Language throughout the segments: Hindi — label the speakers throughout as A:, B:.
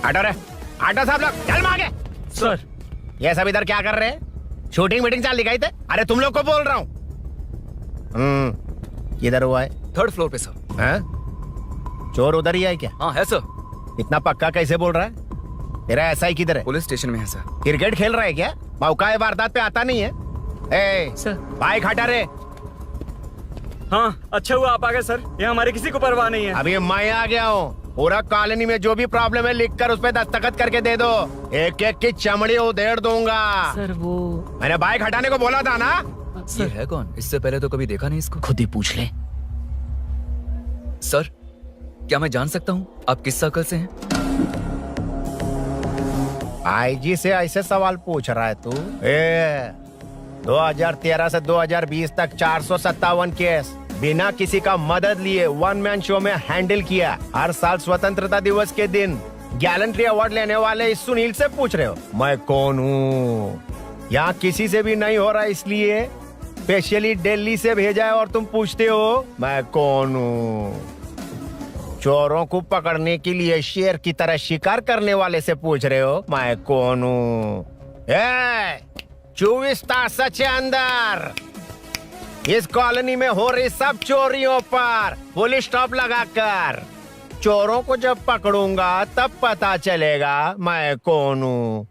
A: हटो रे, हटो सब लोग, चल मांगे।
B: सर
A: ये सब इधर क्या कर रहे हैं? शूटिंग मीटिंग चाल दिखाई थे? अरे तुम लोग को बोल रहा हूँ। किधर हुआ है?
C: 3rd फ्लोर पे सर।
A: हैं? चोर उधर ही है क्या?
C: हाँ है सर।
A: इतना पक्का कैसे बोल रहा है? तेरा ऐसा ही किधर है?
C: पुलिस स्टेशन में है सर।
A: क्रिकेट खेल रहा है क्या? मौका वारदात पे आता नहीं है? ए,
B: सर।
A: बाइक हटा रे।
B: हाँ अच्छा हुआ आप आ गए सर, ये हमारे किसी को परवाह नहीं है।
A: अभी मैं आ गया हूँ। पूरा कॉलोनी में जो भी प्रॉब्लम है लिख कर उस पे दस्तखत करके दे दो। एक एक की चमड़ी उधेड़ दूंगा।
B: सर वो
A: मैंने बाइक हटाने को बोला था ना?
C: ये है कौन? इससे पहले तो कभी देखा नहीं इसको।
B: खुद ही पूछ ले।
C: सर क्या मैं जान सकता हूँ आप किस सर्कल से हैं?
A: आईजी से ऐसे सवाल पूछ रहा है तू? 2013 से 2020 तक 457 केस बिना किसी का मदद लिए 1 मैन शो में हैंडल किया। हर साल स्वतंत्रता दिवस के दिन गैलेंट्री अवार्ड लेने वाले इस सुनील से पूछ रहे हो मैं कौन हूँ? यहाँ किसी से भी नहीं हो रहा, इसलिए स्पेशली दिल्ली से भेजा है और तुम पूछते हो मैं कौन हूँ? चोरों को पकड़ने के लिए शेर की तरह शिकार करने वाले से पूछ रहे हो मैं कौन हूँ? 24 तास से अंदर इस कॉलोनी में हो रही सब चोरियों पर पुलिस स्टॉप लगाकर चोरों को जब पकड़ूंगा तब पता चलेगा मैं कौन हूँ।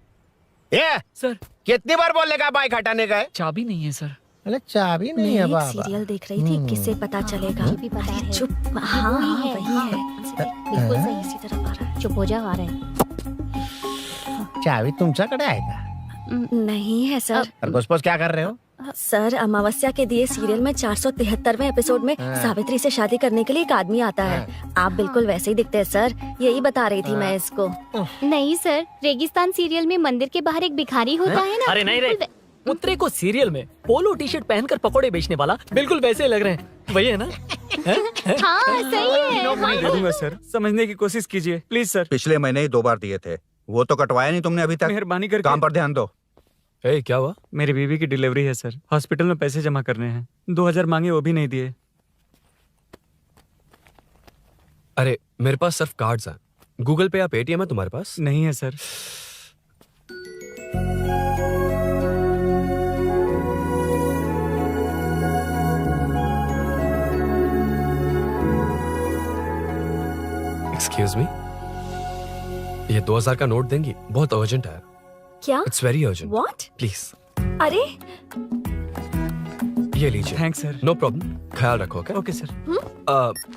A: ये
B: सर
A: कितनी बार बोलेगा बाइक हटाने का है?
B: चाबी नहीं है सर।
A: अरे चाबी नहीं है
D: मैं एक
A: बाबा।
D: सीरियल देख रही थी, किससे पता चलेगा?
E: भी पता है।
D: चुप। हाँ वही है।
E: बिल्कुल सही।
D: इसी तरफ आ रहा है।
E: चुप हो जा, आ रहे हैं।
A: चाबी तुमच्याकडे आहे का?
D: नहीं है सर।
A: खरगोश क्या कर रहे हो?
D: सर अमावस्या के दिए सीरियल में 473वें एपिसोड में सावित्री से शादी करने के लिए एक आदमी आता है। आप बिल्कुल वैसे ही दिखते हैं सर, यही बता रही थी मैं इसको।
E: नहीं सर, रेगिस्तान सीरियल में मंदिर के बाहर एक भिखारी होता है ना।
B: अरे नहीं रे, पुत्रे को सीरियल में पोलो टी शर्ट पहनकर पकोड़े बेचने वाला बिल्कुल वैसे लग रहे हैं, वही है ना?
E: हाँ सही है।
B: दे दूंगा सर, समझने की कोशिश कीजिए प्लीज सर।
F: पिछले महीने ही 2 बार दिए थे, वो तो कटवाया नहीं तुमने अभी तक।
B: मेहरबानी करके।
F: काम पर ध्यान दो।
C: क्या हुआ?
B: मेरी बीवी की डिलीवरी है सर, हॉस्पिटल में पैसे जमा करने हैं। 2000 मांगे, वो भी नहीं दिए।
C: अरे मेरे पास सिर्फ कार्ड्स हैं। गूगल पे या पेटीएम है तुम्हारे पास?
B: नहीं है सर।
C: एक्सक्यूज मी, ये 2000 का नोट देंगी? बहुत अर्जेंट है।
D: क्या?
C: It's very urgent.
D: What?
C: Please
D: अरे
C: ये लीजिए।
B: Thanks sir.
C: नो प्रॉब्लम, ख्याल रखो। Okay
B: okay sir.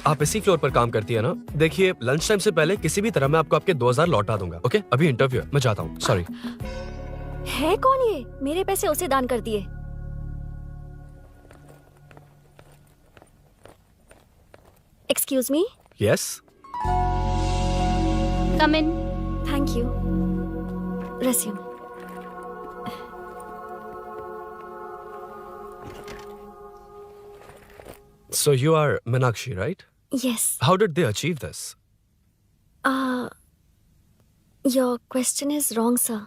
C: आप इसी फ्लोर पर काम करती है ना? देखिए लंच टाइम से पहले किसी भी तरह मैं आपको आपके 2000 लौटा दूंगा। ओके अभी इंटरव्यू है, मैं जाता हूँ। सॉरी।
D: है कौन ये? मेरे पैसे उसे दान कर दिए। Excuse me.
C: Yes
E: come in.
D: Thank you. Resume.
C: So you are Meenakshi, right?
D: Yes.
C: How did they achieve this?
D: Your question is wrong, sir.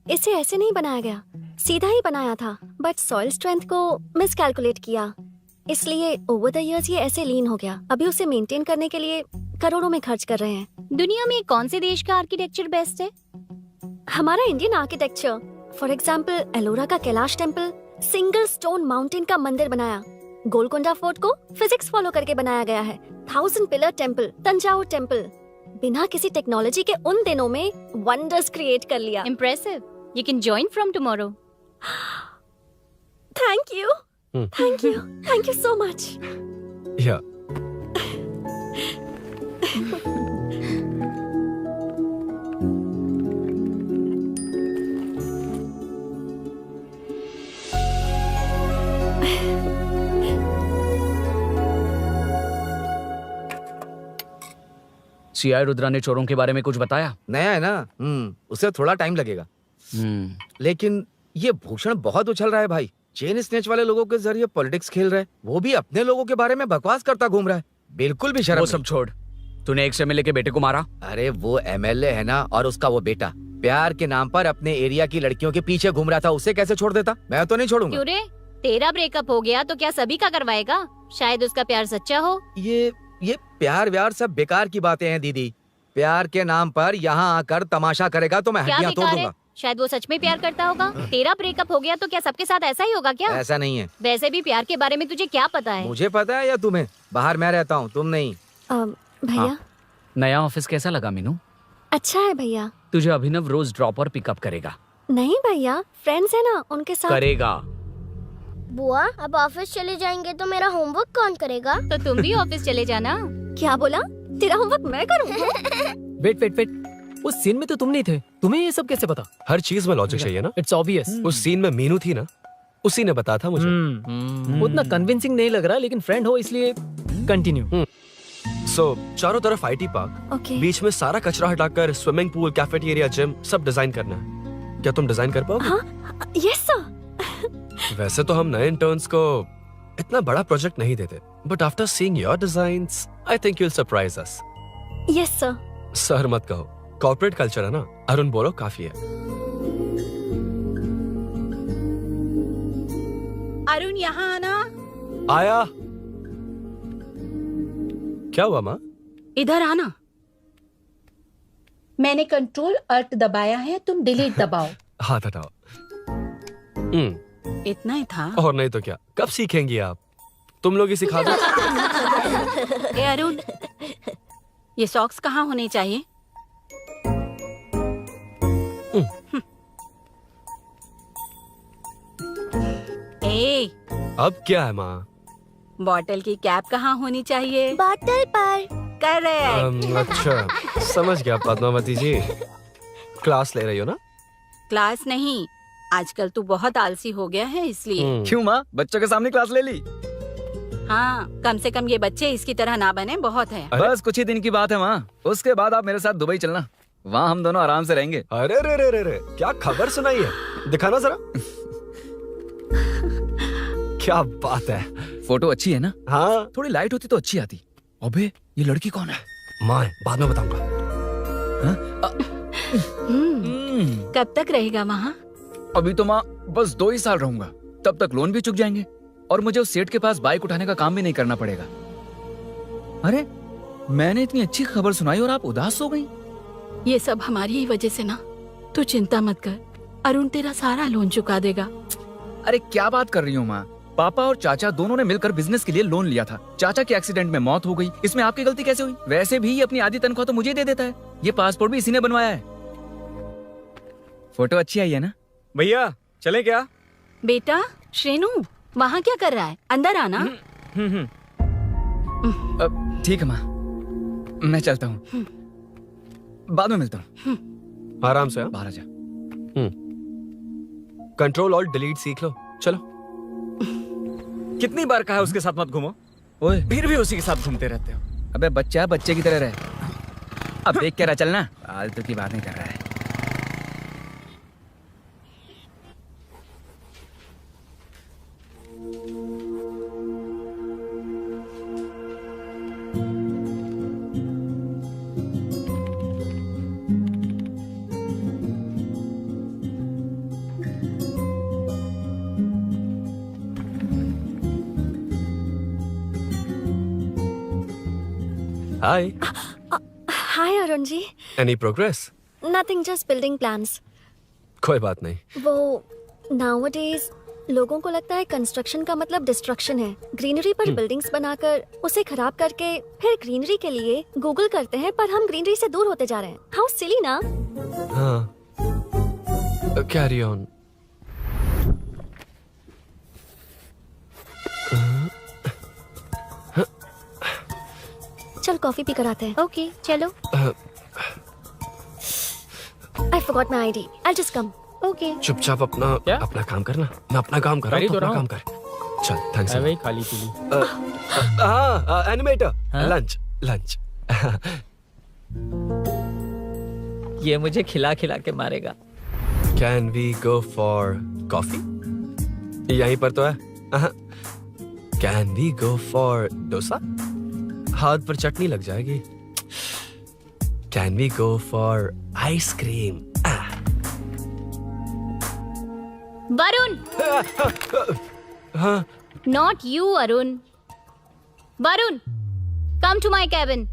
D: इसे ऐसे नहीं बनाया गया, सीधा ही बनाया था, बट सॉइल स्ट्रेंथ को मिसकैलकुलेट किया, इसलिए ओवर द इयर्स ये ऐसे लीन हो गया। अभी उसे मेंटेन करने के लिए करोड़ों में खर्च कर रहे हैं।
E: दुनिया में कौन से देश का आर्किटेक्चर बेस्ट है?
D: हमारा Indian architecture. For example Ellora का Kailash temple, single stone mountain का मंदिर बनाया। गोलकोंडा फोर्ट को फिजिक्स फॉलो करके बनाया गया है। 1000 पिलर टेम्पल, तंजावुर टेम्पल, बिना किसी टेक्नोलॉजी के उन दिनों में वंडर्स क्रिएट कर लिया।
E: Impressive. You can join from tomorrow.
D: Thank you, thank you, thank you so much.
C: Yeah.
G: CI Rudra ने चोरों के बारे में कुछ बताया?
H: नया है ना, उसे थोड़ा टाइम लगेगा। लेकिन ये भूषण बहुत उछल रहा है भाई। चेन स्नेच वाले लोगों के जरिए पॉलिटिक्स खेल रहा है, वो भी अपने लोगों के बारे में बकवास करता घूम रहा है। बिल्कुल भी शर्म
G: वो सब छोड़, तूने एक एमएलए के बेटे को मारा।
H: अरे वो एमएलए है ना, और उसका वो बेटा प्यार के नाम पर अपने एरिया की लड़कियों के पीछे घूम रहा था, उसे कैसे छोड़ देता? मैं तो नहीं छोड़ूंगा।
E: क्यों रे? तेरा ब्रेकअप हो गया तो क्या सभी का करवाएगा? शायद उसका प्यार सच्चा हो।
H: ये प्यार व्यार सब बेकार की बातें हैं दीदी। प्यार के नाम पर यहाँ आकर तमाशा करेगा तो मैं
E: क्या
H: हड्डियां तोड़
E: बेकार है?
H: दूंगा।
E: शायद वो सच में प्यार करता होगा। तेरा ब्रेकअप हो गया तो क्या सबके साथ ऐसा ही होगा क्या?
H: ऐसा नहीं है।
E: वैसे भी प्यार के बारे में तुझे क्या पता है?
H: मुझे पता है या तुम्हें? बाहर मैं रहता हूँ, तुम नहीं।
D: भैया
G: नया ऑफिस कैसा लगा मीनू?
D: अच्छा है भैया।
G: तुझे अभिनव रोज ड्रॉप और पिकअप करेगा।
D: नहीं भैया, फ्रेंड्स है ना, उनके साथ।
G: करेगा।
I: बुआ अब ऑफिस चले जाएंगे तो मेरा होमवर्क कौन करेगा?
E: तो तुम भी ऑफिस चले जाना।
D: क्या बोला? तेरा होमवर्क मैं करूँ?
B: वेट वेट वेट, उस सीन में तो तुम नहीं थे, तुम्हें ये सब कैसे पता?
C: हर चीज में लॉजिक चाहिए ना।
B: It's obvious.
C: उस सीन में मीनू थी ना, उसी ने बताया था मुझे।
B: उतना कन्विंसिंग नहीं लग रहा, लेकिन फ्रेंड हो इसलिए कंटिन्यू।
C: सो चारों तरफ आईटी पार्क,
D: ओके।
C: बीच में सारा कचरा हटाकर स्विमिंग पूल, कैफेटेरिया, जिम सब डिजाइन करना है। क्या तुम डिजाइन कर पाओगे?
D: हाँ, यस सर।
C: वैसे तो हम नए इंटर्न्स को इतना बड़ा प्रोजेक्ट नहीं देते, but after seeing your designs I think you will surprise us.
D: Yes sir.
C: Sir मत कहो, कॉर्पोरेट कल्चर है ना। अरुण बोलो काफी है।
J: अरुण यहाँ आना।
C: आया। क्या हुआ माँ?
J: इधर आना। मैंने कंट्रोल अल्ट दबाया है, तुम डिलीट दबाओ।
C: हाथ हटाओ।
J: इतना ही था।
C: और नहीं तो क्या, कब सीखेंगी आप? तुम लोग ही सिखा दो।
J: ए अरुण, ये सॉक्स कहाँ होने चाहिए? ए,
C: अब क्या है माँ?
J: बॉटल की कैप कहाँ होनी चाहिए?
D: बॉटल पर।
J: करेक्ट।
C: अच्छा, समझ गया पद्मावती जी। क्लास ले रही हो ना?
J: क्लास नहीं, आजकल तू बहुत आलसी हो गया है इसलिए।
G: क्यों माँ, बच्चों के सामने क्लास ले ली?
J: हाँ, कम से कम ये बच्चे इसकी तरह ना बने, बहुत है।
G: बस कुछ ही दिन की बात है माँ, उसके बाद आप मेरे साथ दुबई चलना, वहाँ हम दोनों आराम से रहेंगे।
C: अरे रे रे रे रे, क्या खबर सुनाई है? दिखाना जरा। क्या बात है।
G: फोटो अच्छी है ना?
C: हाँ,
G: थोड़ी लाइट होती तो अच्छी आती। अबे ये लड़की कौन है?
C: माँ बाद में बताऊंगा।
J: कब तक रहेगा वहाँ?
G: अभी तो माँ बस 2 ही साल रहूंगा, तब तक लोन भी चुक जाएंगे और मुझे उस सेठ के पास बाइक उठाने का काम भी नहीं करना पड़ेगा। अरे मैंने इतनी अच्छी खबर सुनाई और आप उदास हो गई।
J: ये सब हमारी ही वजह से ना। तू चिंता मत कर, अरुण तेरा सारा लोन चुका देगा।
G: अरे क्या बात कर रही हो माँ? पापा और चाचा दोनों ने मिलकर बिजनेस के लिए लोन लिया था। चाचा के एक्सीडेंट में मौत हो गई, इसमें आपकी गलती कैसे हुई? वैसे भी ये अपनी आधी तनख्वाह तो मुझे दे देता है। ये पासपोर्ट भी इसी ने बनवाया है। फोटो अच्छी आई है ना?
C: भैया चले क्या?
J: बेटा श्रेनु, वहाँ क्या कर रहा है? अंदर आना।
G: ठीक है माँ, मैं चलता हूँ, बाद में मिलता हूँ।
C: आराम से।
G: बाहर आ जा।
C: कंट्रोल और डिलीट सीख लो। चलो।
K: कितनी बार कहा उसके साथ मत घूमो,
G: ओए
K: फिर भी उसी के साथ घूमते रहते हो।
G: अबे बच्चा है, बच्चे की तरह रहे। अब देख क्या रहा, चलना। फालतू की बात नहीं कर रहा है।
C: Hi.
D: Hi Arun ji.
C: Any progress?
D: Nothing, just building plans.
C: कोई बात नहीं।
D: वो नाउअडेज लोगों को लगता है कंस्ट्रक्शन का मतलब डिस्ट्रक्शन है। ग्रीनरी पर बिल्डिंग्स बनाकर उसे खराब करके फिर ग्रीनरी के लिए गूगल करते हैं, पर हम ग्रीनरी से दूर होते जा रहे हैं। हाउ सिली ना।
C: हाँ, कैरी ऑन।
D: चल कॉफी पी कर आते हैं।
E: ओके चलो।
D: I forgot my ID. I'll just come.
E: Okay.
C: चुपचाप अपना
B: क्या?
C: अपना काम करना। मैं अपना काम कर रहा हूँ,
B: कर ही तो
C: अपना
B: रहा
C: काम कर। चल, थैंक्स।
B: वही खाली पीली।
C: हाँ, एनिमेटर।
B: हाँ?
C: Lunch lunch.
B: ये मुझे खिला खिला के मारेगा।
C: Can we go for coffee? यहीं पर तो है। Can we go for dosa? हाथ पर चटनी लग जाएगी। Can we go for ice cream?
E: Varun,
C: हाँ,
E: not you Arun. Varun, come to my cabin.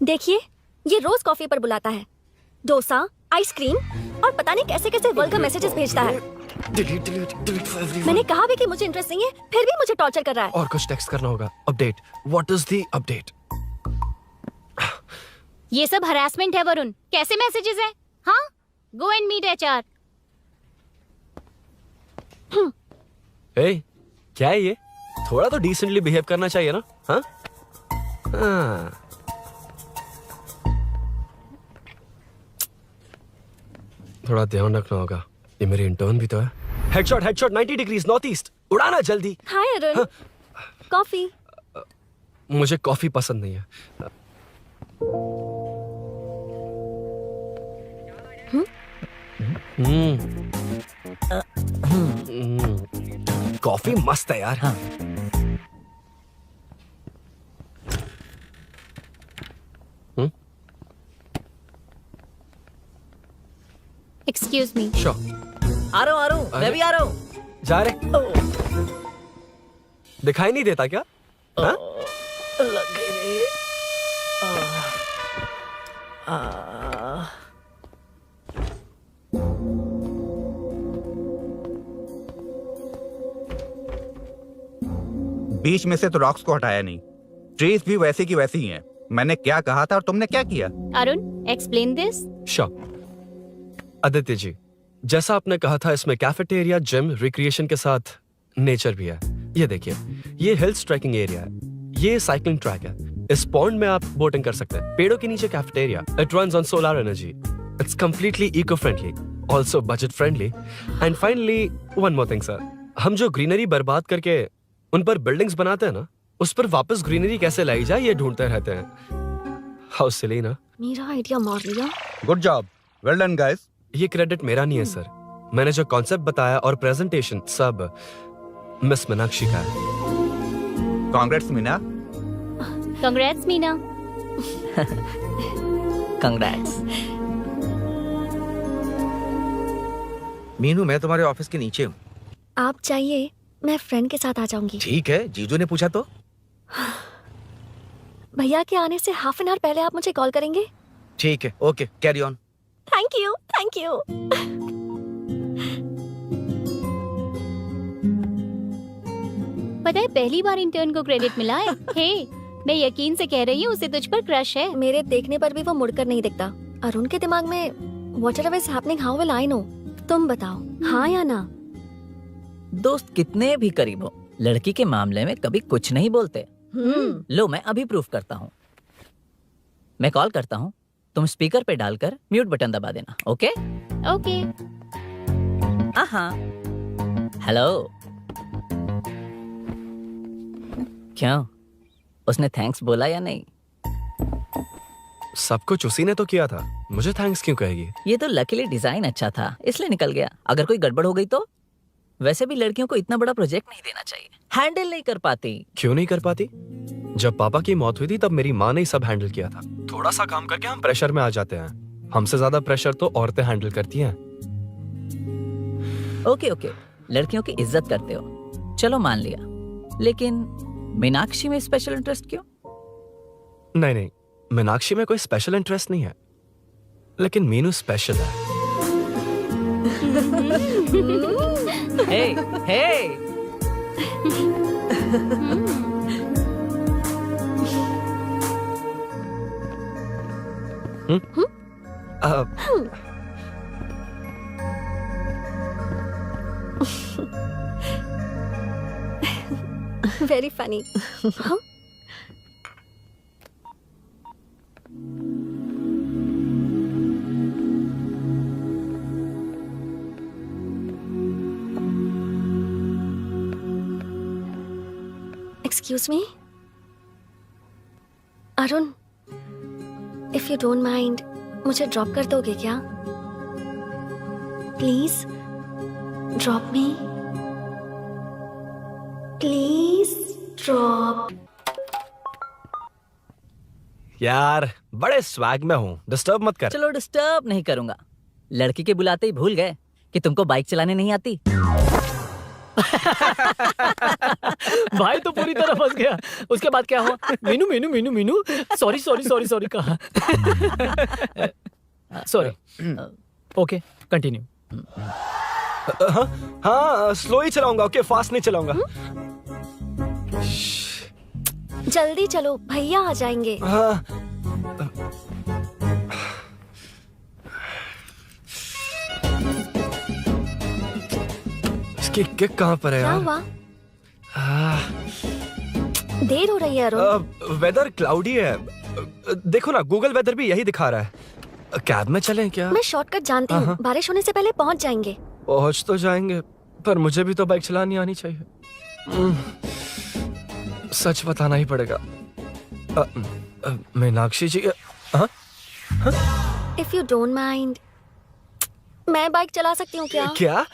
D: देखिए, ये रोज कॉफी पर बुलाता है, डोसा, आइसक्रीम और पता नहीं कैसे कैसे वल्गर मैसेजेस भेजता है। मैंने कहा भी कि मुझे इंटरेस्ट नहीं है, फिर भी मुझे टॉर्चर कर रहा है।
C: और कुछ टेक्स्ट करना होगा। Update, what is the update?
E: ये सब हरासमेंट है वरुण। कैसे मैसेजेस है? हाँ, गो एंड मीट HR।
C: ए, क्या है ये? थोड़ा तो डिसेंटली बिहेव करना चाहिए ना? हाँ? हाँ। थोड़ा ध्यान रखना होगा। ये मेरी इंटर्न भी तो है। Headshot 90 degrees north east. उड़ाना जल्दी।
D: हाय अरुण, कॉफी।
C: मुझे कॉफी पसंद नहीं है। कॉफी मस्त है यार। हाँ।
E: Excuse me.
C: श्योर।
B: आ रहा हूँ, मैं भी आ रहा हूँ।
C: जा रहे? दिखाई नहीं देता क्या? हाँ?
B: लग गई रे।
F: बीच में से तो रॉक्स को हटाया नहीं, ट्रीज भी वैसी की वैसी ही हैं। मैंने क्या कहा था और तुमने क्या किया?
E: Arun, explain this.
C: Sure. Aditya ji, जैसा आपने कहा था, इसमें कैफेटेरिया, जिम, रिक्रिएशन के साथ नेचर भी है। ये देखिए, ये हिल्स ट्रैकिंग एरिया है, ये साइकिलिंग ट्रैक है, इस पॉन्ड में आप बोटिंग कर सकते हैं, पेड़ों के नीचे cafeteria, it runs on solar energy, it's completely eco friendly, also budget friendly, and finally one more thing sir, हम जो ग्रीनरी बर्बाद करके उन पर बिल्डिंग्स बनाते हैं ना, उस पर वापस ग्रीनरी कैसे लाई जाए ये ढूंढते रहते हैं। हाउ सिली ना?
D: मेरा आइडिया मार लिया।
F: Good job, well done guys.
C: ये क्रेडिट मेरा नहीं है सर, मैंने जो कॉन्सेप्ट बताया और प्रेजेंटेशन सब मिस मीनाक्षी का है।
F: Congrats Meena.
E: Congrats Meena.
B: Congrats.
H: Meenu, मैं तुम्हारे ऑफिस के नीचे हूँ।
D: आप चाहिए मैं फ्रेंड के साथ आ जाऊंगी।
H: ठीक है, जीजू ने पूछा तो।
D: भैया के आने से हाफ एन आवर पहले आप मुझे कॉल करेंगे?
H: ठीक है, okay, carry on.
D: Thank you, thank you.
E: पता है, पहली बार इंटर्न को क्रेडिट मिला है। हे, मैं यकीन से कह रही हूँ, उसे तुझ पर क्रश है।
D: मेरे देखने पर भी वो मुड़कर नहीं दिखता। अरुण के दिमाग में whatever is happening, how will I know? तुम बताओ, हाँ या ना?
B: दोस्त कितने भी करीब हो, लड़की के मामले में कभी कुछ नहीं बोलते। लो, मैं अभी प्रूफ करता हूँ। मैं कॉल करता हूँ, तुम स्पीकर पे डालकर म्यूट बटन दबा देना। ओके?
E: ओके।
B: हाँ। हेलो। क्यों, उसने थैंक्स बोला या नहीं?
C: सब कुछ उसी ने तो किया था, मुझे थैंक्स क्यों कहेगी?
B: ये तो लकीली डिजाइन अच्छा था, इसलिए निकल गया। अगर कोई गड़बड़ हो गई तो? वैसे भी लड़कियों को इतना बड़ा प्रोजेक्ट नहीं देना चाहिए, हैंडल नहीं कर पाती।
C: क्यों नहीं कर पाती? जब पापा की मौत हुई थी तब मेरी माँ ने ही सब हैंडल किया था। थोड़ा सा काम करके हम प्रेशर में आ जाते हैं। हमसे ज्यादा प्रेशर तो औरतें हैंडल करती हैं।
B: ओके ओके, लड़कियों की इज्जत करते हो, चलो मान लिया। लेकिन मीनाक्षी में स्पेशल इंटरेस्ट क्यों?
C: नहीं, मीनाक्षी में कोई स्पेशल इंटरेस्ट नहीं है, लेकिन मीनू स्पेशल है।
B: Hey, hey.
D: Very funny. Excuse me Arun, if you don't mind, मुझे ड्रॉप कर दोगे क्या? Please drop me, please drop.
C: यार, बड़े स्वैग में हूँ, डिस्टर्ब मत कर।
B: चलो, डिस्टर्ब नहीं करूंगा। लड़की के बुलाते ही भूल गए कि तुमको बाइक चलाने नहीं आती। भाई तो पूरी तरह फंस गया। उसके बाद क्या हुआ? Meenu Meenu Meenu Meenu sorry sorry sorry sorry कहा। सॉरी। Okay continue.
C: हाँ स्लो ही चलाऊंगा, ओके फास्ट नहीं चलाऊंगा।
D: जल्दी चलो, भैया आ जाएंगे।
C: हाँ इसकी किक कहाँ पर है
D: क्या
C: यार?
D: हुआ? देर हो रही है अरुण।
C: वेदर क्लाउडी है। देखो ना गूगल वेदर भी यही दिखा रहा है। कैब में चलें क्या?
D: मैं शॉर्टकट जानती हूँ, बारिश होने से पहले पहुँच जाएंगे।
C: पहुंच तो जाएंगे पर मुझे भी तो बाइक चलानी आनी चाहिए। सच बताना ही पड़ेगा। मीनाक्षी जी।
D: इफ यू डोंट माइंड, मैं बाइक चला सकती हूँ क्या?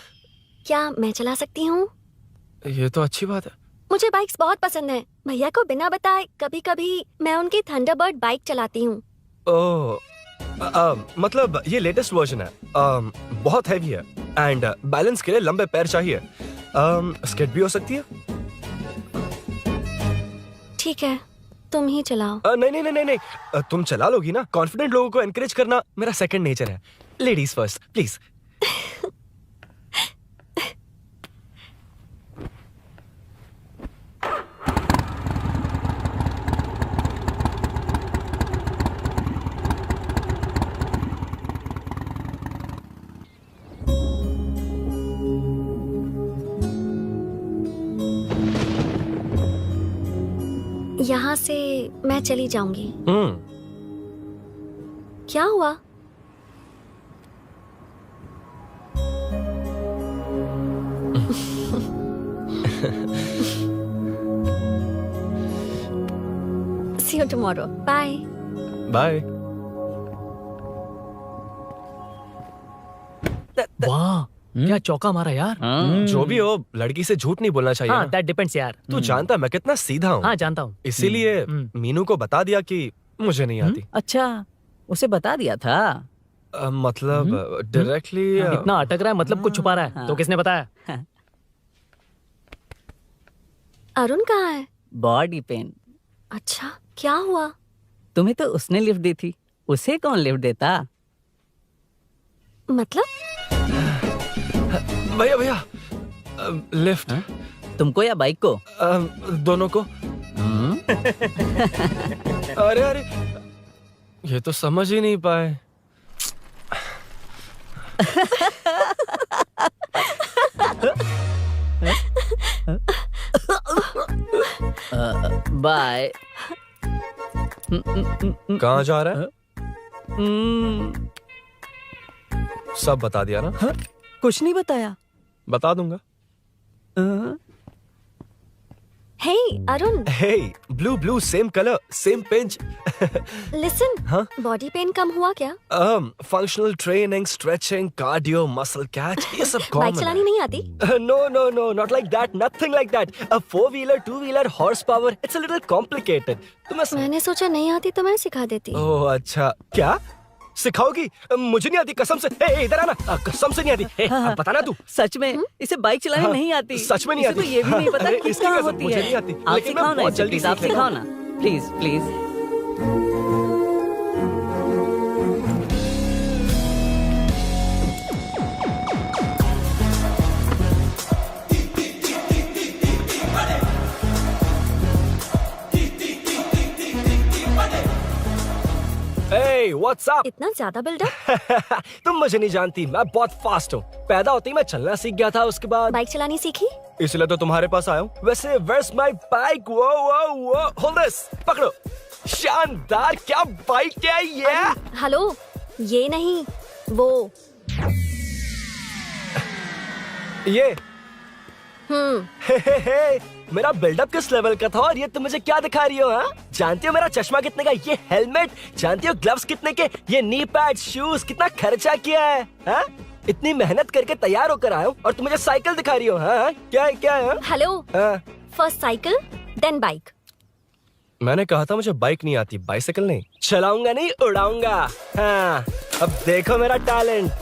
D: क्या मैं चला सकती हूँ?
C: ये तो अच्छी बात है।
D: मुझे बाइक्स बहुत पसंद है। भैया को बिना बताए कभी कभी मैं उनकी थंडरबर्ड बाइक चलाती हूँ।
C: ओह मतलब ये लेटेस्ट वर्जन है। बहुत हैवी है एंड बैलेंस के लिए लंबे पैर चाहिए। स्केट भी हो सकती है।
D: ठीक है, तुम ही चलाओ।
C: नहीं नहीं नहीं नहीं, तुम चला लोगी ना। कॉन्फिडेंट लोगों को एनकरेज करना मेरा सेकंड नेचर है। Ladies first please.
D: यहाँ से मैं चली जाऊंगी। क्या हुआ? See you tomorrow. Bye.
C: Bye.
B: वाह क्या चौका मारा यार।
C: जो भी हो लड़की से झूठ नहीं बोलना चाहिए
B: हाँ
C: ना।
B: दैट डिपेंड्स यार।
C: तू जानता मैं कितना सीधा हूँ।
B: हाँ जानता हूँ।
C: इसीलिए मीनू को बता दिया कि मुझे नहीं आती।
B: अच्छा उसे बता दिया था।
C: मतलब डायरेक्टली
B: इतना अटक रहा है मतलब कुछ छुपा रहा है। तो किसने बताया?
D: अरुण कहाँ है?
B: Body pain.
D: अच्छा क्या हुआ?
B: तुम्हें तो उसने लिफ्ट दी थी, उसे कौन लिफ्ट देता?
D: मतलब?
C: भैया भैया लिफ्ट।
B: तुमको या बाइक को?
C: दोनों को। अरे अरे ये तो समझ ही नहीं पाए।
B: बाय।
C: कहाँ जा रहा है? सब बता दिया ना?
B: कुछ नहीं बताया।
C: बता दूंगा।
D: Hey Arun.
C: Hey, blue blue same color same pinch।
D: Listen,
C: हाँ?
D: बॉडी पेन कम हुआ क्या?
C: Functional training, stretching, cardio, muscle catch ये सब कॉमन है।
D: बाइक चलानी नहीं आती?
C: No, not like that, nothing like that. A 4-wheeler, 2-wheeler, horsepower, it's a little complicated.
D: मैंने सोचा नहीं आती तो मैं सिखा देती।
C: ओह अच्छा, क्या सिखाओगी? मुझे नहीं आती कसम से। इधर आना, कसम से नहीं आती। बताना तू।
B: सच में इसे बाइक चलानी नहीं आती।
C: सच में नहीं आती।
B: इसे तो ये भी नहीं पता कि
C: इसकी
B: कहाँ
C: कसम,
B: होती
C: मुझे
B: है।
C: नहीं आती।
B: आप
C: लेकिन मैं
B: सिखाओ ना
C: बहुत
B: इसे,
C: जल्दी
B: प्लीज आप
C: सीख लेता
B: सिखाओ ना please please.
C: Hey, what's up?
D: इतना ज्यादा बिल्डअप?
C: तुम मुझे नहीं जानती, मैं बहुत फास्ट हूँ। पैदा होते ही मैं चलना सीख गया था, उसके बाद
D: बाइक चलानी सीखी?
C: इसलिए तो तुम्हारे पास आया हूँ। वैसे where's my bike? वो hold this, पकड़ो। शानदार, क्या बाइक है ये?
D: हेलो, ये नहीं वो।
C: ये हे, मेरा बिल्डअप किस लेवल का था और ये तुम मुझे क्या दिखा रही हो? हाँ, जानती हो मेरा चश्मा कितने का, ये हेलमेट, जानती हो ग्लव्स कितने के, ये नी पैड, शूज, कितना खर्चा किया है? हाँ? इतनी मेहनत करके तैयार होकर आया हूँ और तुम मुझे साइकिल दिखा रही हो? हाँ? क्या है?
D: हेलो,
C: हाँ?
D: First cycle then bike.
C: मैंने कहा था मुझे बाइक नहीं आती, बाइसाइकिल नहीं। चलाऊंगा नहीं, उड़ाऊंगा। हाँ, अब देखो मेरा टैलेंट।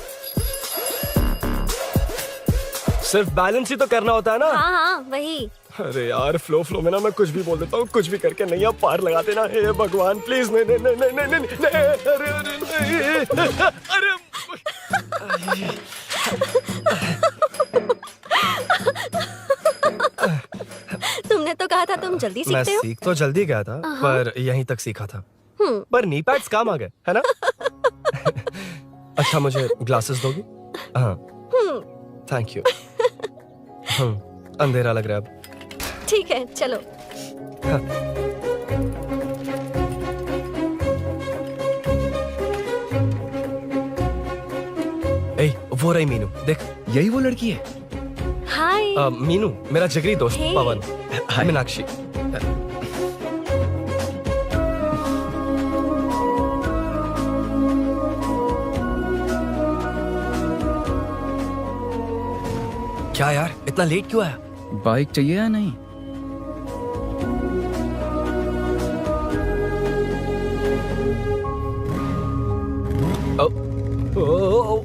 C: सिर्फ बैलेंस ही तो करना होता है ना।
D: हाँ हाँ वही।
C: अरे यार फ्लो में ना मैं कुछ भी बोल देता हूँ, कुछ भी करके नहीं आप पार लगा देना। हे भगवान प्लीज, नहीं नहीं नहीं नहीं नहीं नहीं नहीं, अरे अरे नहीं, अरे
D: तुमने तो कहा था तुम जल्दी
C: मैं
D: सीखते हो।
C: सीख तो जल्दी गया था पर यहीं तक सीखा था। पर नी पैड्स काम आ गए है ना। अच्छा मुझे ग्लासेस दोगी? हाँ थैंक यू। अंधेरा लग रहा है अब।
D: ठीक है चलो।
C: ए, वो रही मीनू, देख।
G: यही वो लड़की है।
D: हाय।
C: मीनू मेरा जिगरी दोस्त
D: Hey.
C: पवन। मीनाक्षी। क्या यार इतना लेट क्यों आया?
G: बाइक चाहिए या नहीं?
C: ओ, ओ, ओ,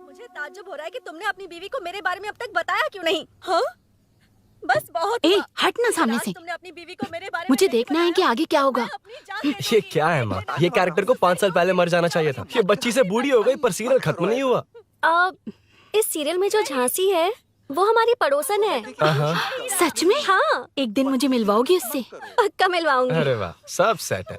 D: मुझे ताज्जुब हो रहा है कि तुमने अपनी बीवी को मेरे बारे में अब तक बताया क्यों नहीं? हाँ बस बहुत
J: ए
D: हुआ।
J: हट ना सामने
D: आज
J: से।
D: तुमने अपनी बीवी को मेरे बारे में
J: मुझे
D: नहीं
J: देखना है कि
D: बताया।
J: आगे क्या होगा।
D: मैं अपनी जान दे
C: ये
D: दूंगी।
C: क्या है माँ? ये कैरेक्टर को 5 साल पहले मर जाना चाहिए था। ये बच्ची से बूढ़ी हो गई पर सीरियल खत्म नहीं हुआ।
D: इस सीरियल में जो झांसी है वो हमारी पड़ोसन है।
J: सच में?
D: हाँ
J: एक दिन मुझे मिलवाओगी उससे?
D: पक्का मिलवाऊंगी।
C: अरे वाह सब सेट है।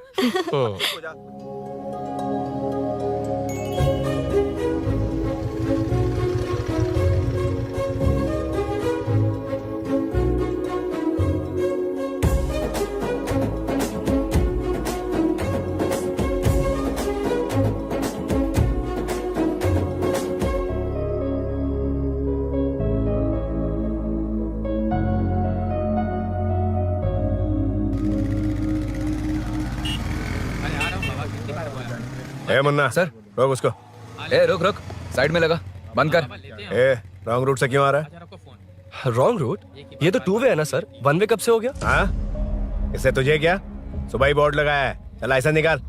A: ए मुन्ना
G: सर।
A: रोक उसको।
G: ए रुक रुक, साइड में लगा, बंद कर।
A: ए रॉन्ग रूट से क्यों आ रहा है?
C: Wrong route? ये तो 2 वे है ना सर, 1 वे कब से हो गया?
A: हाँ इससे तुझे क्या? सुबह ही बोर्ड लगाया है, चल लाइसेंस निकाल।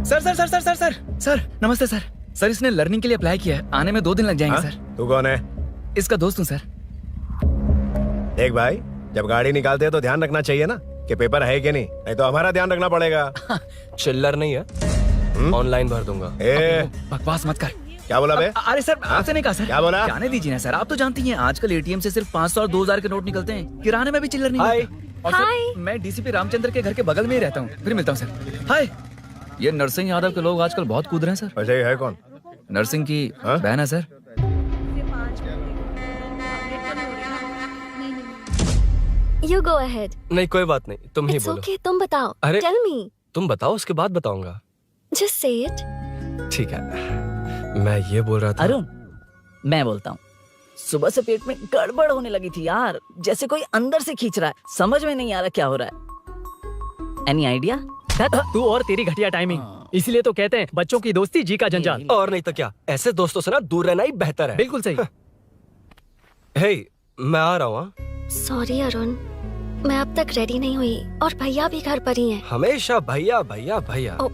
G: Sir sir sir sir sir sir sir नमस्ते सर। सर इसने लर्निंग के लिए अप्लाई किया है, आने में 2 दिन लग जाएंगे
A: हाँ?
G: सर।
A: तू कौन है?
G: इसका दोस्त हूँ सर।
A: देख भाई जब गाड़ी निकालते हैं तो ध्यान रखना चाहिए ना कि पेपर है कि नहीं तो हमारा ध्यान रखना पड़ेगा।
C: चिल्लर नहीं है, ऑनलाइन भर दूंगा।
A: ए
G: बकवास मत कर।
A: क्या बोला बे?
G: अरे सर आपसे नहीं कहा सर।
A: क्या बोला?
G: जाने दीजिए ना सर, आप तो जानती हैं आजकल एटीएम से सिर्फ 500 और 2000 के नोट निकलते हैं, किराने में भी चिल्लर नहीं
C: हाय।
G: मिलता। और सर, मैं डीसीपी रामचंद्र के घर के बगल में ही रहता हूँ। फिर मिलता हूँ सर। हाय। ये नरसिंह यादव के लोग आजकल बहुत कूद रहे हैं सर।
A: वैसे ही है कौन?
G: नरसिंह की
A: हाँ?
G: बहन है सर।
D: You go ahead.
C: नहीं कोई बात नहीं, तुम ही
D: It's
C: बोलो।
D: okay, तुम बताओ।
C: अरे-
D: Tell me.
C: तुम बताओ उसके बाद बताऊंगा।
D: Just say it.
C: ठीक है, मैं ये बोल रहा था।
B: अरुण मैं बोलता हूँ, सुबह से पेट में गड़बड़ होने लगी थी यार, जैसे कोई अंदर से खींच रहा है, समझ में नहीं आ रहा क्या हो रहा है। Any idea?
K: तू और तेरी घटिया टाइमिंग, इसीलिए तो कहते हैं बच्चों की दोस्ती जी का जंजाल।
C: और नहीं तो क्या, ऐसे दोस्तों से ना दूर रहना ही बेहतर है।
K: बिल्कुल सही।
C: हे मैं आ रहा हूँ। हाँ?
D: Sorry अरुण, मैं अब तक रेडी नहीं हुई और भैया भी घर पर ही हैं।
C: हमेशा भैया भैया भैया।
D: ओ,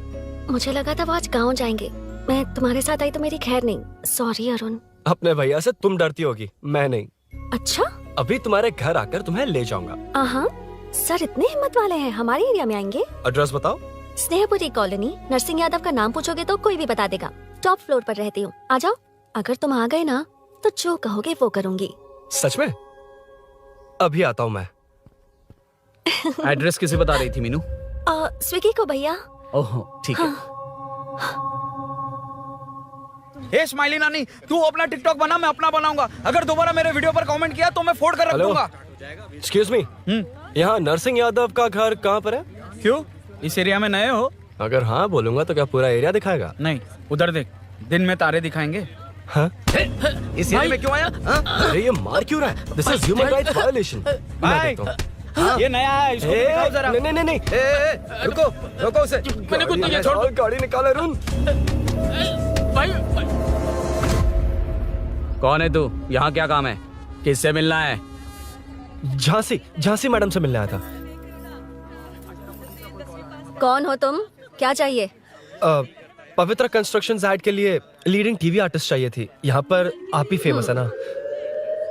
D: मुझे लगा था वो आज गाँव जाएंगे, मैं तुम्हारे साथ आई तो मेरी खैर नहीं। सॉरी अरुण।
C: अपने भैया से तुम डरती होगी, मैं नहीं।
D: अच्छा?
C: अभी तुम्हारे घर आकर तुम्हें ले जाऊंगा।
D: हाँ सर इतने हिम्मत वाले हैं, हमारे एरिया में आएंगे।
C: एड्रेस बताओ।
D: स्नेहपुरी कॉलोनी, नरसिंह यादव का नाम पूछोगे तो कोई भी बता देगा। टॉप फ्लोर पर रहती हूँ, आ जाओ। अगर तुम आ गए ना तो जो कहोगे वो करूँगी।
C: सच में? अभी आता हूँ मैं।
G: एड्रेस किसे बता रही थी मीनू?
D: स्विगी को भैया।
G: ओहो ठीक है। हे स्माइली नानी, तू अपना टिकटॉक बना, मैं अपना बनाऊंगा। अगर दोबारा मेरे वीडियो पर कमेंट किया तो मैं फोड़ कर रख
C: हेलो।
G: दूंगा।
C: एक्सक्यूज मी, यहाँ नरसिंह यादव का घर कहाँ पर है?
G: क्यों, इस एरिया में नए हो?
C: अगर हाँ बोलूंगा तो क्या पूरा एरिया दिखाएगा?
G: नहीं, उधर देख, दिन में तारे दिखाएंगे।
C: हाँ?
H: इस एरिया में क्यों आया? हाँ?
C: अरे ये मार क्यों रहा है? This is human rights violation.
G: भाई, ये नया है, इसको दिखाओ जरा।
C: नहीं नहीं नहीं,
G: रुको रुको उसे।
C: मैंने कुछ नहीं किया, छोड़। गाड़ी निकाल अरुण।
H: कौन है तू? यहाँ क्या काम है? किससे मिलना है?
C: झांसी मैडम से मिलने आया था।
D: कौन हो तुम, क्या चाहिए?
C: पवित्र कंस्ट्रक्शन ऐड के लिए लीडिंग टीवी आर्टिस्ट चाहिए थी। यहाँ पर आप ही फेमस है ना?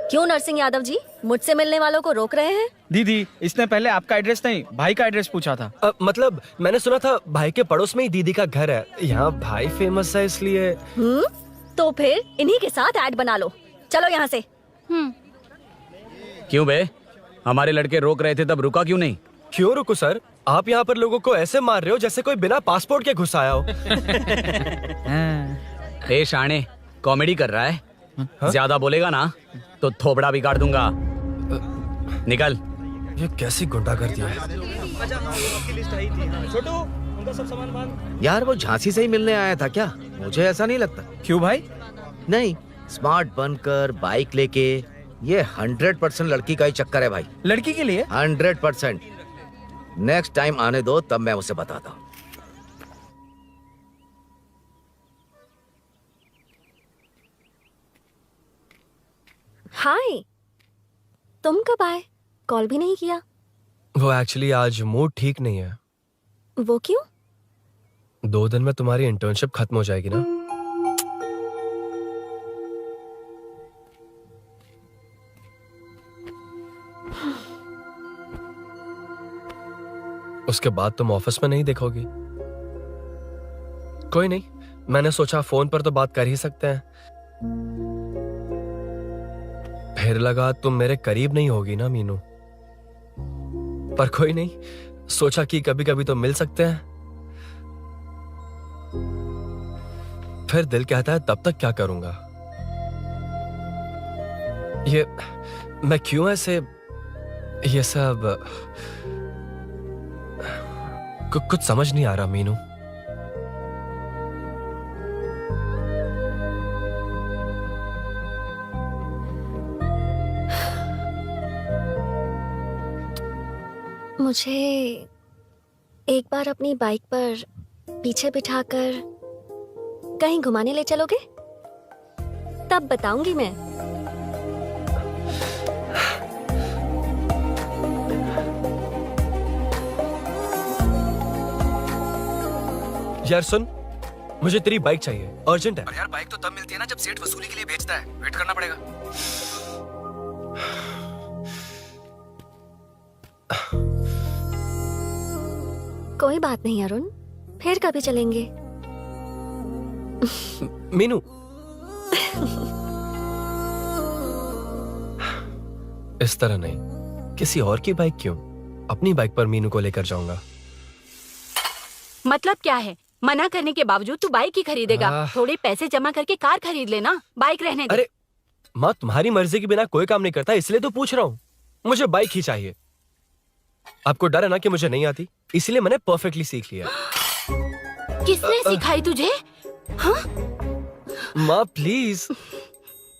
D: क्यों नरसिंह यादव जी मुझसे मिलने वालों को रोक रहे हैं?
G: दीदी, इसने पहले आपका एड्रेस नहीं, भाई का एड्रेस पूछा था।
C: मतलब मैंने सुना था भाई के पड़ोस में ही दीदी का घर है। यहाँ भाई फेमस है इसलिए।
D: तो फिर इन्हीं के साथ ऐड बना लो, चलो यहाँ से।
H: क्यों बे? हमारे लड़के रोक रहे थे तब रुका क्यों नहीं?
C: क्यों रुको सर? आप यहाँ पर लोगों को ऐसे मार रहे हो जैसे कोई बिना पासपोर्ट के घुस आया हो।
H: ए शाणे, कॉमेडी कर रहा है? ज्यादा बोलेगा ना तो थोबड़ा बिगाड़ दूंगा। निकल।
C: ये कैसी गुंडागर्दी है?
H: यार वो झांसी से ही मिलने आया था क्या? मुझे ऐसा नहीं लगता।
G: क्यों भाई?
H: नहीं, स्मार्ट बनकर बाइक लेके, ये 100% लड़की का ही चक्कर है भाई।
G: लड़की के लिए?
H: 100%। नेक्स्ट टाइम आने दो, तब मैं उसे बताता हूँ।
D: हाय, तुम कब आए? कॉल भी नहीं किया।
C: वो एक्चुअली आज मूड ठीक नहीं है।
D: वो क्यों?
C: 2 दिन में तुम्हारी इंटर्नशिप खत्म हो जाएगी ना? उसके बाद तुम ऑफिस में नहीं देखोगी। कोई नहीं, मैंने सोचा फोन पर तो बात कर ही सकते हैं। फिर लगा तुम मेरे करीब नहीं होगी ना मीनू, पर कोई नहीं, सोचा कि कभी कभी तो मिल सकते हैं। फिर दिल कहता है तब तक क्या करूंगा। ये मैं क्यों ऐसे ये सब कुछ समझ नहीं आ रहा मीनू।
D: मुझे एक बार अपनी बाइक पर पीछे बिठाकर कहीं घुमाने ले चलोगे? तब बताऊंगी मैं।
C: यार सुन, मुझे तेरी बाइक चाहिए, अर्जेंट है।
G: अरे यार, बाइक तो तब मिलती है ना जब सेठ वसूली के लिए भेजता है। वेट करना पड़ेगा।
D: कोई बात नहीं अरुण, फिर कभी चलेंगे।
C: मीनू, इस तरह नहीं, किसी और की बाइक क्यों? अपनी बाइक पर मीनू को लेकर जाऊंगा।
J: मतलब क्या है? मना करने के बावजूद तू बाइक ही खरीदेगा? थोड़े पैसे जमा करके कार खरीद लेना, बाइक रहने दे।
C: अरे माँ, तुम्हारी मर्जी के बिना कोई काम नहीं करता, इसलिए तो पूछ रहा हूँ। मुझे बाइक ही चाहिए। आपको डर है ना कि मुझे नहीं आती, इसलिए मैंने परफेक्टली सीख लिया।
J: किसने सिखाई तुझे? हाँ?
C: माँ प्लीज।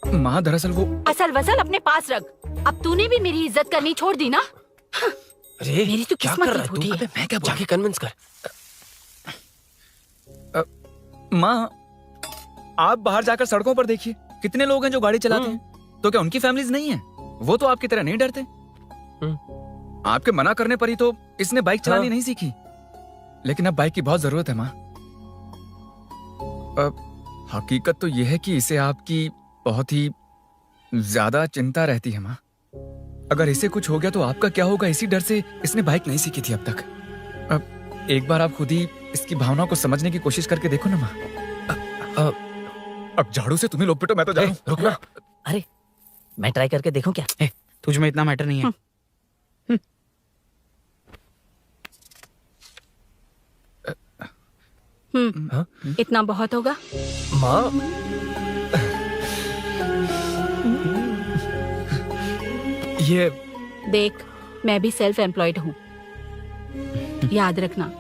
G: माँ दरअसल वो
J: असल वसल अपने पास रख। अब तूने भी मेरी इज्जत करनी छोड़ दी ना?
C: अरे
J: मेरी तो
C: क्या
J: किस्मत
C: कर
J: ही
C: रहा है
J: फूटी
C: तू?
J: है।
G: मैं क्या
C: जाके कन्विंस कर।
G: माँ, आप बाहर जाकर सड़कों पर देखिए, कितने लोग हैं जो गाड़ी चलाते हैं। तो क्या उनकी फैमिलीज नहीं है? वो तो आपकी तरह नहीं डरते। आपके मना करने पर ही तो इसने बाइक चलानी नहीं सीखी। लेकिन अब बाइक की बहुत जरूरत है माँ। हकीकत तो यह है कि इसे आपकी बहुत ही ज्यादा चिंता रहती है माँ। अगर इसे कुछ हो गया तो आपका क्या होगा, इसी डर से इसने बाइक नहीं सीखी थी अब तक। अब एक बार आप खुद ही इसकी भावना को समझने की कोशिश करके देखो ना माँ। अब झाड़ू से तुम्हें लोग पिटो, मैं तो जा रहा हूं।
C: रुकना।
B: अरे मैं ट्राई करके देखूं क्या?
G: तुझ में इतना मैटर नहीं है।
C: हाँ?
J: इतना बहुत होगा।
C: माँ ये
J: देख, मैं भी सेल्फ एम्प्लॉयड हूँ। याद रखना,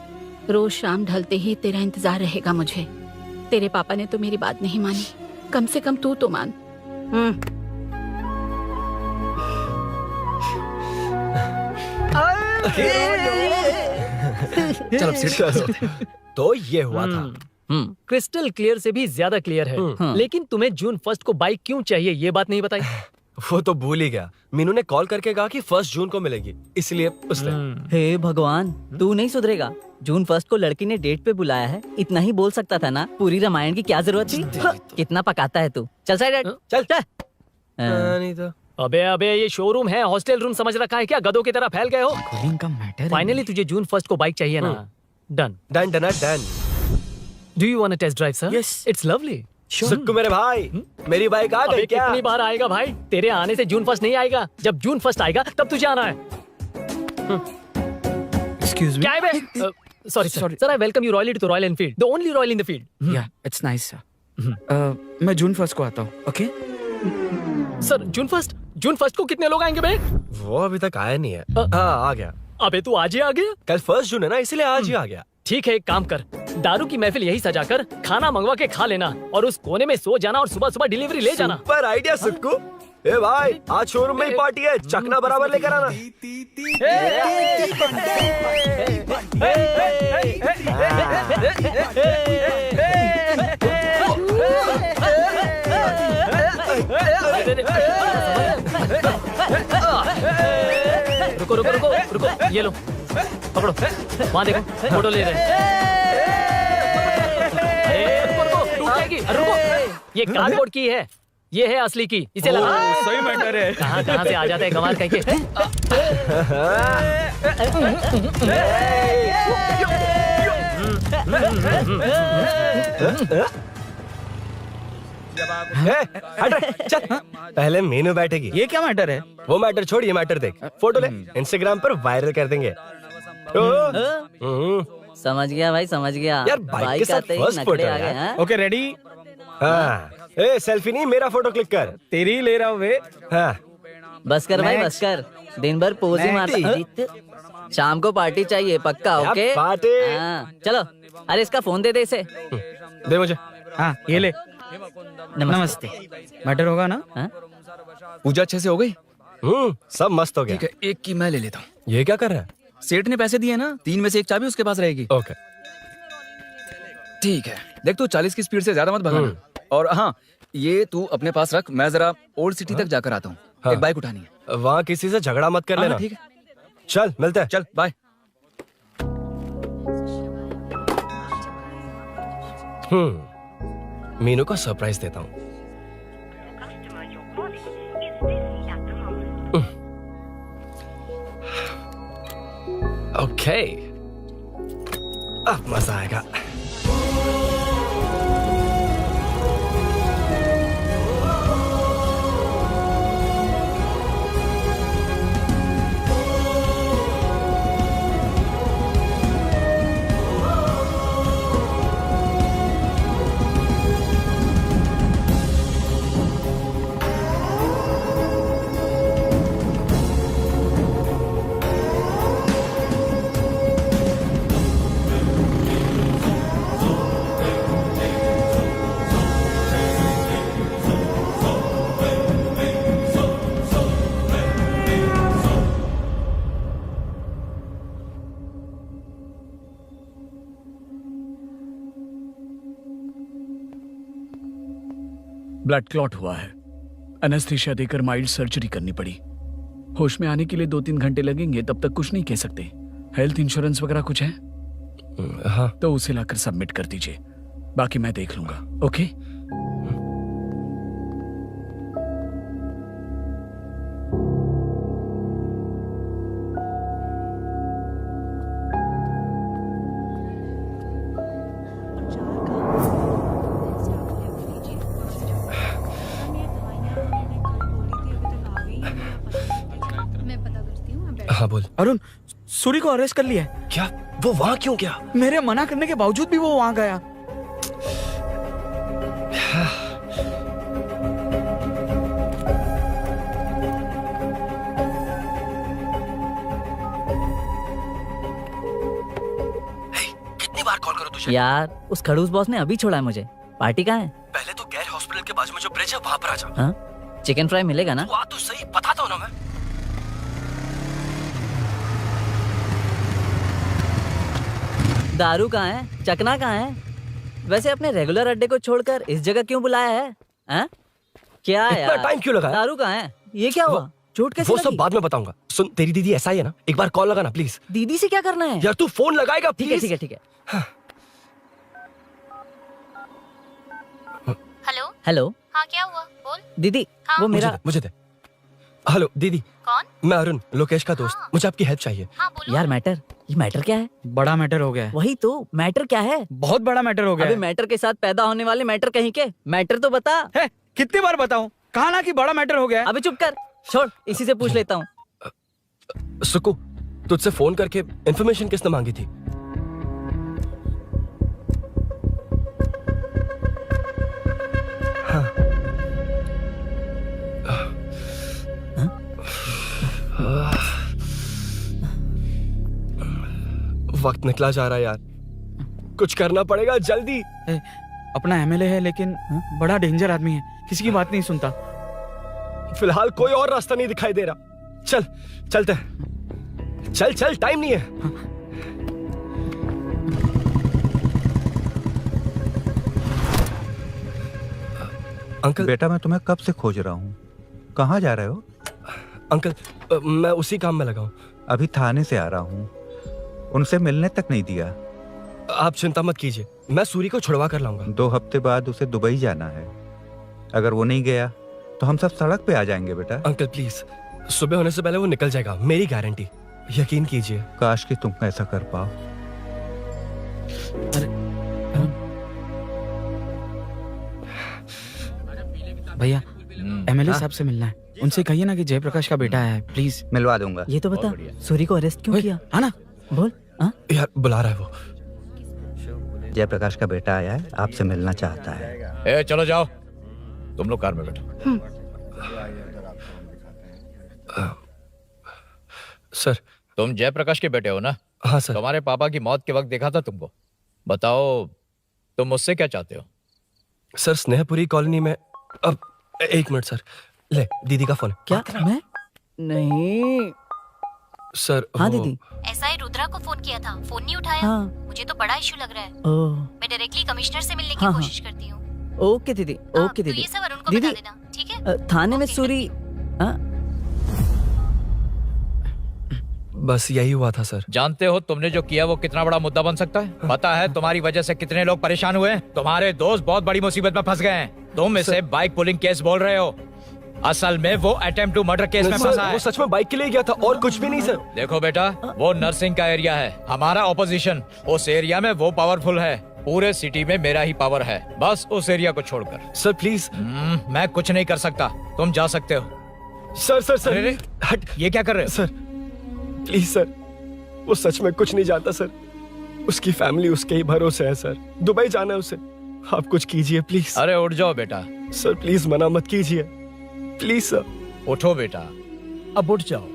J: रोज शाम ढलते ही तेरा इंतजार रहेगा मुझे। तेरे पापा ने तो मेरी बात नहीं मानी, कम से कम तू तो मान।
G: चल अब सीट पे चलते हैं।
C: तो ये हुआ था।
K: क्रिस्टल क्लियर से भी ज्यादा क्लियर है। लेकिन तुम्हें जून 1 को बाइक क्यों चाहिए ये बात नहीं बताई।
C: वो तो भूल ही गया। मीनू ने कॉल करके कहा कि 1 जून को मिलेगी, इसलिए उसने।
B: हे भगवान, तू नहीं सुधरेगा। जून 1 को लड़की ने डेट पे बुलाया है, इतना ही बोल सकता था ना। पूरी रामायण की क्या जरूरत थी। कितना पकाता है तू। चल साइड हट।
C: चल
B: चल।
C: नहीं तो
K: अबे ये शोरूम है, हॉस्टल रूम समझ रखा है क्या? गधों की तरह फैल गए हो।
G: का मैटर
K: फाइनली तुझे जून 1 को बाइक चाहिए ना। Done
C: done done done.
K: Do you want to test drive sir?
C: Yes.
K: It's lovely.
C: Sukku मेरे भाई, मेरी बाइक आ
K: अबे
C: गई क्या?
K: कितनी बार आएगा भाई? तेरे आने से जून 1 नहीं आएगा। जब जून 1 आएगा तब तुझे आना है।
G: एक्सक्यूज
K: क्या है बे? Sorry sir, I welcome you royally to Royal Enfield, the only royal in the field.
G: Yeah it's nice sir. मैं जून 1 को आता हूँ। ओके
K: सर जून 1 को कितने लोग आएंगे बे?
C: वो अभी तक आया नहीं है। हाँ आ गया।
K: अबे तू आज ही आ गया?
C: कल 1 जून है ना, इसलिए आज ही आ गया।
K: ठीक है, एक काम कर, दारू की महफिल यही सजाकर खाना मंगवा के खा लेना और उस कोने में सो जाना और सुबह सुबह डिलीवरी ले जाना।
C: Super idea Sukhu. ए भाई, आज शोरूम में ही पार्टी है, चखना बराबर लेकर आना।
K: रुको रुको रुको रुको, ये लो पकड़ो, वहाँ देखो फोटो ले रहे हैं। रुको रुको, टूट जाएगी। रुको, ये कार्डबोर्ड की है, ये है असली की, इसे लगा।
G: सही मैटर है।
K: कहाँ से आ जाते हैं कमाल कहीं के।
C: चल, पहले मीनू बैठेगी।
G: ये क्या मैटर है?
C: वो मैटर छोड़, ये मैटर देख। फोटो ले, इंस्टाग्राम पर वायरल कर देंगे।
B: समझ गया भाई, समझ गया।
C: यार, बाइक के साथ
B: आते ही
C: first
B: नखरे
C: photo
B: आ गए,
C: यार।
B: हाँ?
G: Okay ready.
C: हाँ, ए सेल्फी नहीं, मेरा फोटो क्लिक कर।
G: तेरी ले रहा हूँ वे।
C: हाँ,
B: बस कर भाई, बस कर। दिन भर पोज ही मारता। शाम को पार्टी चाहिए पक्का।
C: क्या
B: ओके
C: पार्टी?
B: हाँ, चलो। अरे इसका फोन दे इसे।
C: दे मुझे।
G: हाँ ये ले। नमस्ते। मैटर होगा ना?
B: हाँ?
G: पूजा अच्छे से हो गई?
C: सब मस्त हो गया।
G: ठीक है, एक की मैं ले लेता हूँ।
C: ये क्या कर रहा है?
G: सेठ ने पैसे दिए ना, 3 में से 1 चाबी उसके पास रहेगी।
C: ओके
G: ठीक है, देख तू 40 की स्पीड से ज्यादा मत भगाना। और हाँ, ये तू अपने पास रख, मैं जरा ओल्ड सिटी तक जाकर आता हूँ।
C: हाँ।
G: एक बाइक उठानी है।
C: वहाँ किसी से झगड़ा मत कर लेना।
G: ठीक है,
C: चल मिलते हैं।
G: चल बाय।
C: मीनू को सरप्राइज देता हूँ। ओके, अब मजा आएगा।
L: ब्लड क्लॉट हुआ है। एनेस्थीसिया देकर माइल्ड सर्जरी करनी पड़ी। होश में आने के लिए 2-3 घंटे लगेंगे, तब तक कुछ नहीं कह सकते। हेल्थ इंश्योरेंस वगैरह कुछ है?
C: हाँ,
L: तो उसे लाकर सबमिट कर दीजिए, बाकी मैं देख लूंगा। ओके?
C: हाँ बोल।
G: अरुण सूरी को अरेस्ट कर लिया है।
C: क्या वो वहां क्यों गया?
G: मेरे मना करने के बावजूद भी वो वहां गया।
C: कितनी बार कॉल करो तुझे?
B: यार उस खड़ूस बॉस ने अभी छोड़ा है मुझे। पार्टी कहाँ है?
C: पहले तो गैर हॉस्पिटल के बाजू में जो ब्रिज है वहां पर आ जा।
B: हाँ, चिकन फ्राई मिलेगा ना?
C: तू आ तो सही, बताता हूं ना मैं।
B: दारू कहाँ है? चकना कहाँ है? वैसे अपने रेगुलर अड्डे को छोड़कर इस जगह क्यों बुलाया है? हैं? क्या
C: इतना
B: यार?
C: टाइम क्यों लगाया?
B: दारू कहाँ है? ये क्या हुआ? चोट कैसे
C: वो सब
B: लगी?
C: बाद में बताऊंगा। सुन, तेरी दीदी ऐसा ही है ना, एक बार कॉल लगाना प्लीज।
B: दीदी से क्या करना है?
C: यार तू फोन लगाएगा
B: ठीक है
C: प्लीज?
B: ठीक है ठीक है।
E: हेलो
B: हेलो
E: हाँ क्या हुआ बोल।
B: दीदी,
E: हाँ।
B: वो मेरा
C: मुझे दे। हेलो दीदी,
E: कौन?
C: मैं अरुण, लोकेश का दोस्त।
E: हाँ।
C: मुझे आपकी हेल्प चाहिए।
E: हाँ बोलो।
B: यार मैटर, ये मैटर क्या है?
G: बड़ा मैटर हो गया है।
B: वही तो, मैटर क्या है?
G: बहुत बड़ा मैटर हो गया
B: अबे
G: है।
B: मैटर के साथ पैदा होने वाले मैटर कहीं के, मैटर तो बता।
G: है, कितनी बार बताऊं? कहा ना कि बड़ा मैटर हो गया है।
B: अबे चुप कर, छोड़, इसी से पूछ लेता हूँ।
C: सुकू, तुझसे फोन करके इन्फॉर्मेशन किसने मांगी थी? वक्त निकला जा रहा है यार, कुछ करना पड़ेगा जल्दी।
G: अपना एमएलए है लेकिन बड़ा डेंजर आदमी है, किसी की बात नहीं सुनता।
C: फिलहाल कोई और रास्ता नहीं दिखाई दे रहा। चल चलते हैं, चल चल, टाइम नहीं है। अंकल।
F: बेटा मैं तुम्हें कब से खोज रहा हूँ, कहाँ जा रहे हो?
C: अंकल, मैं उसी काम में लगा हूँ।
F: अभी थाने से आ रहा हूँ, उनसे मिलने तक नहीं दिया।
C: आप चिंता मत कीजिए, मैं सूरी को छुड़वा कर लाऊंगा।
F: 2 हफ्ते बाद उसे दुबई जाना है, अगर वो नहीं गया तो हम सब सड़क पे आ जाएंगे बेटा।
C: अंकल प्लीज, सुबह होने से पहले वो निकल जाएगा, मेरी गारंटी, यकीन कीजिए।
F: काश कि तुम ऐसा कर पाओ।
G: भैया एमएलए साहब से मिलना है, उनसे कहिए ना कि जयप्रकाश का बेटा है, प्लीज।
F: मिलवा दूंगा।
B: ये तो बता, सूरी को अरेस्ट क्यों किया?
G: हाँ ना,
B: बोल। हाँ
C: यार बुला रहा है वो।
F: जयप्रकाश का बेटा आया है, आपसे मिलना चाहता है।
H: ए, चलो जाओ, तुम लोग कार में बैठो।
C: सर।
H: तुम जयप्रकाश के बेटे हो ना?
C: हाँ सर।
H: तुम्हारे पापा की मौत के वक्त देखा था तुमको। बताओ तुम मुझसे क्या चाहते हो?
C: सर, स्नेहपुरी कॉलोनी में। अब 1 मिनट सर, ले दीदी का फोन है।
B: क्या? मैं नहीं
C: सर।
B: हाँ दीदी।
E: एसआई रुद्रा को फोन किया था, फोन नहीं उठाया।
B: हाँ।
E: मुझे तो बड़ा इशू लग रहा है।
B: ओह,
E: मैं डायरेक्टली कमिश्नर से मिलने की
B: हाँ,
E: कोशिश करती हूँ।
B: ओके दीदी, ओके
E: तो
B: दीदी।
E: ये सब अरुण को
B: दीदी,
E: बता देना, ठीक है?
B: थाने में
E: ओके,
B: सूरी। हाँ?
C: बस यही हुआ था सर।
H: जानते हो तुमने जो किया वो कितना बड़ा मुद्दा बन सकता है? पता है तुम्हारी वजह से कितने लोग परेशान हुए हैं? तुम्हारे दोस्त बहुत बड़ी मुसीबत में फंस गए हैं। तुम इसे बाइक पुलिंग केस बोल रहे हो, असल में वो अटेम्प्ट टू मर्डर केस में
C: सर,
H: फंसा
C: वो
H: है।
C: सच में बाइक के लिए गया था और कुछ भी नहीं सर।
H: देखो बेटा, वो नर्सिंग का एरिया है, हमारा ऑपोजिशन उस एरिया में वो पावरफुल है। पूरे सिटी में मेरा ही पावर है, बस उस एरिया को छोड़कर।
C: Sir please.
H: मैं कुछ नहीं कर सकता, तुम जा सकते हो।
C: सर सर सर,
H: अरे,
C: हट।
H: ये क्या कर रहे हो?
C: सर प्लीज सर, वो सच में कुछ नहीं जानता सर, उसकी फैमिली उसके ही भरोसे है सर। दुबई जाना है उसे, आप कुछ कीजिए प्लीज।
H: अरे उठ जाओ बेटा।
C: सर प्लीज मना मत कीजिए, प्लीज सर।
H: उठो बेटा, अब उठ जाओ।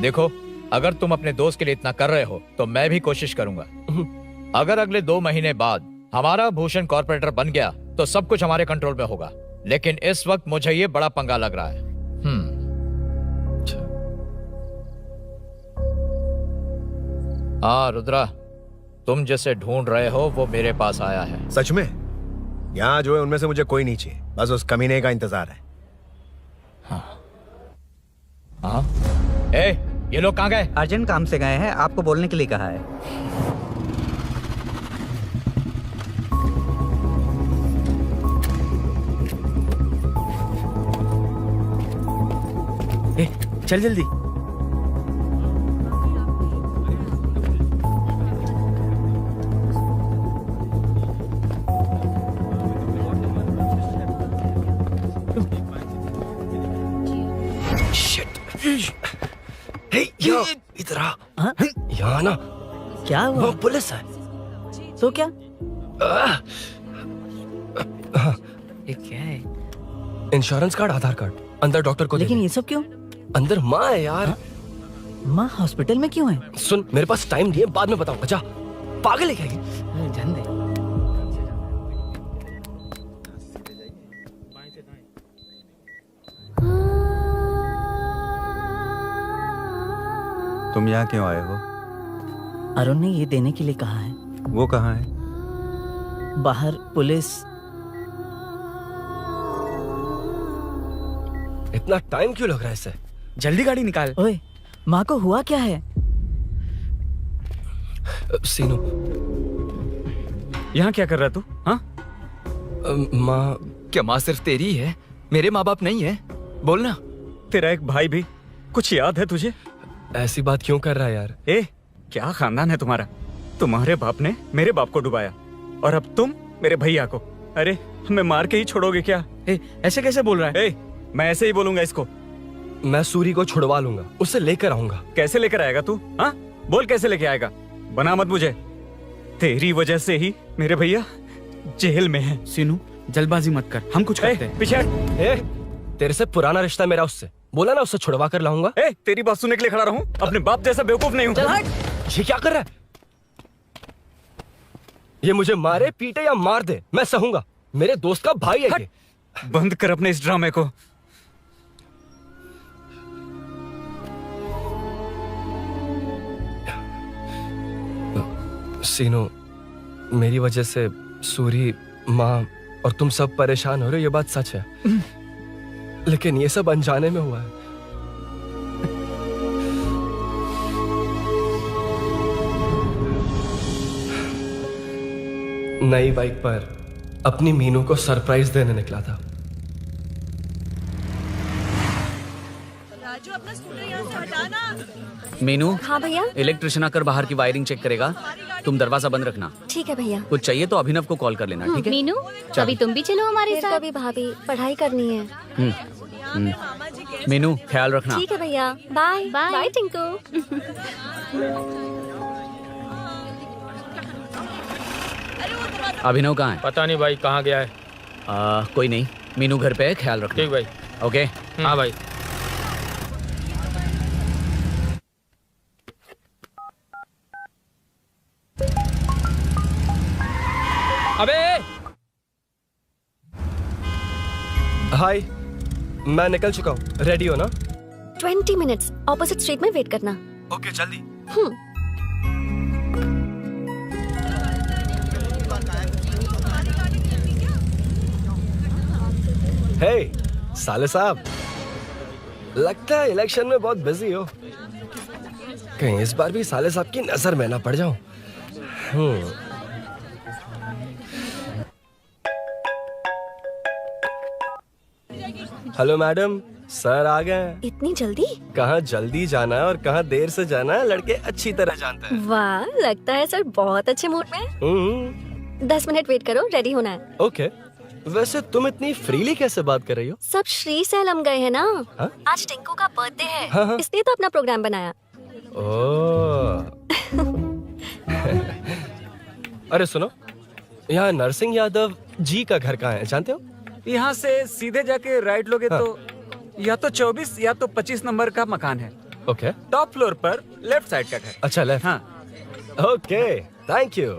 H: देखो, अगर तुम अपने दोस्त के लिए इतना कर रहे हो तो मैं भी कोशिश करूंगा। अगर अगले 2 महीने बाद हमारा भूषण कॉर्पोरेटर बन गया तो सब कुछ हमारे कंट्रोल में होगा, लेकिन इस वक्त मुझे ये बड़ा पंगा लग रहा है। हाँ रुद्रा, तुम जिसे ढूंढ रहे हो वो मेरे पास आया है।
A: सच में? यहाँ जो है उनमें से मुझे कोई नहीं चाहिए, बस उस कमीने का इंतजार है।
H: हाँ? ए, ये लोग कहाँ गए?
F: अर्जेंट काम से गए हैं, आपको बोलने के लिए कहा है।
G: ए, चल जल्दी।
C: इधर आ।
B: हाँ?
C: यहाँ ना
B: क्या हुआ?
C: वो पुलिस है।
B: तो क्या?
C: ये क्या है? इंश्योरेंस कार्ड, आधार कार्ड, अंदर डॉक्टर को
B: लेकिन
C: दे।
B: ये सब क्यों?
C: अंदर माँ है यार।
B: हाँ? माँ हॉस्पिटल में क्यों है?
C: सुन, मेरे पास टाइम नहीं है, बाद में बताऊंगा। जा, पागल है क्या ये?
B: जान दे।
F: तुम यहाँ क्यों आए हो?
B: अरुण ने ये देने के लिए कहा है।
F: वो कहाँ है?
B: बाहर पुलिस।
C: इतना टाइम क्यों लग रहा है इसे?
G: जल्दी गाड़ी निकाल।
B: ओए, माँ को हुआ क्या है?
C: सीनू,
G: यहाँ क्या कर रहा तू? हाँ?
C: माँ।
G: क्या माँ सिर्फ तेरी ही है? मेरे माँ बाप नहीं है? बोलना। तेरा एक भाई भी। कुछ याद है तुझे?
C: ऐसी बात क्यों कर रहा है यार?
G: ए, क्या खानदान है तुम्हारा? तुम्हारे बाप ने मेरे बाप को डुबाया और अब तुम मेरे भैया को। अरे, हमें मार के ही छोड़ोगे क्या? ऐसे कैसे बोल रहा है? मैं ऐसे ही बोलूंगा इसको।
C: मैं सूरी को छुड़वा लूंगा, उसे लेकर आऊंगा।
G: कैसे लेकर आएगा तू? हाँ, बोल कैसे लेके आएगा? बना मत मुझे। तेरी वजह से ही मेरे भैया जेल में है।
M: सीनू, जल्दबाजी मत कर, हम कुछ करते हैं।
G: पीछे।
C: तेरे से पुराना रिश्ता मेरा उससे। बोला ना उसे छुड़वा कर लाऊंगा।
G: तेरी बात सुनने के लिए खड़ा रहूं? अपने बाप जैसा बेवकूफ नहीं हूं।
C: ये क्या कर रहा है? ये मुझे मारे, पीटे या मार दे, मैं सहूंगा। मेरे दोस्त का भाई है ये।
G: बंद कर अपने इस ड्रामे को।
C: सीनो, मेरी वजह से सूरी, माँ और तुम सब परेशान हो रहे हो, ये बात सच है। लेकिन ये सब अनजाने में हुआ है। नई बाइक पर अपनी मीनू को सरप्राइज देने निकला था।
J: राजू, अपना स्कूटर यहाँ से हटाना।
M: मीनू।
D: हाँ भैया।
M: इलेक्ट्रिशियन आकर बाहर की वायरिंग चेक करेगा, तुम दरवाजा बंद रखना।
D: ठीक है भैया।
M: कुछ चाहिए तो अभिनव को कॉल कर लेना, ठीक है?
E: मीनू, अभी तुम भी चलो हमारे साथ।
D: कभी भाभी, पढ़ाई करनी है।
M: मीनू, ख्याल रखना।
D: ठीक है भैया, बाय बाय टिंकू।
M: अभिनव कहाँ है?
K: पता नहीं भाई, कहाँ गया है।
M: कोई नहीं, मीनू घर पे है, ख्याल रखना।
K: ठीक भाई।
M: ओके।
K: हाँ भाई। अबे
C: हाय, मैं निकल चुका हूँ। रेडी हो ना?
D: 20 मिनट्स ऑपोजिट स्ट्रीट में वेट करना।
C: ओके, जल्दी। हे, साले साहब, लगता है इलेक्शन में बहुत बिजी हो। कहीं इस बार भी साले साहब की नजर में ना पड़ जाऊं। हेलो मैडम, सर आ गए।
D: इतनी जल्दी?
C: कहाँ जल्दी जाना है और कहाँ देर से जाना है, लड़के अच्छी तरह जानते हैं।
D: वाह, लगता है सर बहुत अच्छे मूड में। 10 मिनट वेट करो, रेडी होना है।
C: ओके। वैसे तुम इतनी फ्रीली कैसे बात कर रही हो?
D: सब श्री सैलम गए हैं ना।
C: हा?
D: आज टिंकू का बर्थडे है।
C: हाँ।
D: इसलिए तो अपना प्रोग्राम बनाया।
C: अरे सुनो, यहाँ नरसिंह यादव जी का घर कहाँ है, जानते हो?
M: यहाँ से सीधे जाके राइट लोगे तो या तो 24 या तो 25 नंबर का मकान है।
C: ओके।
M: टॉप फ्लोर पर लेफ्ट साइड का घर।
C: अच्छा, लेफ्ट।
M: हाँ।
C: Okay, thank you.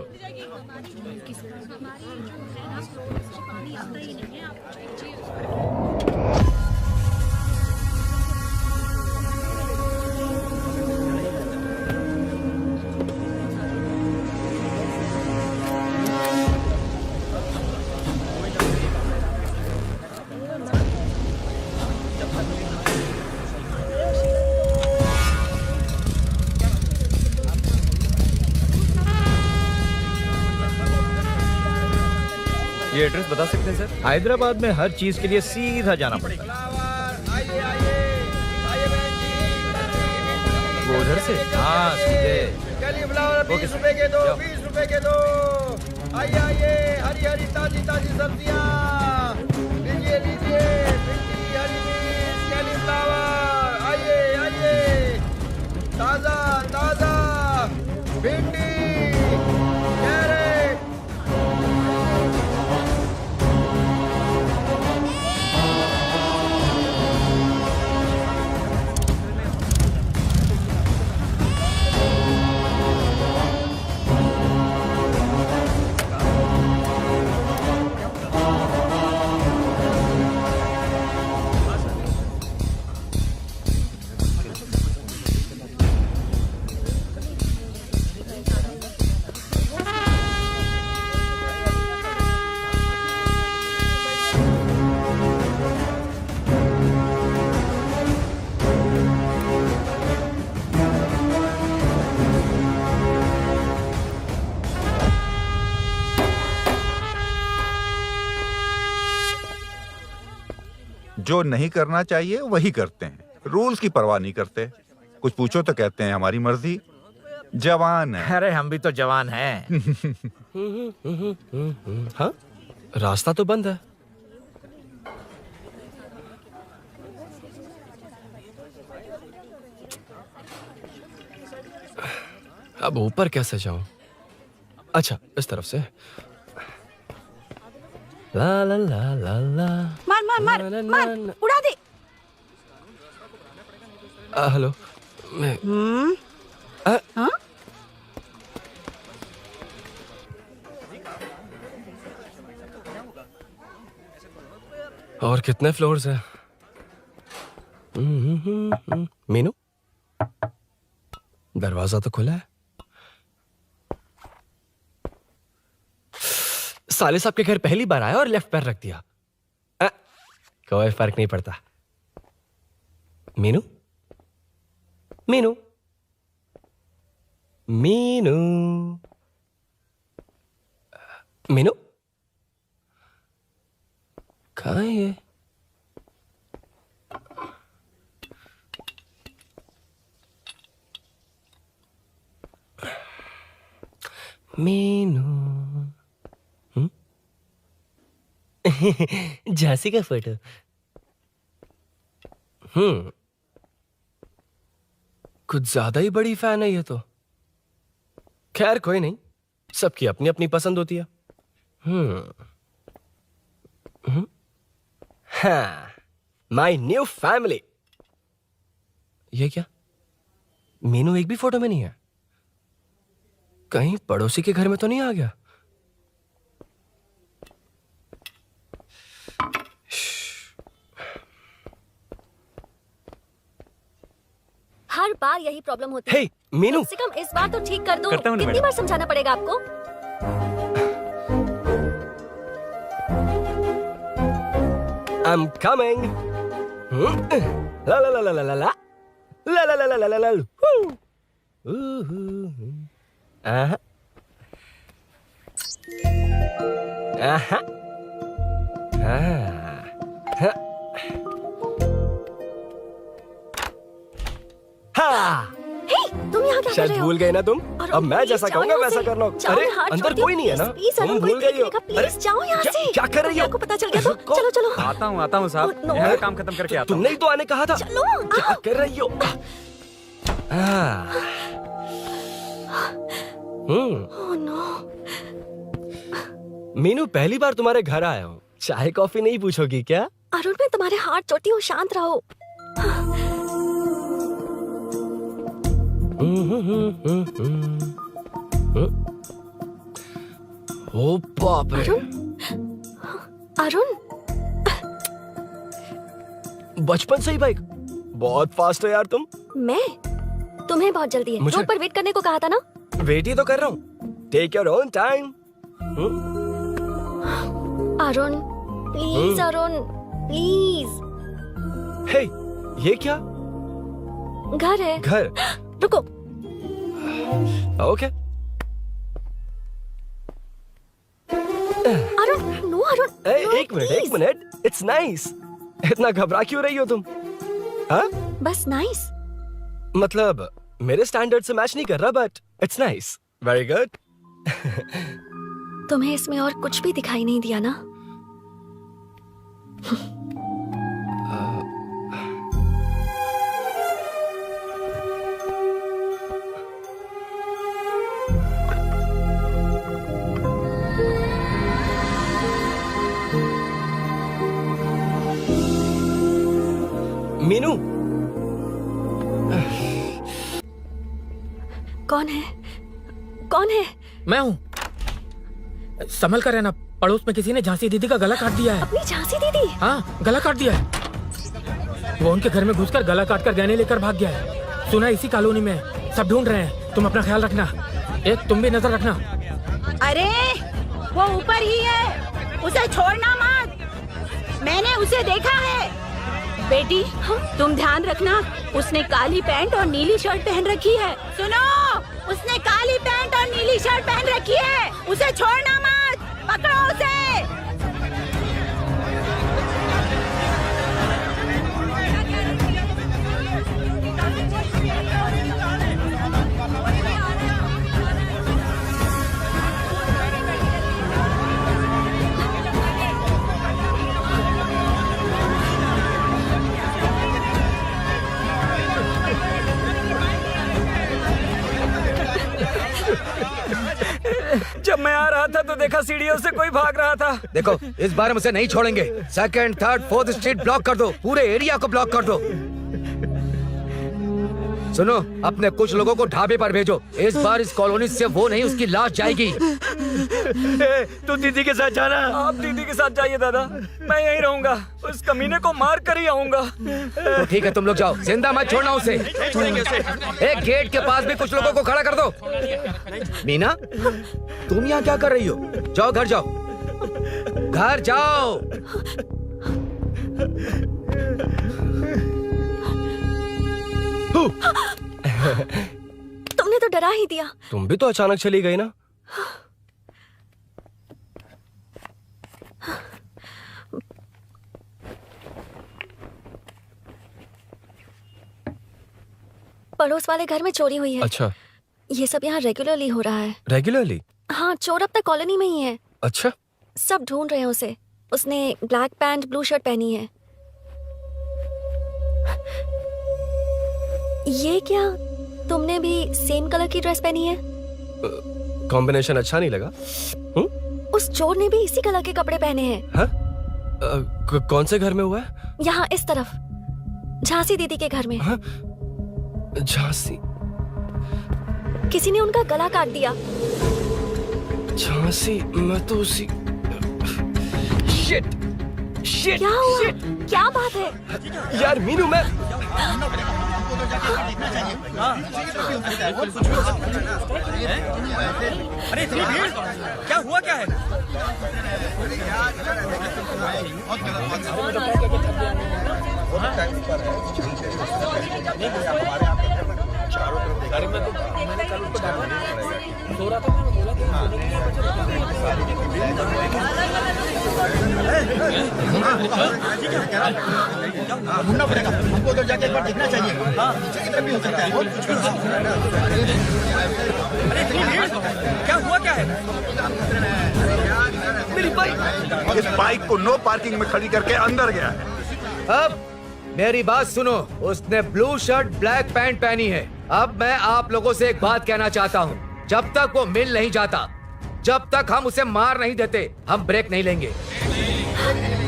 M: ये एड्रेस बता सकते हैं सर?
F: हैदराबाद में हर चीज के लिए सीधा जाना पड़ेगा।
M: वो उधर से?
F: हाँ, सीधे।
H: 20 रुपए के दो, 20 रुपए के दो। आइए आइए, हरी हरी ताजी ताजी सब्जियाँ लीजिए लीजिए। भिंडी, हरी मिर्च, कैलीफ्लावर, आइए आइए।
F: जो नहीं करना चाहिए वही करते हैं, रूल्स की परवाह नहीं करते। कुछ पूछो तो कहते हैं हमारी मर्जी। जवान है।
H: अरे हम भी तो जवान हैं।
C: हाँ, रास्ता तो बंद है। अब ऊपर कैसे जाऊं? अच्छा, इस तरफ से। ला ला ला ला ला।
J: मार मार मार मार, उड़ा दे।
C: हेलो, मैं
J: हाँ?
C: और कितने फ्लोर्स हैं? मीनू, दरवाजा तो खुला है। साले साहब के घर पहली बार आया और लेफ्ट पैर रख दिया। कोई फर्क नहीं पड़ता। मीनू, मीनू, मीनू, मीनू, कहाँ है ये? मीनू, झांसी का फोटो। कुछ ज्यादा ही बड़ी फैन है ये तो। खैर कोई नहीं, सबकी अपनी अपनी पसंद होती है। हाँ, माई न्यू फैमिली। ये क्या? मीनू एक भी फोटो में नहीं है। कहीं पड़ोसी के घर में तो नहीं आ गया?
D: हर बार यही प्रॉब्लम होती
C: है। मीनू,
D: कम से कम इस बार तो ठीक कर दो।
C: करता हूं ना
D: कितनी
C: मैडम।
D: बार समझाना पड़ेगा आपको?
C: I'm coming. La la la la la la la la la la la la la la. Aha. Aha. Ah. हाँ,
D: तुम यहाँ क्या कर
C: शायद
D: रहे हो?
C: भूल गए ना तुम।
D: अरे
C: अब मैं
D: प्लीज
C: जैसा
D: जाओ
C: कहूंगा
D: यहाँ
C: वैसा
D: से।
C: करना।
D: जाओ,
C: अरे
D: हाथ
C: अंदर
D: छोड़
C: कोई नहीं है ना?
D: प्लीज,
C: तुम
D: अरुण,
C: भूल
D: कोई
C: गई हो।
D: देखेगा, प्लीज जाओ यहाँ से।
C: क्या कर रही हो?
D: आपको पता चल गया तो चलो चलो।
M: आता हूँ साहब, यहाँ का काम खत्म करके आता हूँ।
C: तुमने ही तो आने कहा था।
D: चलो,
C: क्या कर रही हो?
D: Oh no.
C: मीनू, पहली बार तुम्हारे घर आया हूँ। चाय कॉफी नहीं पूछोगी क्या?
D: अरुण, मैं तुम्हारे हाथ चोटी हूँ, शांत रहो।
C: ओ बाप रे।
D: अरुण,
C: बचपन से ही बाइक। बहुत फास्ट हो यार तुम।
D: मैं? तुम्हें बहुत जल्दी है।
C: मुझे-
D: रोड पर वेट करने को कहा था ना?
C: वेट ही तो कर रहा हूँ। Take your own time.
D: Arun, please Arun, please.
C: Hey, ये क्या?
D: घर है।
C: घर?
D: रुको।
C: ओके।
D: अरुण, नो अरुण।
C: एक मिनट। It's nice. इतना घबरा क्यों रही हो तुम? हाँ?
D: बस नाइस।
C: मतलब मेरे स्टैंडर्ड से मैच नहीं कर रहा, but it's nice. Very good.
D: तुम्हें इसमें और कुछ भी दिखाई नहीं दिया ना?
C: मीनू,
D: कौन है? कौन है?
N: मैं हूँ। संभल कर रहना, पड़ोस में किसी ने झांसी दीदी का गला काट दिया है।
D: अपनी झांसी दीदी?
N: हाँ, गला काट दिया है। वो उनके घर में घुसकर गला काट कर गहने लेकर भाग गया है। सुना इसी कॉलोनी में है। सब ढूंढ रहे हैं। तुम अपना ख्याल रखना। तुम भी नजर रखना।
J: अरे वो ऊपर ही है, उसे छोड़ना मत। मैंने उसे देखा है। बेटी, तुम ध्यान रखना, उसने काली पैंट और नीली शर्ट पहन रखी है। सुनो, उसने काली पैंट और नीली शर्ट पहन रखी है। उसे छोड़ना मत, पकड़ो उसे।
M: था तो देखा सीढ़ियों से कोई भाग रहा था।
H: देखो इस बार हम उसे नहीं छोड़ेंगे। 2nd, 3rd, 4th street block कर दो, पूरे एरिया को ब्लॉक कर दो। सुनो, अपने कुछ लोगों को ढाबे पर भेजो। इस बार इस कॉलोनी से वो नहीं, उसकी लाश जाएगी।
K: तू दीदी के साथ जाना।
M: आप दीदी के साथ जाइए दादा, मैं यहीं रहूंगा। उस कमीने को मार कर ही आऊंगा।
H: तो ठीक है, तुम लोग जाओ, जिंदा मत छोड़ना उसे। एक गेट के पास भी कुछ लोगों को खड़ा कर दो। मीना, तुम यहाँ क्या कर रही हो? जाओ घर जाओ, घर जाओ।
D: तुमने तो डरा ही दिया।
C: तुम भी तो अचानक चली गई ना।
D: पड़ोस वाले घर में चोरी हुई है।
C: अच्छा,
D: ये सब यहाँ रेगुलरली हो रहा है।
C: रेगुलरली?
D: हाँ, चोर अब तक कॉलोनी में ही है।
C: अच्छा,
D: सब ढूंढ रहे हैं उसे। उसने ब्लैक पैंट ब्लू शर्ट पहनी है। ये क्या, तुमने भी सेम कलर की ड्रेस पहनी है?
C: कॉम्बिनेशन अच्छा नहीं लगा?
D: उस चोर ने भी इसी कलर के कपड़े पहने हैं।
C: हाँ? कौन से घर में हुआ है?
D: यहाँ इस तरफ, झांसी दीदी के घर में।
C: हाँ? झांसी?
D: किसी ने उनका गला काट दिया।
C: झांसी? मैं तो उसी... शिट! शिट!
D: क्या हुआ? क्या बात है?
C: यार मीनू, मैं...
M: अरे इतनी भीड़, क्या हुआ क्या है?
A: ढूंढना पड़ेगा हमको, उधर जाके एक बार देखना चाहिए। हाँ, नीचे की तरफ भी हो सकता है।
M: अरे इतनी भीड़, क्या हुआ क्या है?
F: मेरी बाइक, इस बाइक को नो पार्किंग में खड़ी करके अंदर गया है।
H: अब मेरी बात सुनो, उसने ब्लू शर्ट ब्लैक पैंट पहनी है। अब मैं आप लोगों से एक बात कहना चाहता हूँ, जब तक वो मिल नहीं जाता, जब तक हम उसे मार नहीं देते, हम ब्रेक नहीं लेंगे।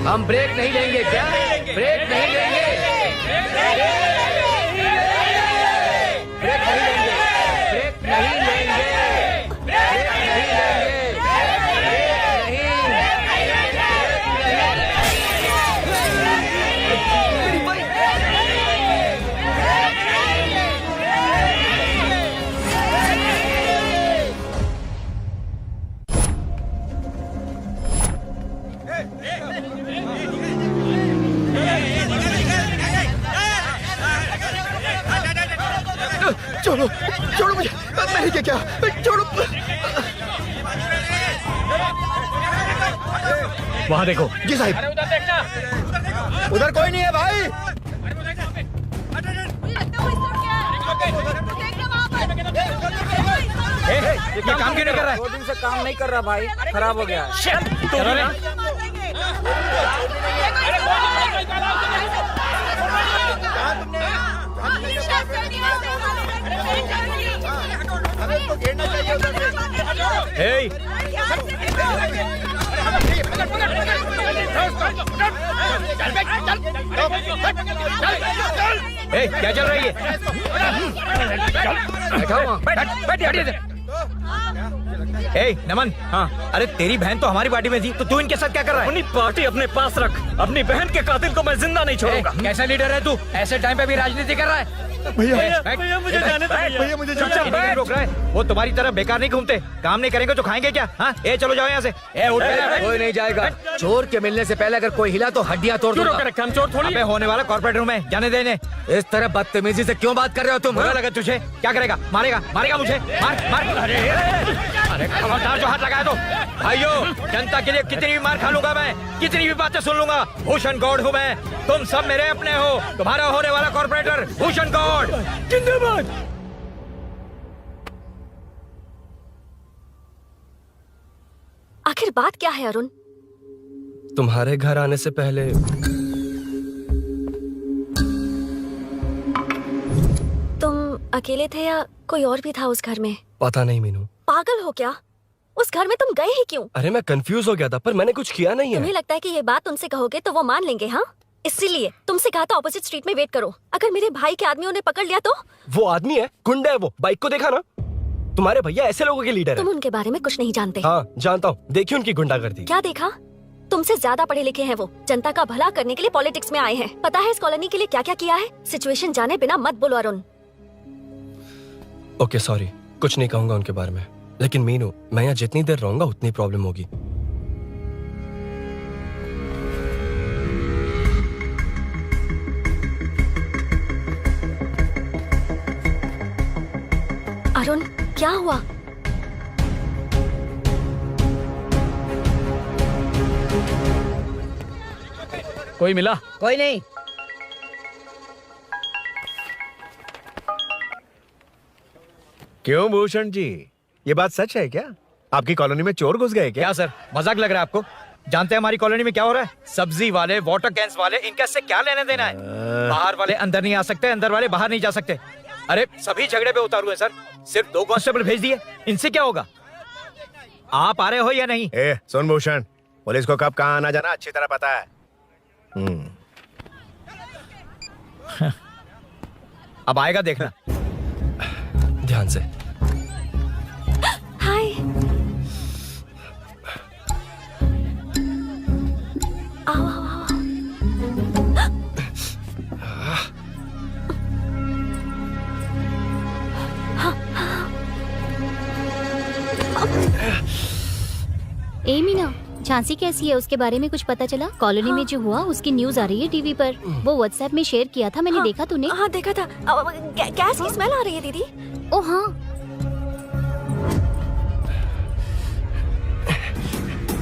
H: हम ब्रेक नहीं लेंगे। क्या? ब्रेक नहीं लेंगे। ब्रेक नहीं लेंगे। ब्रेक नहीं लेंगे। ब्रेक नहीं लेंगे।
A: छोड़ो, छोड़ो मुझे, मैंने क्या किया? छोड़ो।
K: वहाँ देखो।
A: जी साहिब। उधर कोई नहीं है भाई।
M: ये काम क्यों नहीं कर रहा है? 2 दिन से काम नहीं कर रहा भाई, खराब हो गया है।
H: क्या चल रही है? नमन, हाँ, अरे तेरी बहन तो हमारी पार्टी में थी, तो तू इनके साथ क्या कर रहा है?
K: अपनी पार्टी अपने पास रख। अपनी बहन के कातिल को मैं जिंदा नहीं छोड़ूंगा।
H: कैसा लीडर है तू? ऐसे टाइम पे भी राजनीति कर रहा है?
K: भैया मुझे जाने दो।
H: भैया मुझे नहीं रोक रहा है। वो तुम्हारी तरह बेकार नहीं घूमते, काम नहीं करेंगे तो खाएंगे क्या? हाँ, ए चलो जाओ यहाँ से। उठ कोई नहीं जाएगा। चोर के मिलने से पहले अगर कोई हिला तो हड्डियां तोड़ दूंगा।
K: हम चोर थोड़ी।
H: अबे होने वाला कॉर्पोरेट रूम है, जाने देने। इस तरह बदतमीजी से क्यों बात कर रहे हो तुम? बुरा लगा तुझे? क्या करेगा? मारेगा? मारेगा मुझे? मार मार। अरे खबरदार जो हाथ लगाया तो। भाइयों, जनता के लिए कितनी भी मार खा लूंगा मैं, कितनी भी बातें सुन लूंगा। भूषण गौड़ हूँ मैं, तुम सब मेरे अपने हो। तुम्हारा होने वाला कॉर्पोरेटर भूषण गौड़ जिंदाबाद।
D: आखिर बात क्या है अरुण?
C: तुम्हारे घर आने से पहले
D: तुम अकेले थे या कोई और भी था उस घर में?
C: पता नहीं मीनू।
D: पागल हो क्या? उस घर में तुम गए ही क्यों?
C: अरे मैं कंफ्यूज हो गया था, पर मैंने कुछ किया नहीं
D: तुम्हें
C: है।
D: लगता है कि ये बात उनसे कहोगे तो वो मान लेंगे? हाँ, इसीलिए तुमसे कहा था ऑपोजिट स्ट्रीट में वेट करो। अगर मेरे भाई के आदमियों ने पकड़ लिया तो?
C: वो आदमी है, गुंडा है वो। बाइक को देखा ना? तुम्हारे भैया ऐसे लोगों के लीडर
D: तुम
C: है।
D: उनके बारे में कुछ नहीं जानते।
C: हाँ जानता हूँ, देखी उनकी गुंडागर्दी।
D: क्या देखा? तुमसे ज्यादा पढ़े लिखे हैं वो। जनता का भला करने के लिए पॉलिटिक्स में आए हैं। पता है इस कॉलोनी के लिए क्या क्या किया है? सिचुएशन जाने बिना मत बोलो अरुण।
C: ओके सॉरी, कुछ नहीं कहूंगा उनके बारे में। लेकिन मीनू, मैं यहाँ जितनी देर रहूंगा उतनी प्रॉब्लम होगी।
D: अरुण, क्या हुआ?
K: कोई मिला?
H: कोई नहीं।
A: क्यों भूषण जी, ये बात सच है क्या? आपकी कॉलोनी में चोर घुस गए क्या?
H: क्या सर, मजाक लग रहा है आपको? जानते हैं हमारी कॉलोनी में क्या हो रहा है? सब्जी वाले, वाटर कैंस वाले, इनका इससे क्या लेना देना है? बाहर वाले अंदर नहीं आ सकते, अंदर वाले बाहर नहीं जा सकते। अरे सभी झगड़े पे उतारू है सर। सिर्फ 2 कांस्टेबल भेज दिए, इनसे क्या होगा? आप आ रहे हो या नहीं?
A: ए, सुन भूषण, पुलिस को कब कहाँ आना जाना अच्छी तरह पता है।
H: अब आएगा देखना।
C: ध्यान से।
D: हाय। आओ आओ आओ।
E: ए मीना, झांसी कैसी है? उसके बारे में कुछ पता चला? कॉलोनी में जो हुआ उसकी न्यूज आ रही है टीवी पर। वो व्हाट्सएप में शेयर किया था, मैंने देखा। तूने?
D: हाँ देखा था। गैस की स्मेल आ रही है दीदी।
E: ओ हाँ,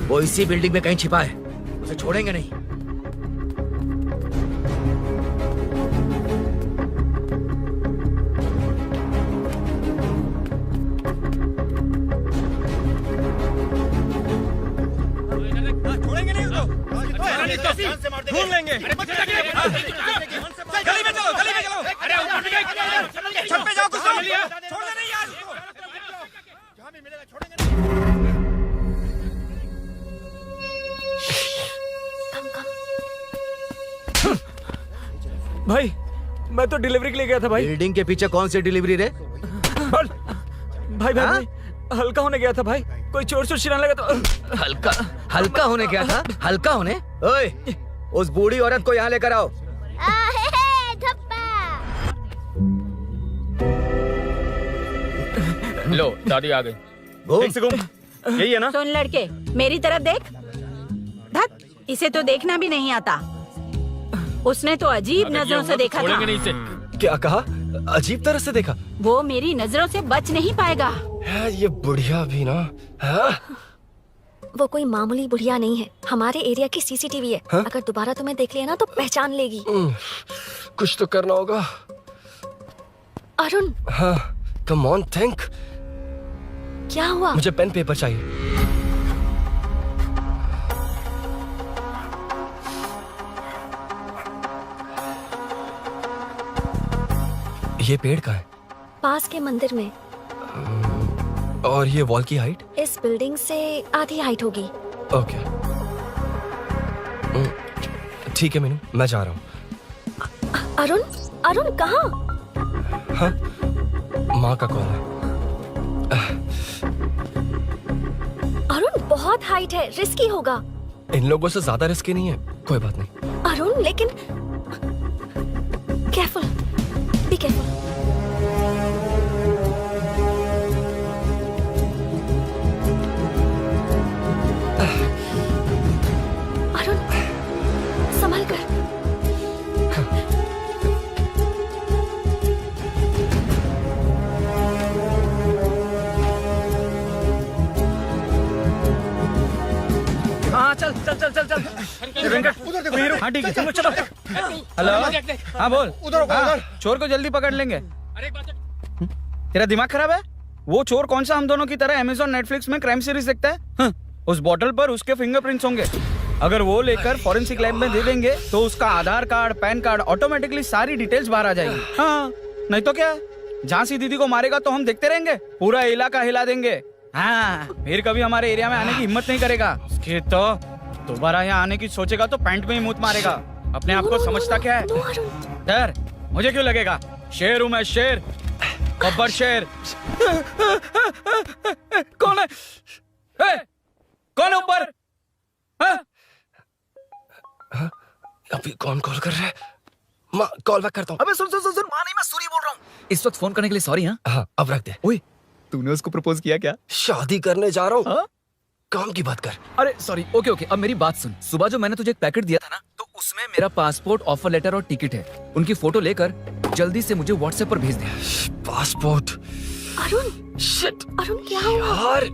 H: वो इसी बिल्डिंग में कहीं छिपा है, उसे छोड़ेंगे नहीं।
M: छोड़ेंगे नहीं उसको। ढूंढ लेंगे। गली में चलो, गली में चलो। अरे ऊपर भी छत पे जाओ, कुछ छोड़ना नहीं यार उसको। जहाँ भी मिलेगा छोड़ेंगे नहीं।
N: भाई, मैं तो डिलीवरी के लिए गया था भाई।
H: बिल्डिंग के पीछे कौन सी डिलीवरी रे?
N: भाई भाई, हल्का होने गया था भाई। कोई चोर चोर चिल्लाने लगा तो।
H: हल्का होने गया था? हल्का होने? ओए, उस बूढ़ी औरत को यहाँ लेकर आओ।
G: लो, दादी आ गई।
H: यही है ना?
J: सुन लड़के, मेरी तरफ देख। धत, इसे तो देखना भी नहीं आता। उसने तो अजीब नजरों से देखा था।
G: नहीं इसे।
C: क्या कहा? अजीब तरह से देखा?
J: वो मेरी नजरों से बच नहीं पाएगा।
C: है ये बुढ़िया भी ना। हाँ?
D: वो कोई मामूली बुढ़िया नहीं है, हमारे एरिया की सीसीटीवी है।
C: हाँ?
D: अगर दोबारा तुम्हें देख लिया ना तो पहचान लेगी।
C: कुछ तो करना होगा।
D: अरुण।
C: हाँ, कम ऑन थिंक।
D: क्या हुआ?
C: मुझे पेन पेपर चाहिए। ये पेड़ का है?
D: पास के मंदिर में।
C: और ये वॉल की हाइट?
D: इस बिल्डिंग से आधी हाइट होगी।
C: ओके, ठीक है मीनू, मैं जा रहा हूँ।
D: अरुण, अरुण कहाँ?
C: हाँ, माँ का कॉल है।
D: अरुण बहुत हाइट है, रिस्की होगा।
C: इन लोगों से ज्यादा रिस्की नहीं है, कोई बात नहीं।
D: अरुण लेकिन केयरफुल, बी केयरफुल। अरुण संभल कर।
N: हाँ चल चल चल चल चल।
M: उधर देखो।
N: हाँ ठीक है, चलो चलो। हेलो, हाँ बोल। उधर चोर को जल्दी पकड़ लेंगे। तेरा दिमाग खराब है? वो चोर कौन सा हम दोनों की तरह अमेज़न नेटफ्लिक्स में क्राइम सीरीज देखता है? उस बॉटल पर उसके फिंगरप्रिंट्स होंगे। अगर वो लेकर फॉरेंसिक लैब में दे देंगे तो उसका आधार कार्ड, पैन कार्ड, ऑटोमेटिकली सारी डिटेल्स बाहर आ जाएगी। हाँ, नहीं तो क्या? झांसी दीदी को मारेगा तो हम देखते रहेंगे? पूरा इलाका हिला देंगे। हाँ, फिर कभी हमारे एरिया में आने की हिम्मत नहीं करेगा। उसके तो दोबारा यहाँ आने की सोचेगा तो पैंट में ही मूत मारेगा। अपने आप को समझता क्या है? डर मुझे क्यों लगेगा? शेर हूँ मैं, शेर, बब्बर शेर। कौन है? कौन है ऊपर?
C: अभी कौन कॉल कर रहा है? माँ कॉल बैक करता हूँ।
G: अबे सुन सुन सुन सुन, माँ नहीं, मैं सूरी बोल रहा हूँ। इस वक्त फोन करने के लिए सॉरी।
C: हाँ अब रख दे।
G: ओए, तूने उसको प्रपोज किया क्या?
C: शादी करने जा रहा हूँ। काम की बात कर।
G: अरे सॉरी, ओके ओके, अब मेरी बात सुन। सुबह जो मैंने तुझे एक पैकेट दिया था ना, तो उसमें मेरा पासपोर्ट, ऑफर लेटर और टिकट है। उनकी फोटो लेकर जल्दी से मुझे व्हाट्सएप पर भेज दे।
C: पासपोर्ट?
D: अरुण,
C: शिट,
D: अरुण क्या हुआ?
C: यार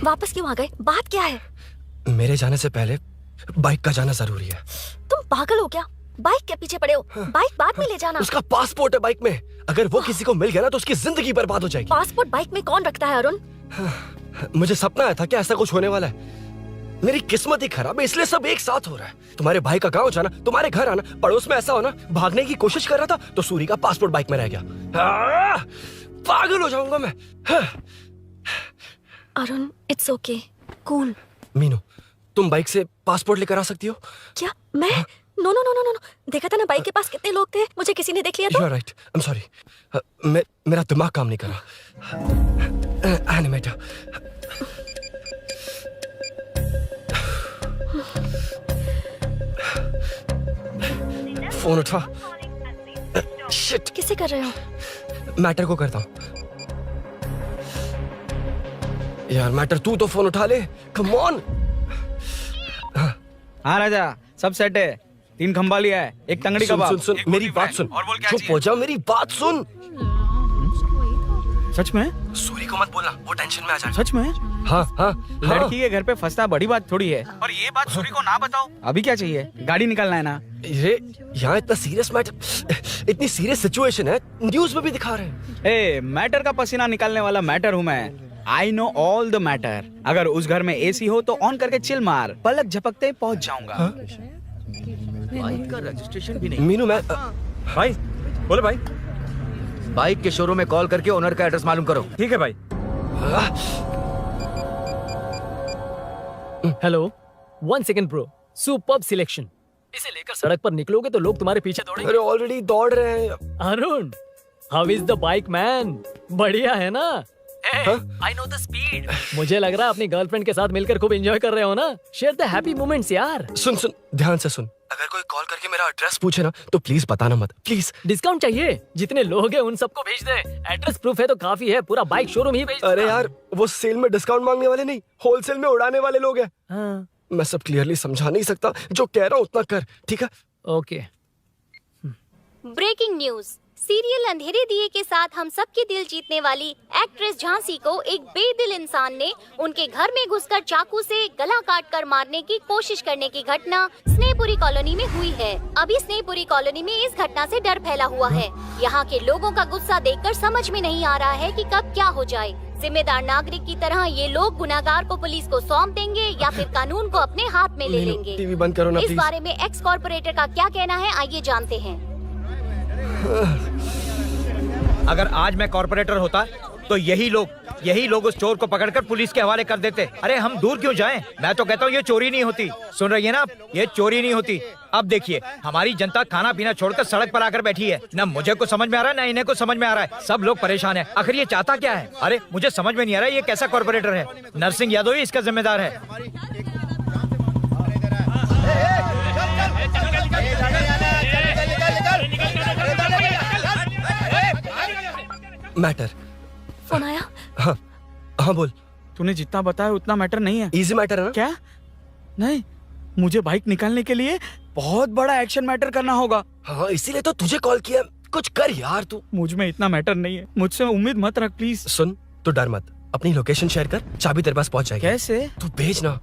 D: वापस क्यों आ गए? बात क्या है?
C: मेरे जाने से पहले बाइक का जाना जरूरी है।
D: तुम पागल हो क्या? बाइक के पीछे पड़े हो? बाइक बाद में ले जाना।
C: उसका पासपोर्ट है बाइक में। अगर वो किसी को मिल गया ना तो उसकी जिंदगी बर्बाद हो जाएगी।
D: पासपोर्ट बाइक में कौन रखता है अरुण?
C: मुझे सपना आया था कि ऐसा कुछ होने वाला है। मेरी किस्मत ही खराब है, इसलिए सब एक साथ हो रहा है। तुम्हारे भाई का गांव जाना, तुम्हारे घर आना, पड़ोस में ऐसा होना। भागने की कोशिश कर रहा था तो सूरी का पासपोर्ट बाइक में रह गया। पागल हो जाऊंगा मैं।
D: Arun, it's okay, cool.
C: Meenu, तुम बाइक से पासपोर्ट लेकर आ सकती हो?
D: क्या मैं? No no no no no, देखा था ना बाइक के पास कितने लोग थे। मुझे किसी ने देख लिया तो?
C: You are right. I'm sorry. मेरा दिमाग काम नहीं कर रहा। एनिमेटर। फोन उठा। शिट।
D: किसे कर रहे हो?
C: मैटर को करता हूँ। यार मैटर, तू तो फोन उठा ले। Come on.
N: हाँ राजा, सब सेट है। 3 खंबा लिया है, एक तंगड़ी
C: सुन,
N: कबाब।
C: सुन, सुन, मेरी बात सुन। चुप हो जा, मेरी बात सुन।
N: सच में?
C: सूरी को मत बोलना, वो टेंशन में आ जाएगा।
N: सच में?
C: हाँ हाँ।
N: लड़की के घर पे फंसना बड़ी बात थोड़ी है। और ये बात सूरी को ना बताओ। अभी क्या चाहिए? गाड़ी निकालना है ना?
C: ये यहाँ इतना सीरियस मैटर, इतनी सीरियस सिचुएशन है, न्यूज में भी दिखा रहे हैं।
N: ए, मैटर का पसीना निकालने वाला मैटर हूँ मैं। I know all the matter. अगर उस घर में एसी हो तो ऑन करके चिल मार, पलक झपकते पहुंच जाऊंगा।
H: बाइक का रजिस्ट्रेशन भी नहीं।
C: मीनू, मैं
H: भाई बोले भाई, बाइक के शोरूम में कॉल करके ओनर का एड्रेस मालूम करो।
K: ठीक है भाई। Hello, 1 second bro, superb selection. इसे लेकर सड़क पर निकलोगे तो लोग तुम्हारे पीछे दौड़ेंगे।
C: अरे ऑलरेडी दौड़ रहे हैं।
K: Arun, how is the bike man? बढ़िया है ना? I know the speed. मुझे लग रहा है अपनी गर्लफ्रेंड के साथ मिलकर खूब एंजॉय कर रहे हो ना? शेयर द हैप्पी मोमेंट्स यार।
C: सुन सुन, ध्यान से सुन। अगर कोई कॉल करके मेरा एड्रेस पूछे ना तो प्लीज बताना मत, प्लीज।
K: डिस्काउंट चाहिए? जितने लोग हैं उन सबको भेज दे। एड्रेस प्रूफ है तो काफी है, पूरा बाइक शोरूम ही भेज।
C: अरे यार, वो सेल में डिस्काउंट मांगने वाले नहीं, होलसेल में उड़ाने वाले लोग हैं।
K: हाँ।
C: मैं सब क्लियरली समझा नहीं सकता, जो कह रहा हूँ उतना कर, ठीक है?
K: ओके।
E: Breaking news. सीरियल अंधेरे दिए के साथ हम सबके दिल जीतने वाली एक्ट्रेस झांसी को एक बेदिल इंसान ने उनके घर में घुसकर चाकू से गला काटकर मारने की कोशिश करने की घटना स्नेहपुरी कॉलोनी में हुई है। अभी स्नेहपुरी कॉलोनी में इस घटना से डर फैला हुआ है। यहाँ के लोगों का गुस्सा देखकर समझ में नहीं आ रहा है कि कब क्या हो जाए। जिम्मेदार नागरिक की तरह ये लोग गुनाहगार को पुलिस को सौंप देंगे या फिर कानून को अपने हाथ में ले लेंगे।
C: टीवी बंद करो ना
E: इस
C: प्लीज।
E: बारे में एक्स कॉर्पोरेटर का क्या कहना है, आइए जानते हैं।
H: अगर आज मैं कॉर्पोरेटर होता तो यही लोग उस चोर को पकड़कर पुलिस के हवाले कर देते। अरे हम दूर क्यों जाएं? मैं तो कहता हूँ ये चोरी नहीं होती। सुन रही है ना आप? ये चोरी नहीं होती। अब देखिए, हमारी जनता खाना पीना छोड़कर सड़क पर आकर बैठी है। ना मुझे कुछ समझ में आ रहा है, ना इन्हें कुछ समझ में आ रहा है। सब लोग परेशान हैं। आखिर ये चाहता क्या है? अरे मुझे समझ में नहीं आ रहा है, ये कैसा कॉर्पोरेटर है? नरसिंह यादव ही इसका जिम्मेदार है।
C: मैटर।
E: फोन आया?
C: हाँ हाँ बोल।
N: तूने जितना बताया उतना मैटर नहीं है।
C: इजी मैटर है ना?
N: क्या? नहीं, मुझे बाइक निकालने के लिए बहुत बड़ा एक्शन मैटर करना होगा।
C: हाँ, इसीलिए तो तुझे कॉल किया। कुछ कर यार तू।
N: मुझ में इतना मैटर नहीं है, मुझसे उम्मीद मत रख प्लीज।
C: सुन, तू डर मत, अपनी लोकेशन शेयर कर, चाबी तेरे पास पहुंच जाएगी।
N: कैसे?
C: तू भेज ना।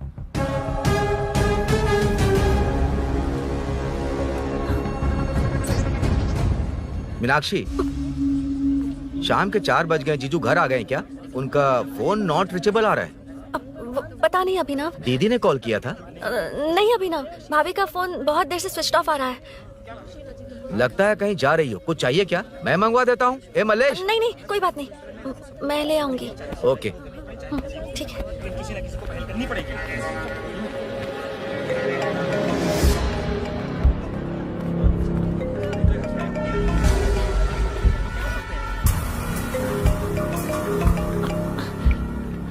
H: मीनाक्षी, शाम के 4 बज गए, जीजू घर आ गए क्या? उनका फोन नॉट रीचेबल आ रहा है।
D: पता नहीं अभिनव।
H: दीदी ने कॉल किया था?
D: नहीं अभिनव, भाभी का फोन बहुत देर से स्विच ऑफ आ रहा है।
H: लगता है कहीं जा रही हो। कुछ चाहिए क्या? मैं मंगवा देता हूँ। ए मलेश।
D: नहीं नहीं कोई बात नहीं, मैं ले आऊंगी।
H: ओके
D: ठीक है।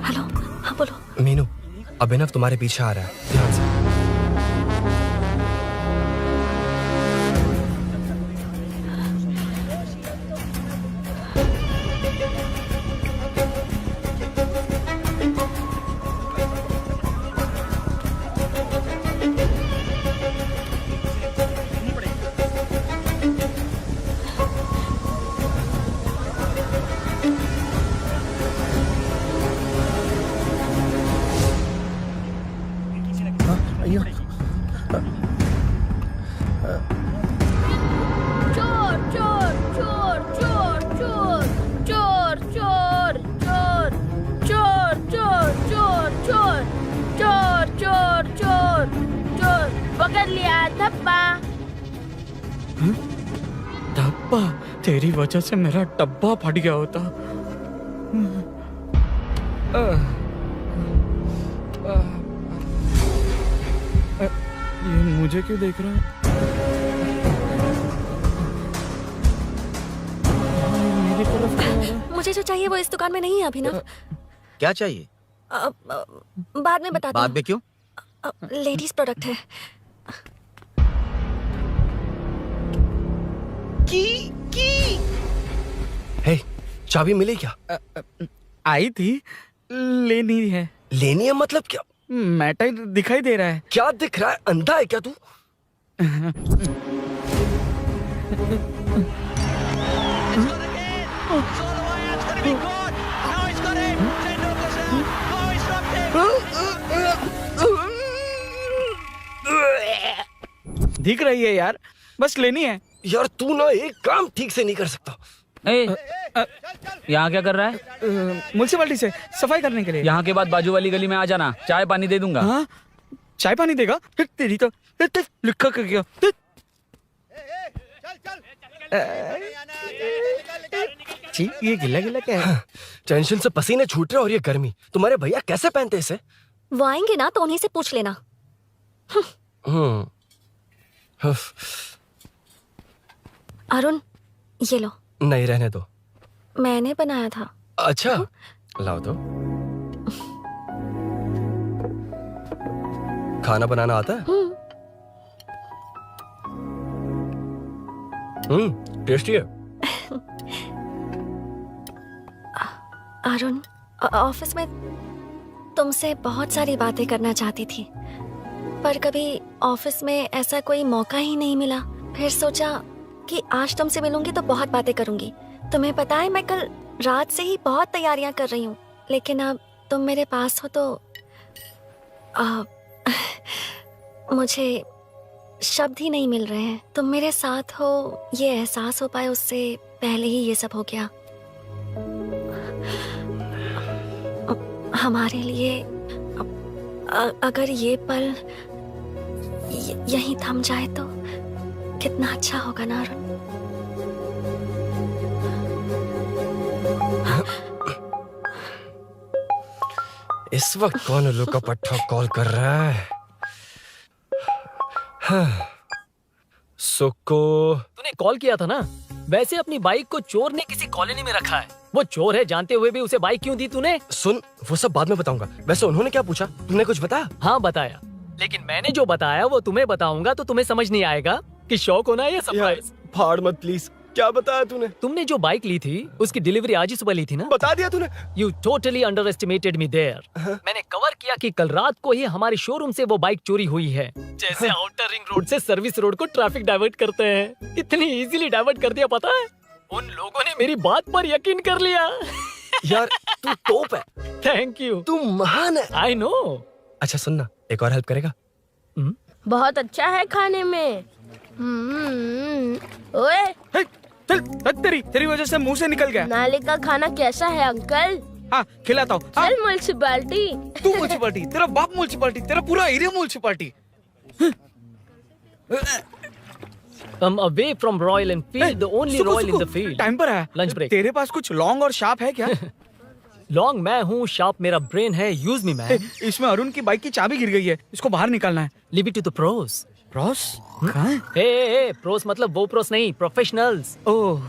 D: हेलो, हाँ बोलो।
C: मीनू, अभिनव तुम्हारे पीछे आ रहा है, ध्यान से।
I: चोर चोर चोर चोर चोर चोर चोर चोर चोर चोर चोर चोर चोर चोर चोर चोर पकड़ लिया धप्पा।
N: धप्पा? तेरी वजह से मेरा डब्बा फट गया होता। ये मुझे क्यों देख रहा है? मेरी तरफ क्यों आ रहा है?
D: मुझे जो चाहिए वो इस दुकान में नहीं है अभिनव।
H: क्या चाहिए?
D: बाद में बताती
H: बाद में क्यों?
D: लेडीज प्रोडक्ट है।
C: हे, चाबी मिली क्या?
N: आई थी, लेनी है।
C: लेनी है मतलब क्या?
N: मैटर दिखाई दे रहा है।
C: क्या दिख रहा है? अंधा है क्या तू?
N: दिख रही है यार, बस लेनी है।
C: यार तू ना एक काम ठीक से नहीं कर सकता।
N: यहाँ क्या कर रहा है? म्युनिसिपैलिटी से सफाई करने के लिए।
L: यहाँ के बाद बाजू वाली गली में आ जाना, चाय पानी दे दूंगा।
N: हाँ? चाय पानी देगा? तेरी तो लिखा कर गया। ये गिला गिला क्या है?
C: टेंशन से पसीने छूट रहे और ये गर्मी। तुम्हारे भैया कैसे पहनते इसे?
D: वो आएंगे ना तो उन्हीं से पूछ लेना। अरुण, ये लो।
C: नहीं, रहने दो।
D: मैंने बनाया था।
C: अच्छा, लाओ तो। खाना बनाना आता है? टेस्टी है।
D: अरुण, ऑफिस में तुमसे बहुत सारी बातें करना चाहती थी, पर कभी ऑफिस में ऐसा कोई मौका ही नहीं मिला। फिर सोचा कि आज तुमसे मिलूंगी तो बहुत बातें करूंगी। तुम्हें पता है मैं कल रात से ही बहुत तैयारियां कर रही हूँ, लेकिन अब तुम मेरे पास हो तो मुझे शब्द ही नहीं मिल रहे हैं। तुम मेरे साथ हो ये एहसास हो पाए उससे पहले ही ये सब हो गया। हमारे लिए अगर ये पल यहीं थम जाए तो कितना अच्छा होगा ना अरुण।
C: इस वक्त कौन उल्लू का पट्टा कॉल कर रहा है? सुक्को,
K: तूने कॉल किया था ना? वैसे अपनी बाइक को चोर ने किसी कॉलोनी में रखा है। वो चोर है जानते हुए भी उसे बाइक क्यों दी तूने?
C: सुन, वो सब बाद में बताऊंगा। वैसे उन्होंने क्या पूछा? तुमने कुछ बताया?
K: हाँ बताया, लेकिन मैंने जो बताया वो तुम्हें बताऊंगा तो तुम्हें समझ नहीं आएगा कि शौक होना है या सरप्राइज।
C: फाड़ मत प्लीज। क्या बताया तूने?
K: तुमने जो बाइक ली थी उसकी डिलीवरी आज ही सुबह ली थी ना?
C: बता दिया तूने।
K: You totally underestimated me there. मैंने कवर किया कि कल रात को ही हमारे शोरूम से वो बाइक चोरी हुई है। जैसे आउटर रिंग रोड से सर्विस रोड को ट्रैफिक डाइवर्ट करते हैं, इतनी इजीली डाइवर्ट कर दिया। पता है, उन लोगों ने मेरी बात पर यकीन कर लिया।
C: यार तू टॉप है।
K: Thank you.
C: तू महान है।
K: I know.
C: अच्छा सुनना, एक और हेल्प करेगा?
I: बहुत अच्छा है खाने में। ओए,
N: चल, तेरी वजह से मुंह से निकल गया।
I: नाले का खाना कैसा है अंकल?
N: हाँ खिलाता हूँ। हाँ?
I: चल म्युनिसिपैलिटी।
N: तू म्युनिसिपैलिटी, तेरा बाप म्युनिसिपैलिटी, तेरा पूरा area municipality.
K: Come away from Royal Enfield, the only Royal in the field.
N: Time पर है।
K: Lunch break.
N: तेरे पास कुछ लॉन्ग और शार्प है क्या?
K: लॉन्ग मैं हूँ, शार्प मेरा ब्रेन है, यूज मी मैन।
N: इसमें अरुण की बाइक की चाबी गिर गई है, इसको बाहर निकालना है।
K: Leave it to the pros.
N: Pros कहाँ है?
K: ए प्रोस मतलब वो प्रोस नहीं, प्रोफेशनल्स।
N: ओह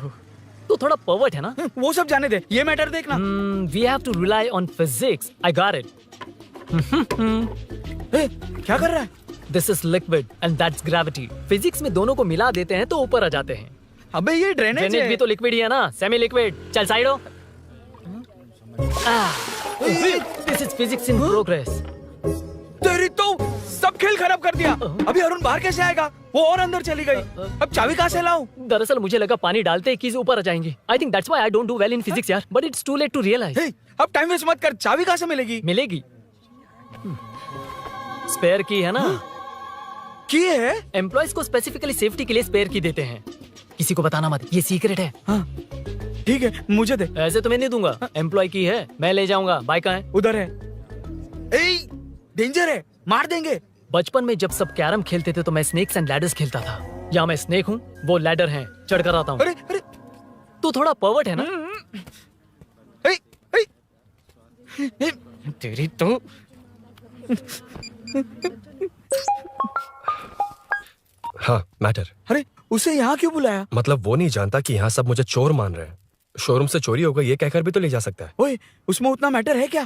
K: तू थोड़ा पर्वर्ट है ना?
N: वो सब जाने दे, ये मैटर देखना।
K: We have to rely on physics. I got it.
N: क्या कर रहा है?
K: This is liquid and that's gravity. Physics में दोनों को मिला देते हैं तो ऊपर आ जाते हैं।
N: अबे ये ड्रेनेज है।
K: भी तो लिक्विड ही है ना, सेमी लिक्विड। चल साइड हो। This is physics in progress.
N: तेरी तो सब खेल खराब कर दिया। अभी अरुण बाहर कैसे आएगा? वो और अंदर चली गई। अब चाबी कहाँ से लाऊं?
K: दरअसल मुझे लगा पानी डालते ही कीज ऊपर आ जाएंगी। I think that's why I don't do well in physics यार। But it's too late to realize.
N: अब टाइम वेस्ट मत कर, चाबी कहाँ से मिलेगी?
K: मिलेगी। स्पेयर की है ना?
N: की है?
K: एम्प्लॉयज को स्पेसिफिकली सेफ्टी के लिए स्पेयर की देते हैं। किसी को बताना मत, ये सीक्रेट है।
N: हाँ ठीक है, मुझे दे।
K: ऐसे तो मैं नहीं दूंगा। एम्प्लॉय की है, मैं ले जाऊंगा। बाइक कहाँ है?
N: उधर है। ए, डेंजर है, मार देंगे।
K: बचपन में जब सब कैरम खेलते थे तो मैं स्नेक्स एंड लैडर्स खेलता था। यहाँ मैं स्नेक हूँ, वो लैडर है, चढ़ कर आता हूँ।
N: अरे अरे
K: तू थोड़ा पर्वर्ट है ना?
N: तेरी तो
C: हाँ मैटर।
N: अरे उसे यहाँ क्यों बुलाया?
C: मतलब वो नहीं जानता कि यहाँ सब मुझे चोर मान रहे हैं। शोरूम से चोरी हो गई ये कहकर भी तो ले जा सकता है।
N: ओए, उसमें उतना मैटर है क्या?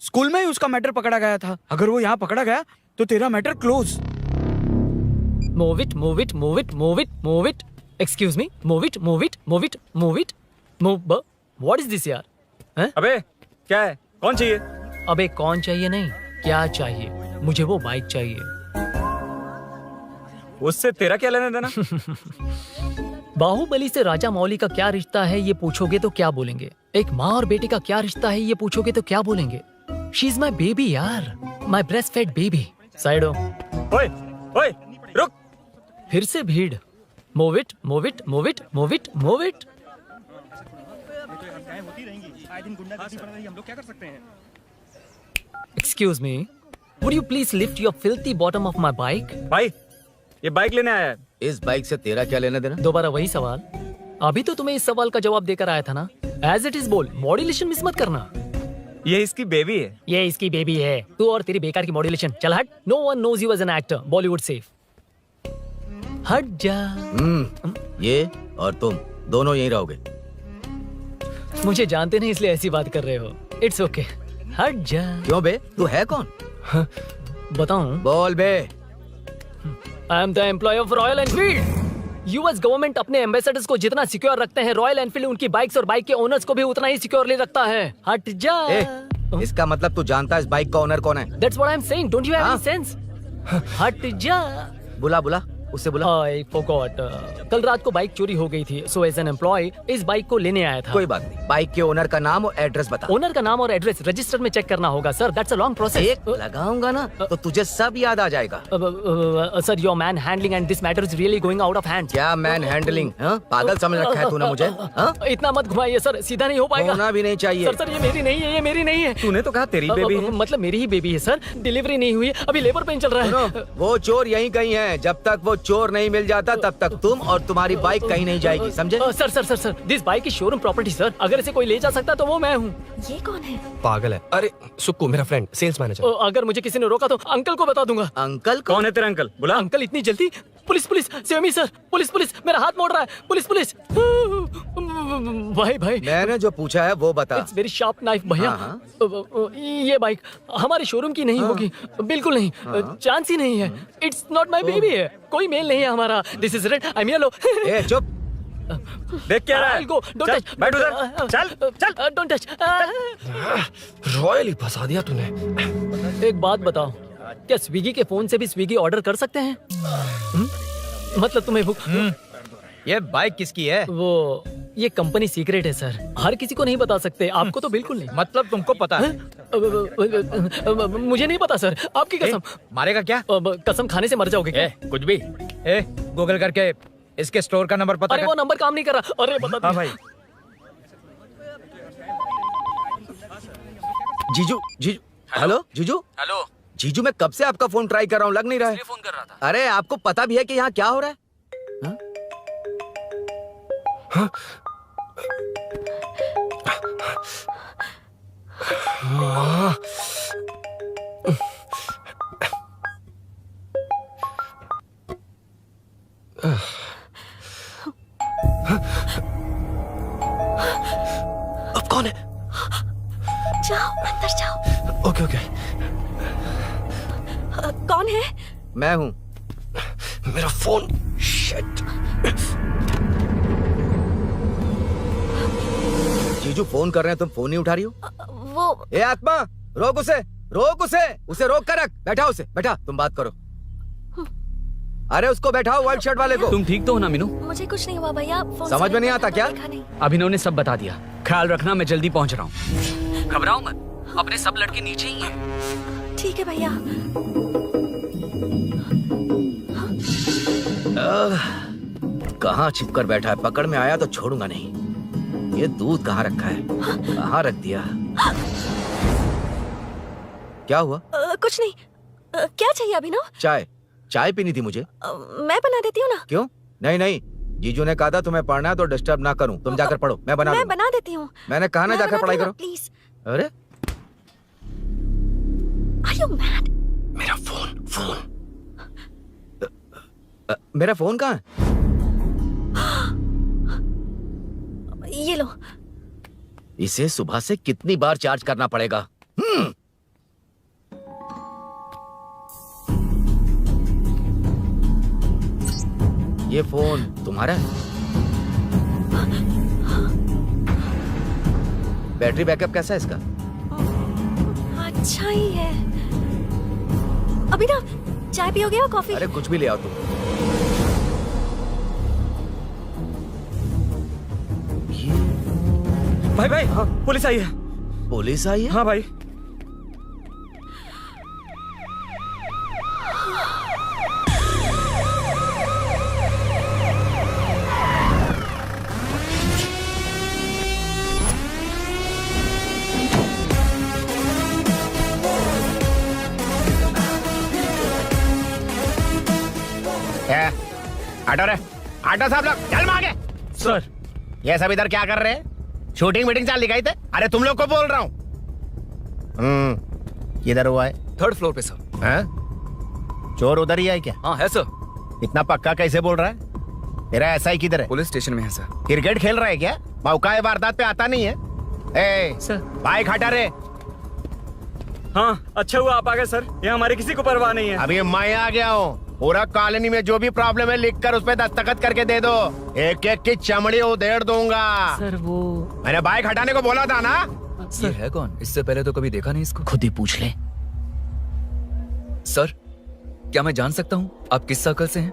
N: स्कूल में ही उसका मैटर पकड़ा गया था। अगर वो यहाँ पकड़ा गया तो तेरा matter close.
K: Move it, move it, move it, move it, move it. Excuse me, move it, move it, move it, move it, move. What is this यार? हैं?
N: अबे क्या है? कौन चाहिए?
K: अबे कौन चाहिए नहीं, क्या चाहिए? मुझे वो बाइक चाहिए।
N: उससे तेरा क्या लेना देना?
K: बाहुबली से राजा मौली का क्या रिश्ता है ये पूछोगे तो क्या बोलेंगे? एक माँ और बेटे का क्या रिश्ता है ये पूछोगे तो क्या बोलेंगे? शी इज माई बेबी यार, my breast fed baby. Side हो।
N: ओए ओए रुक।
K: फिर से भीड़। Move it, move it, move it, move it, move it. Excuse me, would you please lift your filthy bottom of my bike?
N: भाई ये बाइक लेने आया है।
H: इस बाइक से तेरा क्या लेना देना?
K: दोबारा वही सवाल। अभी तो तुम्हें इस सवाल का जवाब देकर आया था ना। एज इट इज बोल, मॉड्यूलेशन मिस मत करना।
N: ये इसकी बेबी है।
K: ये इसकी बेबी है। तू और तेरी बेकार की मॉड्यूलेशन। चल हट। No one knows you as an actor. Bollywood safe. हट जा।
H: ये और तुम दोनों यहीं रहोगे।
K: मुझे जानते नहीं इसलिए ऐसी बात कर रहे हो। It's okay. हट जा।
H: क्यों बे, तू है कौन?
K: बताऊं?
H: बोल बे।
K: I am the employ of Royal Enfield. US government अपने एम्बेसडर्स को जितना सिक्योर रखते हैं, रॉयल एनफील्ड उनकी बाइक्स और बाइक के ओनर्स को भी उतना ही सिक्योरली रखता है। हट जा।
H: इसका मतलब तू जानता है इस बाइक का ओनर कौन है?
K: That's what I'm saying. Don't you have any sense? हट जा।
H: बुला बुला, उससे बुला।
K: I forgot. कल रात को बाइक चोरी हो गई थी, so as an employee इस बाइक को लेने आया था।
H: कोई बात नहीं, बाइक के ओनर का नाम और एड्रेस बता।
K: ओनर का नाम और एड्रेस रजिस्टर में चेक करना होगा sir. That's a long process.
H: एक लगाऊंगा ना तो तुझे सब याद आ जाएगा।
K: Sir your man handling and this matter is really going out of hand.
H: क्या मैन हैंडलिंग? पागल समझ रखा है तूने मुझे?
K: इतना मत घुमाइए सर, सीधा नहीं हो पाएगा।
H: होना भी नहीं चाहिए।
K: सर ये मेरी नहीं है, ये मेरी नहीं है।
N: तूने तो कहा तेरी बेबी है।
K: मतलब मेरी ही बेबी है सर। डिलीवरी नहीं हुई, अभी लेबर पेन चल रहा है।
H: वो चोर यहीं कहीं है। जब तक वो चोर नहीं मिल जाता तब तक तुम और तुम्हारी बाइक कहीं नहीं जाएगी, समझे?
K: Sir sir sir sir this bike is showroom property sir. अगर इसे कोई ले जा सकता तो वो मैं हूँ।
D: ये कौन है?
C: पागल है। अरे सुक्कू मेरा फ्रेंड, सेल्स मैनेजर।
K: अगर मुझे किसी ने रोका तो अंकल को बता दूंगा।
H: अंकल
N: कौन है तेरा अंकल? बुला।
K: अंकल इतनी जल्दी? Police police, save me sir. Police police, मेरा हाथ मोड़ रहा है। Police police. भाई भाई
H: मैंने जो पूछा है वो बता।
K: इट्स वेरी शार्प नाइफ भैया। ये बाइक हमारे शोरूम की नहीं होगी, बिल्कुल नहीं। चांस ही नहीं है। इट्स नॉट माय बेबी है, कोई मेल नहीं है हमारा। This is red, I am yellow.
H: ए चुप,
N: देख क्या रहा है?
K: Go, don't touch.
N: बैठ उधर। चल
K: डोंट टच।
C: रॉयल ही फंसा दिया तूने।
K: एक बात बताओ, क्या स्विगी के फोन से भी स्विगी ऑर्डर कर सकते हैं? मतलब तुम्हें
N: ये बाइक किसकी है?
K: वो ये कंपनी सीक्रेट है सर, हर किसी को नहीं बता सकते। आपको तो बिल्कुल नहीं।
N: मतलब तुमको पता है?
K: मुझे नहीं पता सर, आपकी कसम।
N: मारेगा क्या?
K: कसम खाने से मर जाओगे क्या?
N: कुछ भी। गूगल करके इसके स्टोर का नंबर पता
K: अरे
N: कर।
K: वो नंबर काम नहीं कर रहा। अरे बता।
N: हाँ भाई।
H: जीजू जीजू हेलो जीजू
N: हेलो।
H: जीजू मैं कब से आपका फोन ट्राई कर रहा हूँ, लग नहीं रहा है।
N: फोन कर रहा था।
H: अरे आपको पता भी है कि यहाँ क्या हो रहा है? हाँ? हाँ? अब कौन है?
D: जाओ अंदर जाओ।
H: Okay okay.
D: कौन है?
H: मैं हूँ। मेरा फोन। शिट। जीजू फोन कर रहे हैं, तुम फोन नहीं उठा रही हो?
D: वो
H: ए आत्मा, रोक उसे, रोक उसे रोक कर रख। बैठा उसे, बैठा, तुम बात करो। अरे उसको बैठाओ, व्हाइट शर्ट वाले को।
L: तुम ठीक तो हो ना मीनू?
D: मुझे कुछ नहीं हुआ भैया। फोन
H: समझ में नहीं आता क्या?
L: अभिनव ने सब बता दिया। ख्याल रखना, मैं जल्दी पहुंच रहा हूँ। घबराओ मत, अपने सब लड़के नीचे ही हैं।
D: ठीक है भैया।
H: कहाँ छिप कर बैठा है, पकड़ में आया तो छोड़ूंगा नहीं। ये दूध कहाँ रखा है, कहाँ रख दिया? क्या हुआ?
D: कुछ नहीं। क्या चाहिए अभिनव?
H: चाय पीनी थी मुझे।
D: मैं बना देती हूँ ना।
H: क्यों? नहीं, जीजू ने कहा था तुम्हें पढ़ना है तो डिस्टर्ब ना करूं, तुम जाकर पढ़ो, मैं बना
D: देती हूँ।
H: मैंने कहा ना जाकर पढ़ाई करो
D: प्लीज।
H: अरे
D: Are you mad?
H: मेरा फोन मेरा फोन कहाँ है?
D: ये लो।
H: इसे सुबह से कितनी बार चार्ज करना पड़ेगा? ये फोन तुम्हारा है? बैटरी बैकअप कैसा है इसका?
D: अच्छा ही है। अभिनव, चाय पियोगे या कॉफी?
H: अरे कुछ भी ले आओ तुम।
N: भाई हाँ, पुलिस आई है।
H: पुलिस आई है?
N: हाँ भाई।
A: आटो साहब लोग चल मांगे।
N: सर
A: ये सब इधर क्या कर रहे हैं? शूटिंग मीटिंग चाल दिखाई थे? अरे तुम लोग को बोल रहा हूँ। किधर हुआ है?
G: 3rd फ्लोर पे सर।
A: हैं? चोर उधर ही है क्या?
G: हाँ है सर।
A: इतना पक्का कैसे बोल रहा है? तेरा ऐसा ही किधर है?
G: पुलिस स्टेशन में है सर।
A: क्रिकेट खेल रहा है क्या? मौका वारदात पे आता नहीं है? ए
N: सर
A: बाइक हटा रे।
N: हाँ अच्छा हुआ आप आ गए सर, ये हमारे किसी को परवाह नहीं है।
A: अभी मैं आ गया हूँ। पूरा कॉलोनी में जो भी प्रॉब्लम है लिख कर उस पर दस्तखत करके दे दो। एक एक की चमड़ी उधेड़ दूंगा।
K: सर वो
A: मैंने बाइक हटाने को बोला था ना?
G: ये है कौन? इससे पहले तो कभी देखा नहीं इसको।
B: खुद ही पूछ ले।
G: सर क्या मैं जान सकता हूँ आप किस सर्कल से हैं?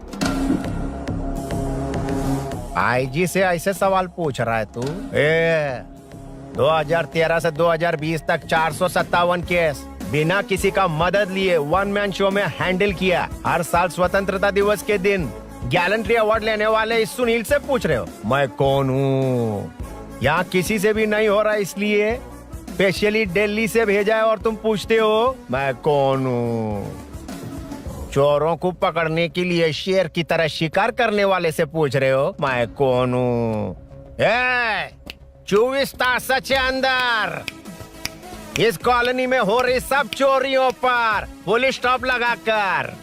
A: आईजी से ऐसे सवाल पूछ रहा है तू? 2013 से 2020 तक 457 केस बिना किसी का मदद लिए 1 मैन शो में हैंडल किया। हर साल स्वतंत्रता दिवस के दिन गैलेंट्री अवार्ड लेने वाले इस सुनील से पूछ रहे हो मैं कौन हूँ? यहाँ किसी से भी नहीं हो रहा, इसलिए स्पेशली दिल्ली से भेजा है और तुम पूछते हो मैं कौन हूँ? चोरों को पकड़ने के लिए शेर की तरह शिकार करने वाले से पूछ रहे हो मैं कौन हूँ? 24 तास से अंदर इस कॉलोनी में हो रही सब चोरियों पर पुलिस स्टॉप लगाकर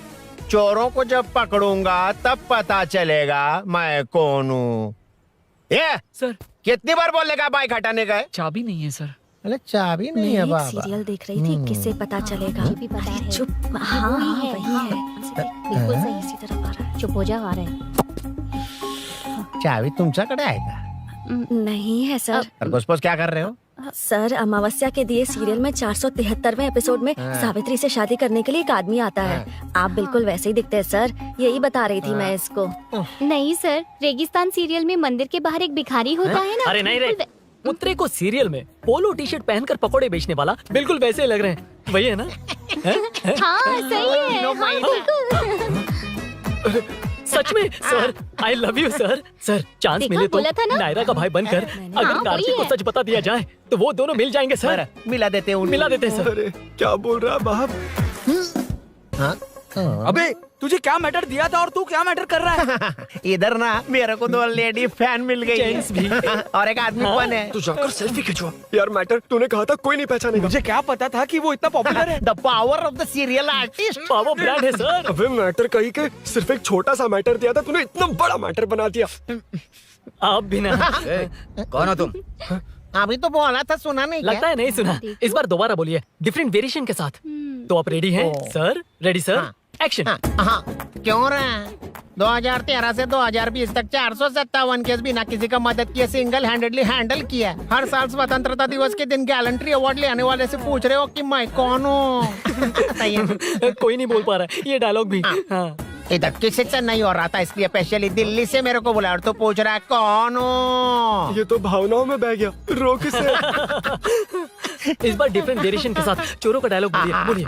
A: चोरों को जब पकड़ूंगा तब पता चलेगा मैं कौन हूँ। ये
K: सर
A: कितनी बार बोलेगा बाइक हटाने का?
K: चाबी नहीं है सर।
A: अरे चाबी नहीं है बाबा।
D: सीरियल देख रही थी, किससे पता चलेगा?
E: भी पता है।
D: चुप। हाँ वही है।
E: बिल्कुल सही।
D: इसी तरफ आ रहा है।
E: चुप हो जा, आ रहे हैं।
A: चाबी तुमच्याकडे आहे का?
D: नहीं है सर।
A: खरगोश क्या कर रहे हो?
D: सर अमावस्या के दिए सीरियल में 473वें एपिसोड में सावित्री से शादी करने के लिए एक आदमी आता है। आप बिल्कुल वैसे ही दिखते हैं सर, यही बता रही थी मैं इसको।
E: नहीं सर, रेगिस्तान सीरियल में मंदिर के बाहर एक भिखारी होता है ना।
K: अरे नहीं रे, पुत्रे को सीरियल में पोलो टी शर्ट पहनकर पकोड़े बेचने वाला बिल्कुल वैसे लग रहे हैं। वही है ना?
E: हाँ सही है। हाँ, बिल्कुल।
K: सच में sir, I love you sir. Sir chance
E: देखा,
K: मिले तो
E: बोला था ना?
K: नायरा का भाई बनकर अगर
E: हाँ,
K: कार्तिक
E: वही
K: को
E: है।
K: सच बता दिया जाए तो वो दोनों मिल जाएंगे सर।
A: मिला देते उनको।
K: मिला देते सर।
C: अरे क्या बोल रहा है बाप?
A: हाँ?
N: अबे तुझे क्या मैटर दिया था और तू क्या मैटर कर रहा है?
A: इधर ना मेरे को 2 लेडी फैन मिल गई
K: जेंट्स भी।
A: और एक आदमी फन है।
C: तू जाकर सेल्फी खिंचवा। यार मैटर तूने कहा था कोई नहीं पहचानेगा।
N: मुझे क्या पता था कि वो इतना पॉपुलर है।
A: The power of the serial artist.
K: Power brand है सर।
C: अबे मैटर कही के सिर्फ एक छोटा सा मैटर दिया था, तूने इतना बड़ा मैटर बना दिया।
K: आप भी ना।
H: कौन हो तुम?
A: अभी तो बोला था, सुना नहीं
K: लगता है नहीं सुना। इस बार दोबारा बोलिए डिफरेंट वेरिएशन के साथ। तो आप रेडी हैं सर? Ready sir? एक्शन।
A: हाँ, क्यों रहा? 2013 से 2020 तक 457 केस बिना किसी का मदद किए सिंगल हैंडेडली हैंडल किया। हर साल स्वतंत्रता दिवस के दिन गैलेंट्री अवार्ड लेने वाले से पूछ रहे हो कि मैं कौन हूँ?
K: कोई नहीं बोल पा रहा है ये डायलॉग भी। हाँ।
A: इधर किसी से नहीं हो रहा था, इसलिए स्पेशली दिल्ली से मेरे को बुलाया और तो पूछ रहा है कौन हूँ?
C: ये तो भावनाओं में बह गया। रोक इसे।
K: इस बार डिफरेंट वेरिएशन के साथ चोरों का डायलॉग बोलिए बोलिए।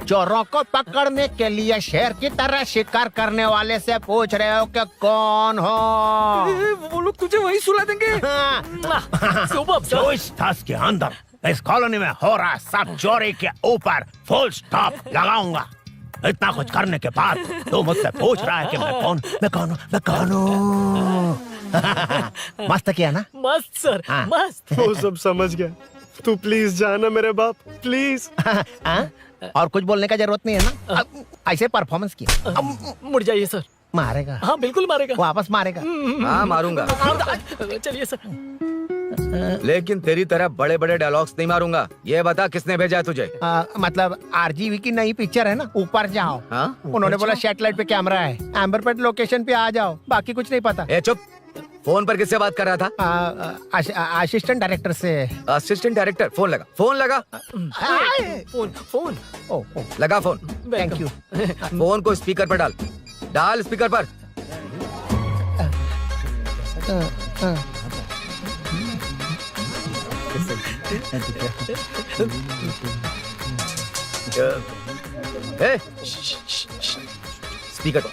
A: चोरों को पकड़ने के लिए शेर की तरह शिकार करने वाले से पूछ रहे हो कि कौन हो?
N: वो लोग तुझे वही सुला देंगे।
K: सुबह
A: जो इस दस के अंदर इस कॉलोनी में हो रहा सब चोरी के ऊपर फुल स्टॉप लगाऊंगा। इतना कुछ करने के बाद तू मुझसे पूछ रहा है कि मैं कौन हूँ? मस्त किया ना?
K: मस्त सर, मस्त।
C: वो सब समझ गया। तू प्लीज जाना मेरे बाप, प्लीज।
A: और कुछ बोलने का जरूरत नहीं है ना? ऐसे परफॉर्मेंस किया।
K: मुड़ जाइए सर।
A: मारेगा?
K: हाँ बिल्कुल मारेगा।
A: वापस मारेगा?
H: हाँ मारूंगा।
K: चलिए सर।
H: लेकिन तेरी तरह बड़े बड़े डायलॉग्स नहीं मारूंगा। ये बता किसने भेजा है तुझे?
A: मतलब आरजीवी की नई पिक्चर है ना, ऊपर जाओ।
H: हाँ?
A: उन्होंने बोला सैटेलाइट पे कैमरा है, एम्बरपेट लोकेशन पे आ जाओ, बाकी कुछ नहीं पता।
H: ए चुप। फोन पर किससे बात कर रहा था?
A: असिस्टेंट डायरेक्टर से।
H: Assistant director? फोन लगा, फोन लगा।
K: फोन
H: लगा फोन।
A: Thank you.
H: फोन को स्पीकर पर डाल। डाल स्पीकर पर। ए,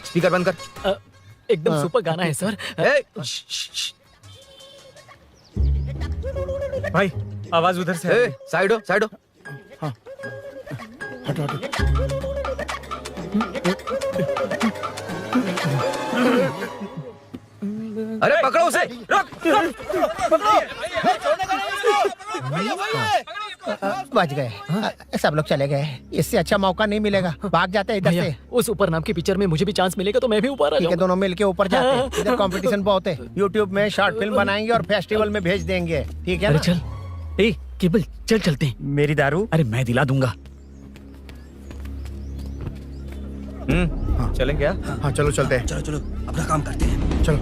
H: स्पीकर बंद कर।
K: एकदम सुपर गाना है सर।
N: भाई आवाज उधर से।
H: साइड हो, साइड हो।
N: हटो हटो।
H: अरे पकड़ो उसे। रुक,
A: बच गए। सब लोग चले गए। इससे अच्छा मौका नहीं मिलेगा, भाग जाते हैं इधर से।
K: उस ऊपर नाम की पिक्चर में मुझे भी चांस मिलेगा तो मैं भी ऊपर आ
A: ठीक है,
K: जाऊंगा।
A: दोनों मिलके ऊपर जाते हैं। इधर कंपटीशन बहुत है। यूट्यूब में शॉर्ट फिल्म बनाएंगे और फेस्टिवल में भेज देंगे। ठीक है
L: अरे
A: ना?
L: चल, ए केबल चल चलते हैं।
N: मेरी दारू?
L: अरे मैं दिला दूंगा।
H: चलें क्या?
A: हाँ चलो चलते हैं।
M: चलो चलो अपना काम करते हैं।
A: चलो।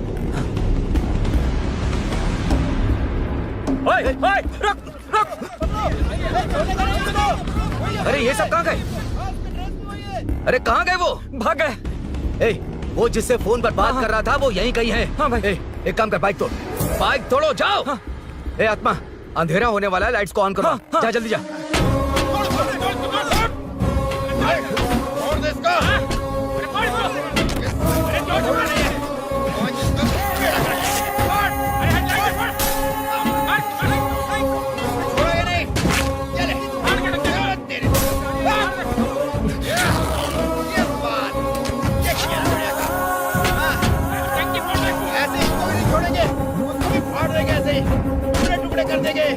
H: ओए, ओए, रुक, रुक। अरे ये सब कहाँ गए? अरे कहाँ गए वो?
N: भाग गए।
H: ए, वो जिससे फोन पर बात कर रहा था वो यहीं कहीं है।
N: हाँ भाई।
H: एक काम कर, बाइक तोड़। बाइक तोड़ो, जाओ। ए आत्मा, अंधेरा होने वाला है, लाइट्स को ऑन करो। जा जल्दी जा।
M: टुकड़े कर देंगे।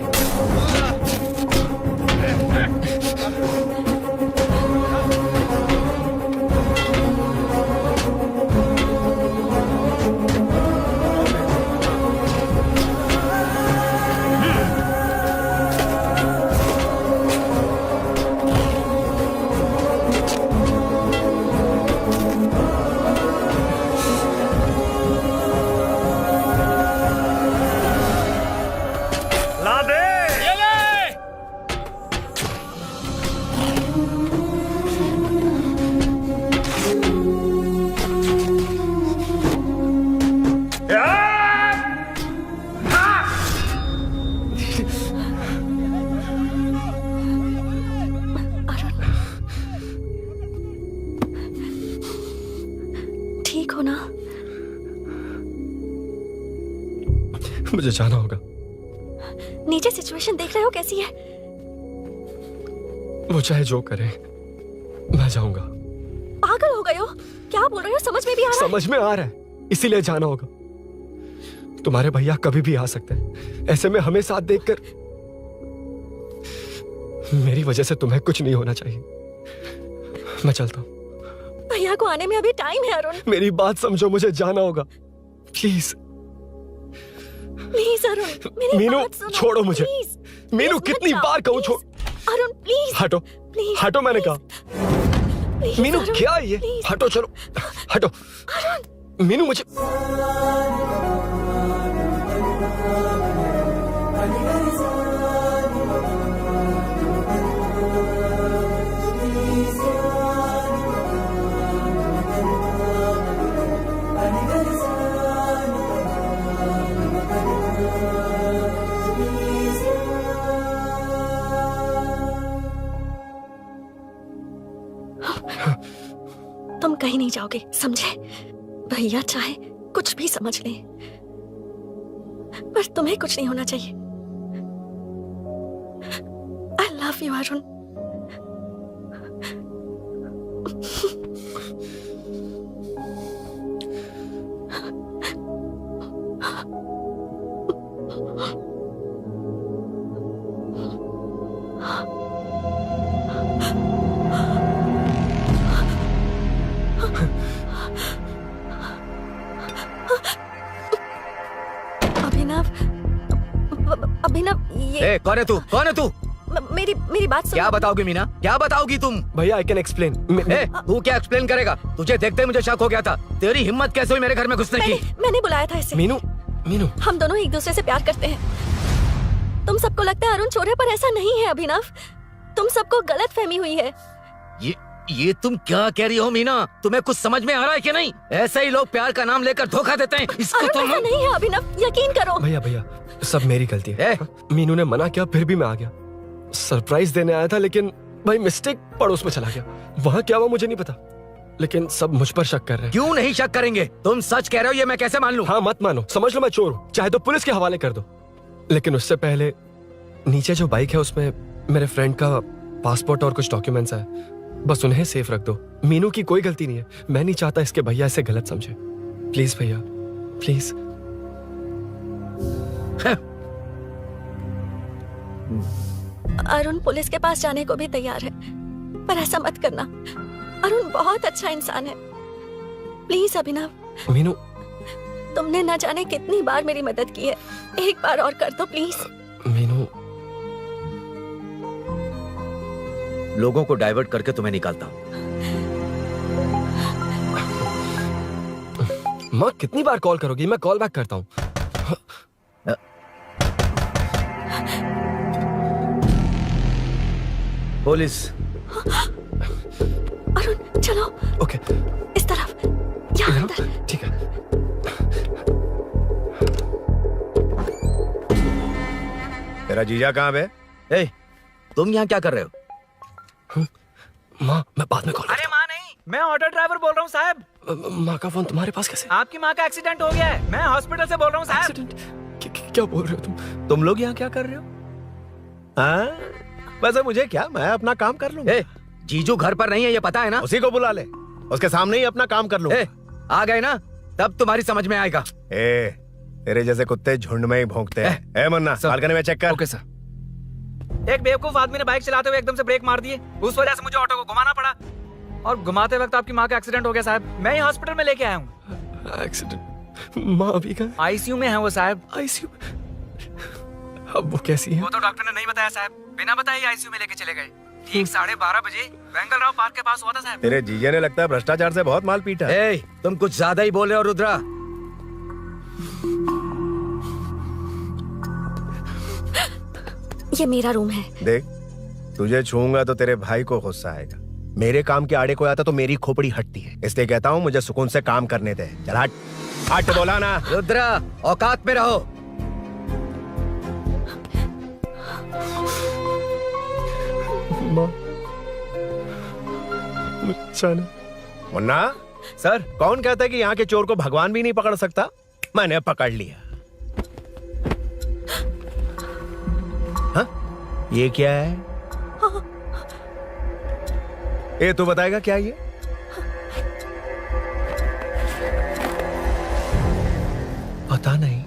K: ला दे।
C: मुझे जाना होगा।
D: नीचे सिचुएशन देख रहे हो कैसी है?
C: वो चाहे जो करे, मैं जाऊंगा।
D: पागल हो गए हो? क्या बोल रहे हो? समझ में भी आ रहा है?
C: समझ में आ रहा है, इसीलिए जाना होगा। तुम्हारे भैया कभी भी आ सकते हैं, ऐसे में हमें साथ देखकर मेरी वजह से तुम्हें कुछ नहीं होना चाहिए। मैं चलता हूँ।
D: भैया को आने में अभी टाइम है अरुण।
C: मेरी बात समझो, मुझे जाना होगा। प्लीज
D: प्लीज अरुण, मेरी
C: मीनू,
D: बात सुनो।
C: छोड़ो मुझे।
D: प्लीज,
C: मीनू,
D: प्लीज
C: कितनी
D: मत
C: बार
D: जाओ,
C: कहूँ छोड़।
D: प्लीज। अरुण प्लीज।
C: हटो,
D: प्लीज,
C: हटो, मैंने कहा।
D: प्लीज,
C: मीनू
D: अरुण,
C: क्या है ये?
D: प्लीज।
C: हटो, चलो हटो। मीनू मुझे
D: तुम कहीं नहीं जाओगे, समझे? भैया चाहे कुछ भी समझ ले, पर तुम्हें कुछ नहीं होना चाहिए। I love you Arun. Abhinav, ये
H: कौन है तू? कौन है तू?
D: मेरी बात सुनो।
H: क्या बताओगी मीना? क्या बताओगी तुम?
C: भैया आई कैन एक्सप्लेन।
H: तू क्या एक्सप्लेन करेगा? तुझे देखते ही मुझे शक हो गया था। तेरी हिम्मत कैसे हुई मेरे घर में घुसने की?
D: मैंने बुलाया था इसे।
C: मीनू, मीनू,
D: हम दोनों एक दूसरे से प्यार करते हैं। तुम सबको लगता है अरुण चोर है, पर ऐसा नहीं है अभिनव। तुम सबको गलत फहमी हुई है।
H: ये तुम क्या कह रही हो मीना? तुम्हें कुछ समझ में आ रहा है कि नहीं? ऐसे ही लोग प्यार का नाम लेकर धोखा देते हैं। इसको
D: अरुण ऐसा नहीं है अभिनव, यकीन करो।
C: भैया भैया, सब मेरी गलती है। मीनू ने मना किया, फिर भी मैं आ गया। सरप्राइज देने आया था, लेकिन भाई मिस्टेक पड़ोस में चला गया। वहाँ क्या हुआ मुझे नहीं पता, लेकिन सब मुझ पर शक कर रहे हैं।
H: क्यों नहीं शक करेंगे? तुम सच कह रहे हो, ये मैं कैसे मान लूं?
C: हाँ मत मानो, समझ लो मैं चोर हूँ, चाहे तो पुलिस के हवाले कर दो। लेकिन उससे पहले नीचे जो बाइक है उसमें मेरे फ्रेंड का पासपोर्ट और कुछ डॉक्यूमेंट्स है, बस उन्हें सेफ रख दो। मीनू की कोई गलती नहीं है। मैं नहीं चाहता इसके भैया इसे गलत समझे। प्लीज भैया, प्लीज।
D: अरुण पुलिस के पास जाने को भी तैयार है, पर ऐसा मत करना। अरुण बहुत अच्छा इंसान है। प्लीज अभिनव।
C: मीनू,
D: तुमने न जाने कितनी बार मेरी मदद की है, एक बार और कर दो प्लीज।
C: मीनू,
H: लोगों को डाइवर्ट करके तुम्हें निकालता हूँ।
C: माँ कितनी बार कॉल करोगी? मैं कॉल बैक करता हूँ।
H: पुलिस।
D: अरुण चलो।
C: ओके,
D: इस तरफ, यहाँ अंदर।
C: ठीक है।
A: तेरा जीजा कहाँ पे?
H: ए, तुम यहाँ क्या कर रहे हो?
C: माँ, मैं बाद में कॉल।
N: अरे माँ नहीं, मैं ऑटो ड्राइवर बोल रहा हूँ साहब।
C: माँ का फोन तुम्हारे पास कैसे?
N: आपकी माँ का एक्सीडेंट हो गया है, मैं हॉस्पिटल से बोल रहा हूँ साहब।
C: एक्सीडेंट? क्या बोल रहे हो
A: तुम लोग यहाँ क्या कर रहे हो? हाँ, वैसे मुझे क्या, मैं अपना काम कर लूंगा।
H: जीजू घर पर नहीं है, ये पता है ना?
A: उसी को बुला ले, उसके सामने ही अपना काम कर लूंगा।
H: आ गए ना, तब तुम्हारी समझ में आएगा।
A: तेरे जैसे कुत्ते झुंड में ही भौंकते हैं। मन्ना, बालकनी में चेक कर।
N: Okay sir. एक बेवकूफ आदमी ने बाइक चलाते हुए एकदम से ब्रेक मार दिए, उस वजह से मुझे ऑटो को घुमाना पड़ा, और घुमाते वक्त आपकी माँ का एक्सीडेंट हो गया साहब। मैं ही हॉस्पिटल में लेके आया हूँ।
C: एक्सीडेंट? माँ अभी कहाँ?
N: आईसीयू में है वो साहब।
C: आईसीयू? अब वो कैसी है?
N: वो तो डॉक्टर ने नहीं बताया साहब, बिना बताए आईसीयू में लेके चले गए। ठीक 12:30 बजे वेंगल राव पार्क के पास हुआ था साहब।
A: तेरे जीजे ने लगता है भ्रष्टाचार से बहुत माल पीटा।
H: तुम कुछ ज्यादा ही बोल रहे हो रुद्रा।
D: ये मेरा रूम है।
A: देख, तुझे छूऊंगा तो तेरे भाई को गुस्सा आएगा। मेरे काम के आड़े को आता तो मेरी खोपड़ी हटती है, इसलिए कहता हूँ मुझे सुकून से काम करने दे। चल हट, हट बोला ना।
H: रुद्रा, औकात में रहो।
A: मुन्ना सर, कौन कहता है कि यहाँ के चोर को भगवान भी नहीं पकड़ सकता? मैंने पकड़ लिया। ये क्या है? ये तू बताएगा क्या ये? पता नहीं।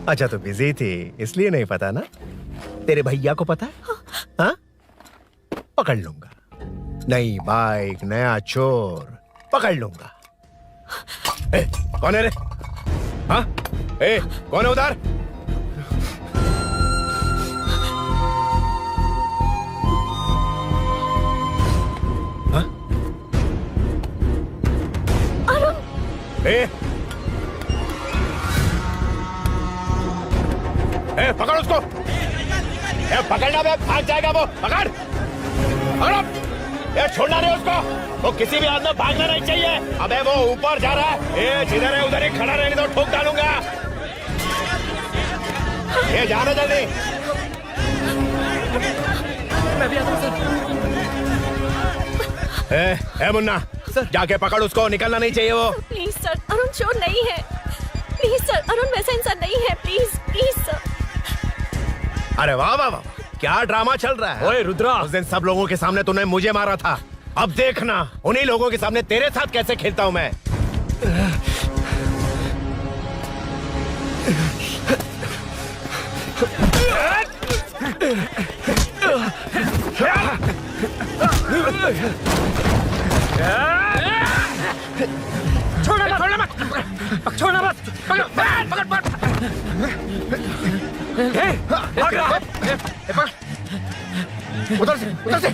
A: अच्छा तो बिजी थी इसलिए नहीं पता ना? तेरे भैया को पता है? हाँ? पकड़ लूंगा। नई बाइक, नया चोर, पकड़ लूंगा। कौन है रे? हाँ? कौन है उधर? हाँ? पकड़ उसको। पकड़ना बे, भाग जाएगा वो। पकड़ पकड़ो। छोड़ना नहीं उसको। वो किसी भी हाथ में भागना नहीं चाहिए। अबे वो ऊपर जा रहा है। जिधर है उधर ही खड़ा रहने दो, ठोक डालूंगा। जाना जल्दी।
K: मैं भी आता हूं सर।
A: मुन्ना सर, जाके पकड़ उसको, निकलना नहीं चाहिए वो।
D: प्लीज सर, अरुण चोर नहीं है। प्लीज सर, अरुण वैसा इंसान नहीं है। Please please sir.
A: अरे वाह वाह वाह, क्या ड्रामा चल रहा है।
K: ओए रुद्रा,
A: उस दिन सब लोगों के सामने तूने मुझे मारा था। अब देखना उन्हीं लोगों के सामने तेरे साथ कैसे खेलता हूं मैं।
K: छोड़ना मत, छोड़ना मत, पकड़ पकड़ पकड़।
A: उधर से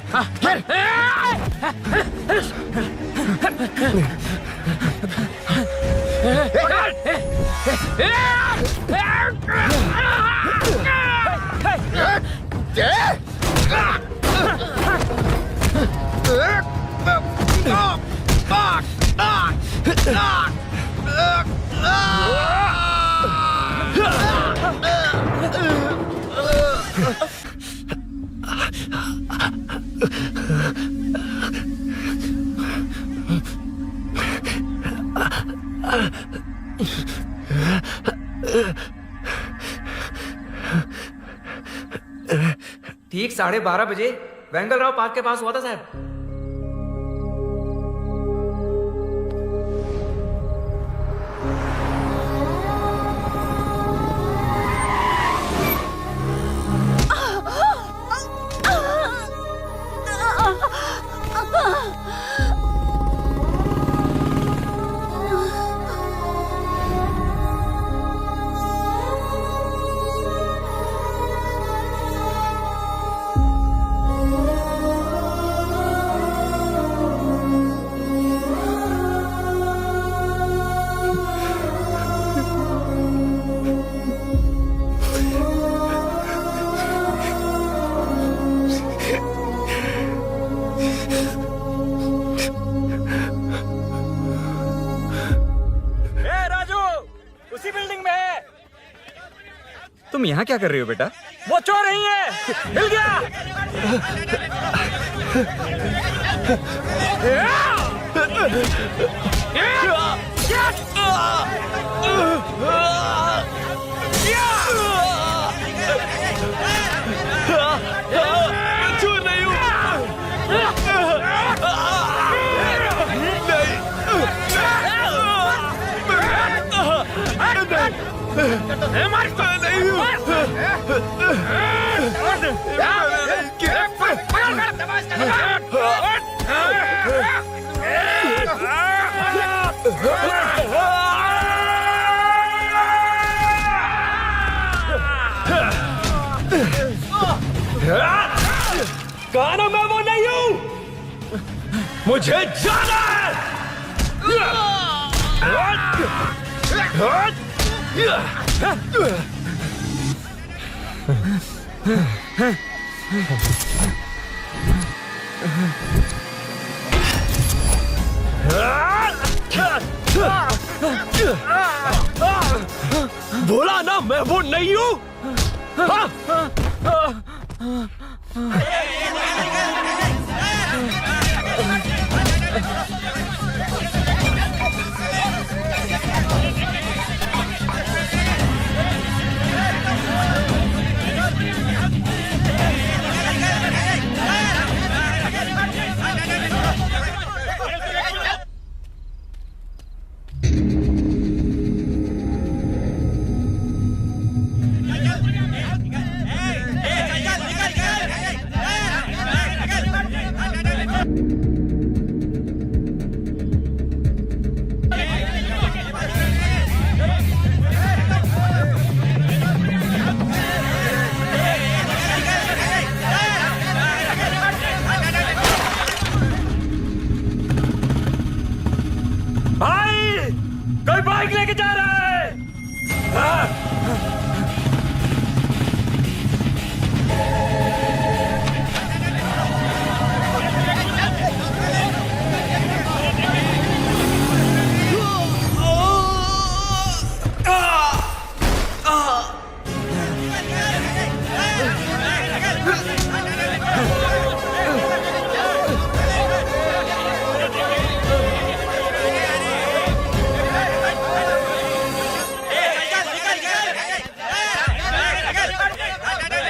N: ठीक 12:30 बजे वेंगल राव पार्क के पास हुआ था साहब।
G: तुम यहाँ क्या कर रही हो बेटा?
K: वो चोर नहीं है, मिल गया। चोर नहीं हूँ। कहा मैं वो नहीं हूं, मुझे जाना है। बोला ना मैं वो नहीं हूं।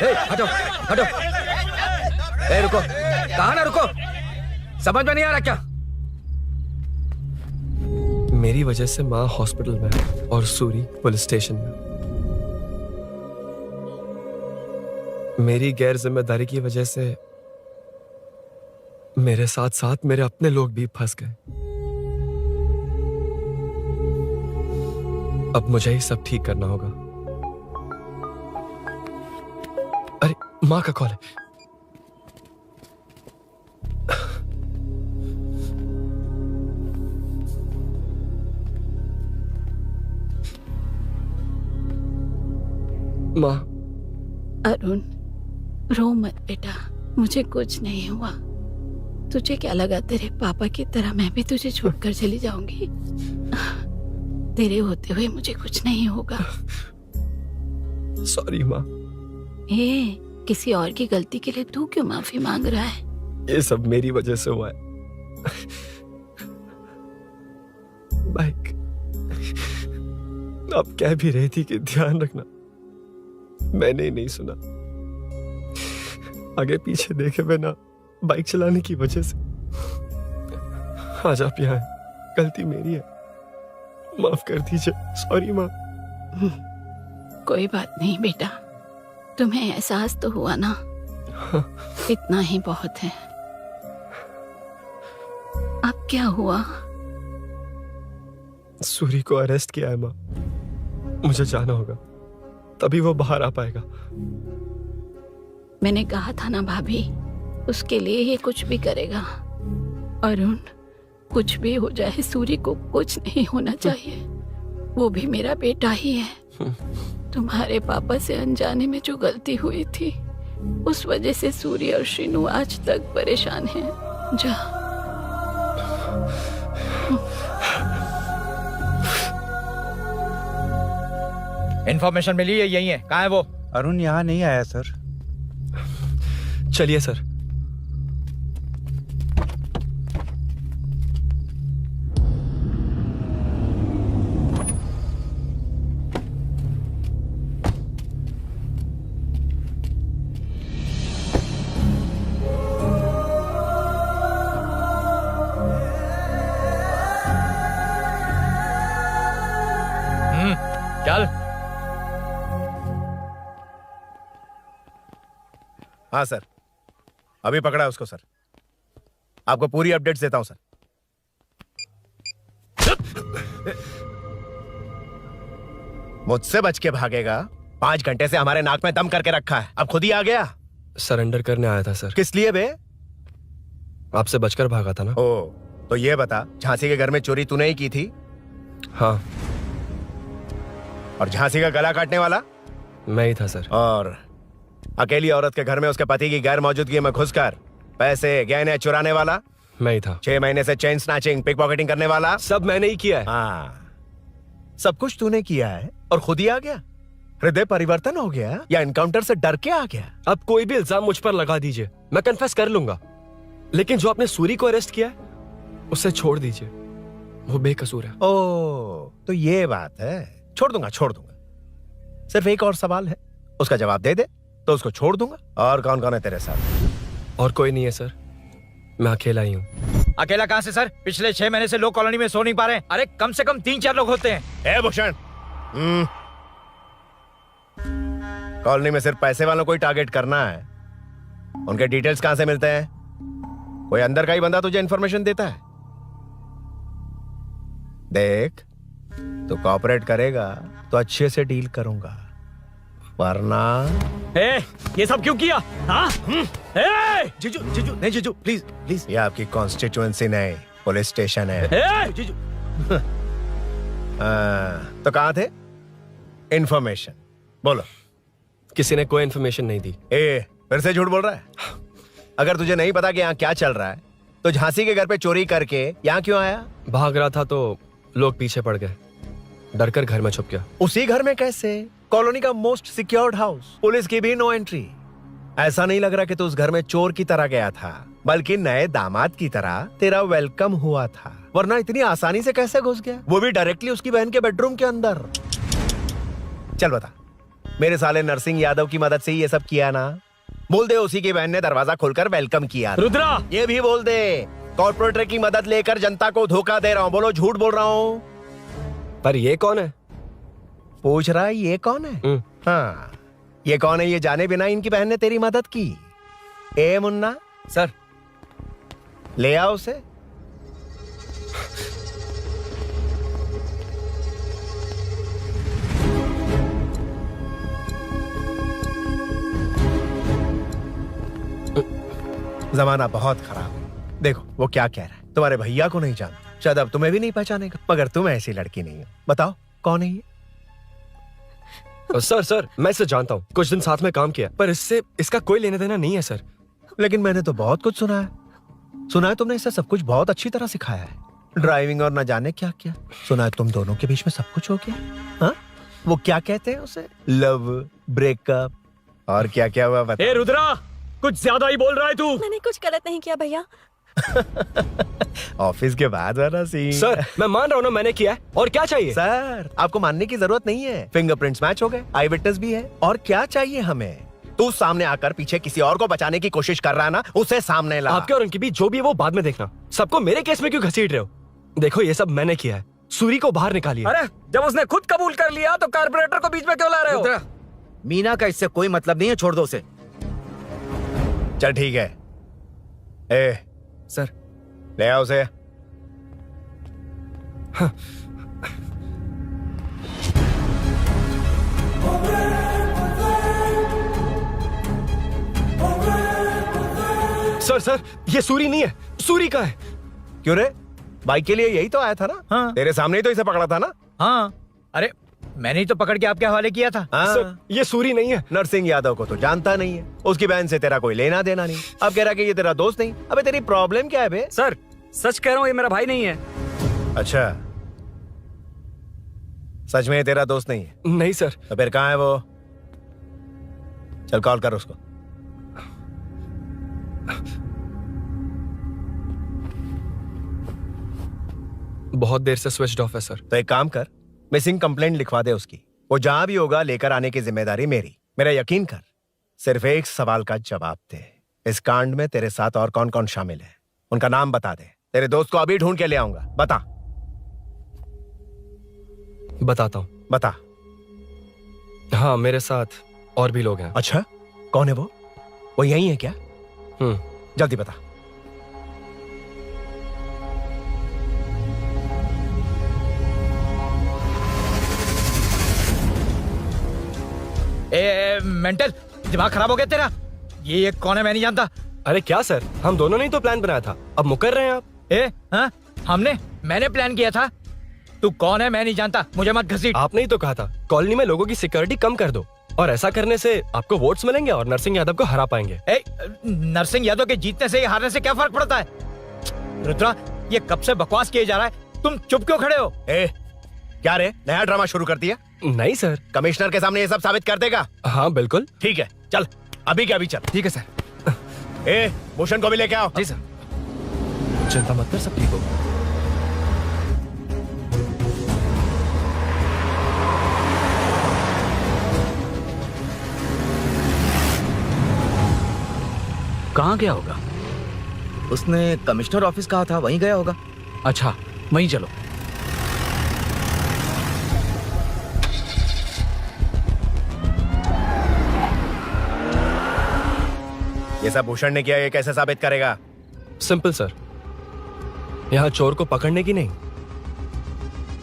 H: हटो हटो। ए रुको, कहा ना रुको, समझ में नहीं आ रहा क्या?
C: मेरी वजह से माँ हॉस्पिटल में है और सूरी पुलिस स्टेशन में। मेरी गैर जिम्मेदारी की वजह से मेरे साथ साथ मेरे अपने लोग भी फंस गए। अब मुझे ही सब ठीक करना होगा। अरे माँ का कॉल है। माँ।
J: अरुण, रो मत बेटा, मुझे कुछ नहीं हुआ। तुझे क्या लगा तेरे पापा की तरह मैं भी तुझे छोड़कर चली जाऊंगी? तेरे होते हुए मुझे कुछ नहीं होगा।
C: सॉरी माँ।
J: ए, किसी और की गलती के लिए तू क्यों माफी मांग रहा है?
C: ये सब मेरी वजह से हुआ है। बाइक, आप कह भी रही थी कि ध्यान रखना, मैंने ही नहीं सुना। आगे पीछे देखे बिना बाइक चलाने की वजह से आज आप यहाँ हैं। गलती मेरी है, माफ कर दीजिए। सॉरी माँ।
J: कोई बात नहीं बेटा, तुम्हें एहसास तो हुआ ना?
C: हाँ।
J: इतना ही बहुत है। अब क्या हुआ?
C: सूरी को अरेस्ट किया है माँ। मुझे जाना होगा, तभी वो बाहर आ पाएगा।
J: मैंने कहा था ना भाभी, उसके लिए ये कुछ भी करेगा। अरुण, कुछ भी हो जाए सूरी को कुछ नहीं होना चाहिए। वो भी मेरा बेटा ही है। तुम्हारे पापा से अनजाने में जो गलती हुई थी, उस वजह से सूरी और श्रीनु आज तक परेशान हैं। जा।
H: इन्फॉर्मेशन मिली है, यही है। कहाँ है वो?
N: अरुण यहाँ नहीं आया सर।
C: चलिए सर।
H: चल।
A: हाँ सर, अभी पकड़ा उसको सर। आपको पूरी अपडेट्स देता हूं सर। मुझसे बच के भागेगा? 5 घंटे से हमारे नाक में दम करके रखा है, अब खुद ही आ गया।
C: सरेंडर करने आया था सर।
A: किस लिए बे?
C: आपसे बचकर भागा था ना।
A: ओ, तो ये बता, झांसी के घर में चोरी तूने ही की थी?
C: हाँ।
A: और झांसी का गला काटने वाला?
C: मैं ही था सर।
A: और अकेली औरत के घर में उसके पति की गैर मौजूदगी में घुसकर पैसे गहने चुराने वाला?
C: मैं ही था।
A: 6 महीने से चेन स्नैचिंग, पिक पॉकेटिंग करने वाला?
C: सब मैंने ही किया है।
A: हाँ, सब कुछ तूने किया है और खुद ही आ गया? हृदय परिवर्तन हो गया या एनकाउंटर से डर के आ गया?
C: अब कोई भी इल्जाम मुझ पर लगा दीजिए, मैं कन्फेस कर लूंगा। लेकिन जो आपने सूरी को अरेस्ट किया है, उसे छोड़ दीजिए, वो बेकसूर है।
A: ओ, तो ये बात है। छोड़ दूंगा, छोड़ दूंगा। सिर्फ एक और सवाल है, उसका जवाब दे दे तो उसको छोड़ दूंगा। और कौन कौन है तेरे साथ?
C: और कोई नहीं है सर, मैं अकेला ही हूँ।
H: अकेला कहाँ से सर? पिछले 6 महीने से लोग कॉलोनी में सो नहीं पा रहे हैं। अरे कम से कम 3-4 लोग होते हैं।
A: ए भूषण, कॉलोनी में सिर्फ पैसे वालों को ही टारगेट करना है? उनके डिटेल्स कहां से मिलते हैं? कोई अंदर का ही बंदा तुझे इंफॉर्मेशन देता है? देख, तो कॉपरेट करेगा तो अच्छे से डील करूंगा, वरना
K: ये सब क्यों किया? हाँ?
A: जीजू, जीजू, नहीं जीजू, प्लीज प्लीज। ये आपकी कॉन्स्टिट्यूएंसी नहीं, पुलिस स्टेशन है। जीजू। तो कहाँ थे? इंफॉर्मेशन बोलो।
C: किसी ने कोई इंफॉर्मेशन नहीं दी।
A: फिर से झूठ बोल रहा है? अगर तुझे नहीं पता कि यहाँ क्या चल रहा है, तो झांसी के घर पे चोरी करके यहाँ क्यों आया?
C: भाग रहा था तो लोग पीछे पड़ गए, डरकर घर में छुप गया।
A: उसी घर में कैसे? कॉलोनी का मोस्ट सिक्योर्ड हाउस, पुलिस की भी नो एंट्री। ऐसा नहीं लग रहा कि तू उस घर में चोर की तरह गया था, बल्कि नए दामाद की तरह तेरा वेलकम हुआ था। वरना इतनी आसानी से कैसे घुस गया, वो भी डायरेक्टली उसकी बहन के बेडरूम के अंदर? चल बता, मेरे साले नरसिंह यादव की मदद से ही ये सब किया ना। बोल दे उसी की बहन ने दरवाजा खोलकर वेलकम किया।
K: रुद्रा,
A: ये भी बोल दे कॉर्पोरेटर की मदद लेकर जनता को धोखा दे रहा हूँ। बोलो झूठ बोल रहा हूँ।
C: पर ये कौन है?
A: पूछ रहा है ये कौन है? हाँ, ये कौन है ये जाने बिना इनकी बहन ने तेरी मदद की। ए मुन्ना
N: सर,
A: ले आओ उसे। जमाना बहुत खराब है। देखो वो क्या कह रहा है। तुम्हारे भैया को नहीं जानता, शायद अब तुम्हें भी नहीं पहचानेगा, मगर तुम ऐसी लड़की नहीं हो। बताओ कौन है ये?
C: सर मैं इसे जानता हूँ, कुछ दिन साथ में काम किया, पर इससे इसका कोई लेना देना नहीं है सर।
A: लेकिन मैंने तो बहुत कुछ सुना है। सुना है तुमने इसे सब कुछ बहुत अच्छी तरह सिखाया है, ड्राइविंग और न जाने क्या क्या। सुना है तुम दोनों के बीच में सब कुछ हो गया। हाँ, वो क्या कहते हैं उसे, लव, ब्रेकअप और क्या क्या हुआ बता।
K: ए रुद्रा, कुछ ज्यादा ही बोल रहा है तू।
D: मैंने कुछ गलत नहीं किया भैया।
A: ऑफिस के बाद वाला सीन।
C: सर मैं मान रहा हूँ ना मैंने किया है, और क्या चाहिए?
A: सर आपको मानने की जरूरत नहीं है, फिंगरप्रिंट्स मैच हो गए, आई विटनेस भी है, और क्या चाहिए हमें? तू सामने आकर पीछे किसी और को बचाने की कोशिश कर रहा है ना, उसे सामने ला।
C: आपके और उनके बीच जो भी है वो बाद में देखना, सबको मेरे केस में क्यों घसीट रहे हो? देखो ये सब मैंने किया है, सूरी को बाहर निकालिए।
N: अरे जब उसने खुद कबूल कर लिया तो कारपोरेटर को बीच में क्यों ला रहे हो?
H: मीना का इससे कोई मतलब नहीं है, छोड़ दो उसे।
A: चल ठीक है। ए
N: सर,
A: ले आओ उसे।
C: सर ये सूरी नहीं है, सूरी का है।
A: क्यों रे, बाइक के लिए यही तो आया था ना?
N: हाँ।
A: तेरे सामने ही तो इसे पकड़ा था ना?
N: हाँ, अरे मैंने ही तो पकड़ के आपके हवाले किया था।
A: हाँ।
C: सर ये सूरी नहीं है।
A: नरसिंह यादव को तो जानता नहीं है, उसकी बहन से तेरा कोई लेना देना नहीं। अब कह रहा कि ये तेरा दोस्त नहीं। अबे तेरी प्रॉब्लम क्या है बे?
N: सर सच कह रहा हूँ, ये मेरा भाई नहीं है।
A: अच्छा, सच में ये तेरा दोस्त नहीं है?
C: नहीं सर।
A: तो फिर कहाँ है वो? चल कॉल कर उसको।
C: बहुत देर से स्विच ऑफ है सर।
A: तो एक काम कर, मिसिंग कंप्लेंट लिखवा दे उसकी। वो जहां भी होगा लेकर आने की जिम्मेदारी मेरी। मेरा यकीन कर, सिर्फ एक सवाल का जवाब दे, इस कांड में तेरे साथ और कौन कौन शामिल है, उनका नाम बता दे। तेरे दोस्त को अभी ढूंढ के ले आऊंगा।
C: बताता हूँ।
A: बता।
C: हाँ मेरे साथ और भी लोग हैं।
A: अच्छा, कौन है वो? वो यही है क्या? जल्दी बता।
N: मेंटल, दिमाग खराब हो गया तेरा? ये कौन है, मैं नहीं जानता।
C: अरे क्या सर, हम दोनों ने ही तो प्लान बनाया था, अब मुकर रहे हैं आप?
N: हाँ, मैंने प्लान किया था। तू कौन है मैं नहीं जानता, मुझे मत घसीट।
C: आपने ही तो कहा था कॉलोनी में लोगों की सिक्योरिटी कम कर दो, और ऐसा करने से आपको वोट्स मिलेंगे और नरसिंह यादव को हरा पाएंगे।
N: नरसिंह यादव के जीतने से या हारने से क्या फर्क पड़ता है? रुद्रा, ये कब से बकवास किए जा रहा है, तुम चुप क्यों खड़े हो?
A: क्या रे, नया ड्रामा शुरू कर दिया?
C: नहीं सर।
A: कमिश्नर के सामने ये सब साबित कर देगा?
C: हाँ बिल्कुल।
A: ठीक है, चल अभी क्या अभी चल।
N: ठीक है सर।
A: भूषण को भी लेके आओ।
N: जी सर।
C: चिंता मत कर, सब ठीक होगा।
L: कहाँ गया होगा?
H: उसने कमिश्नर ऑफिस कहा था, वहीं गया होगा।
L: अच्छा, वहीं चलो।
A: ये सब भूषण ने किया, ये कैसे साबित करेगा?
C: सिंपल सर, यहाँ चोर को पकड़ने की नहीं,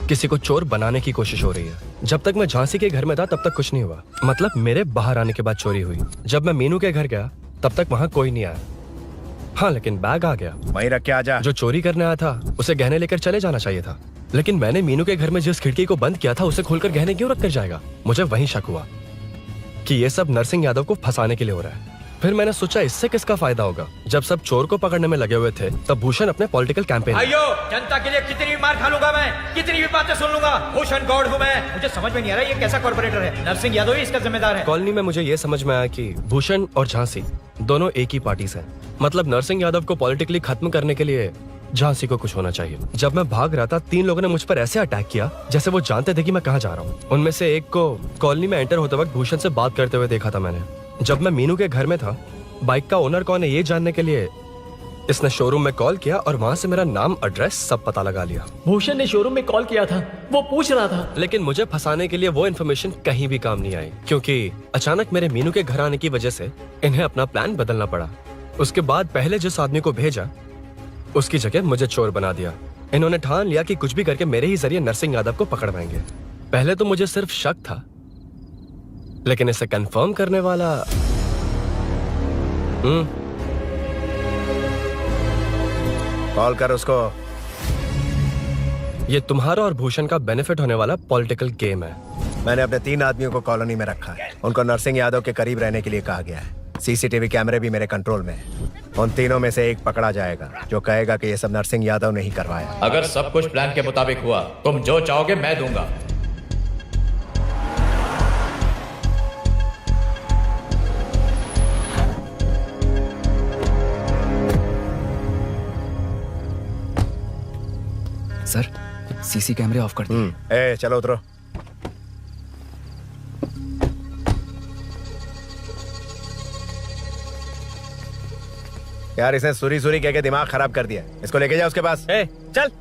C: किसी को चोर बनाने की कोशिश हो रही है। जब तक मैं झांसी के घर में था तब तक कुछ नहीं हुआ, मतलब मेरे बाहर आने के बाद चोरी हुई। जब मैं मीनू के घर गया तब तक वहां कोई नहीं आया। हाँ लेकिन बैग आ गया।
A: वहीं रख के आ जा।
C: जो चोरी करने आया था उसे गहने लेकर चले जाना चाहिए था, लेकिन मैंने मीनू के घर में जिस खिड़की को बंद किया था उसे खोलकर गहने क्यों रख कर जाएगा? मुझे वहीं शक हुआ कि ये सब नरसिंह यादव को फंसाने के लिए हो रहा है। फिर मैंने सोचा इससे किसका फायदा होगा। जब सब चोर को पकड़ने में लगे हुए थे तब भूषण अपने पॉलिटिकल कैंपेन।
N: भाइयों, जनता के लिए कितनी भी मार खा लूंगा मैं, कितनी भी बातें सुन लूंगा, भूषण गौड़ हूँ मैं। मुझे समझ में नहीं आ रहा ये कैसा कॉर्पोरेटर है। नरसिंह यादव ही इसका जिम्मेदार है।
C: कॉलोनी में मुझे ये समझ में आया कि भूषण और झांसी दोनों एक ही पार्टी से हैं। मतलब नरसिंह यादव को पॉलिटिकली खत्म करने के लिए झांसी को कुछ होना चाहिए। जब मैं भाग रहा था 3 लोगों ने मुझ पर ऐसे अटैक किया जैसे वो जानते थे कि मैं कहाँ जा रहा हूँ। उनमें से एक को कॉलोनी में एंटर होते वक्त भूषण से बात करते हुए देखा था मैंने। जब मैं मीनू के घर में था, बाइक का ओनर कौन है ये जानने के लिए इसने शोरूम में कॉल किया और वहाँ से मेरा नाम, एड्रेस सब पता लगा लिया।
K: भूषण ने शोरूम में कॉल किया था, वो पूछ रहा था।
C: लेकिन मुझे फंसाने के लिए वो इन्फॉर्मेशन कहीं भी काम नहीं आई, क्योंकि अचानक मेरे मीनू के घर आने की वजह से इन्हें अपना प्लान बदलना पड़ा। उसके बाद पहले जिस आदमी को भेजा उसकी जगह मुझे चोर बना दिया। इन्होंने ठान लिया कि कुछ भी करके मेरे ही जरिए नरसिंह यादव को पकड़वाएंगे। पहले तो मुझे सिर्फ शक था, लेकिन इसे कंफर्म करने वाला
A: कॉल कर उसको।
C: ये तुम्हारा और भूषण का बेनिफिट होने वाला पॉलिटिकल गेम है।
A: मैंने अपने 3 आदमियों को कॉलोनी में रखा है। उनको नरसिंह यादव के करीब रहने के लिए कहा गया है। सीसीटीवी कैमरे भी मेरे कंट्रोल में है। उन तीनों में से एक पकड़ा जाएगा जो कहेगा कि ये सब नरसिंह यादव ने ही करवाया।
O: अगर सब कुछ प्लान के मुताबिक हुआ, तुम जो चाहोगे मैं दूंगा।
G: सर, सीसी कैमरे ऑफ कर दिए।
A: चलो उतरो। यार इसने सुरी सुरी कह के दिमाग खराब कर दिया। इसको लेके जाओ उसके पास।
H: चल,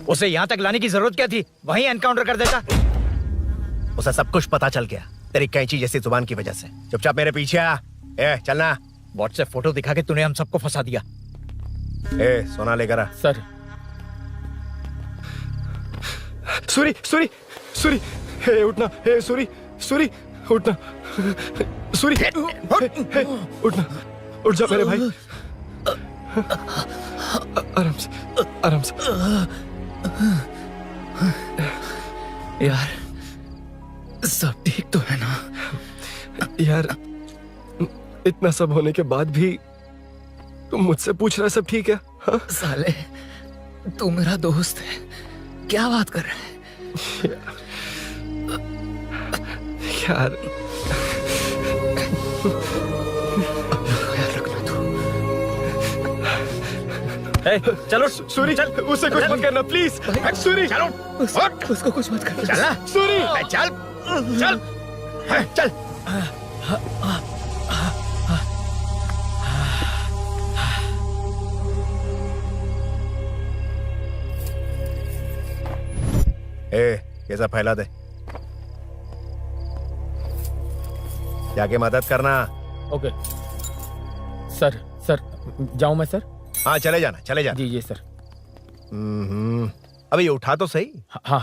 H: उसे यहाँ तक लाने की जरूरत क्या थी? वहीं एनकाउंटर कर देता।
A: उसे सब कुछ पता चल गया तेरी कैंची जैसी जुबान की वजह से। चुपचाप मेरे पीछे आ। चलना।
H: व्हाट्सएप फोटो दिखा के तूने हम सबको फंसा दिया।
A: सोना लेकर आ।
K: सर।
C: सूरी सूरी सूरी, उठना। सूरी सूरी, उठना। सूरी, उठना। उठ जा मेरे भाई। आराम से, आराम से।
G: यार सब ठीक तो है ना?
C: यार इतना सब होने के बाद भी तुम मुझसे पूछ रहा सब ठीक है? हाँ?
G: साले तू मेरा दोस्त है, क्या बात कर रहा है?
C: यार
H: चलो
C: सूरी, चल उसे कुछ मत करना प्लीज। सूरी
H: चलो,
G: उसको कुछ मत करना।
H: चल
C: सूरी,
H: चल चल चल।
A: ये सब फैला दे। जाके मदद करना।
K: Okay sir. सर जाऊं मैं सर?
A: हाँ चले जाना, चले जाना।
K: जी सर।
A: अबे ये उठा तो सही।
K: हाँ।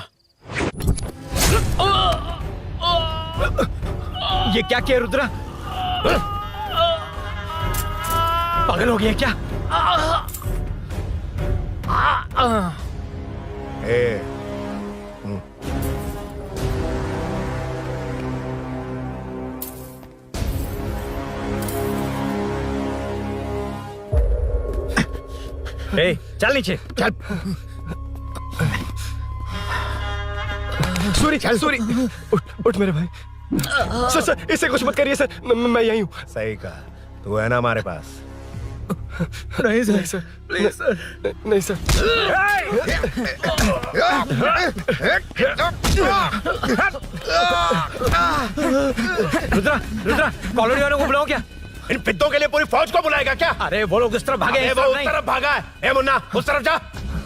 H: ये क्या किया रुद्रा? पागल हो गया क्या? चल नीचे चल।
C: सूरी, सूरी, उठ मेरे भाई। सर सर इसे कुछ मत करिए सर, मैं यहीं हूँ।
A: सही कहा, तू है ना हमारे पास?
C: नहीं सर, नहीं सर, प्लीज सर, नहीं सर।
H: रुद्रा, रुद्रा, कॉलोनी वालों को बुलाओ क्या?
A: इन पिद्दों के लिए पूरी फौज को बुलाएगा क्या?
H: अरे वो लोग उस तरफ भागे।
A: वो उस तरफ भागा है। ए मुन्ना उस तरफ जा।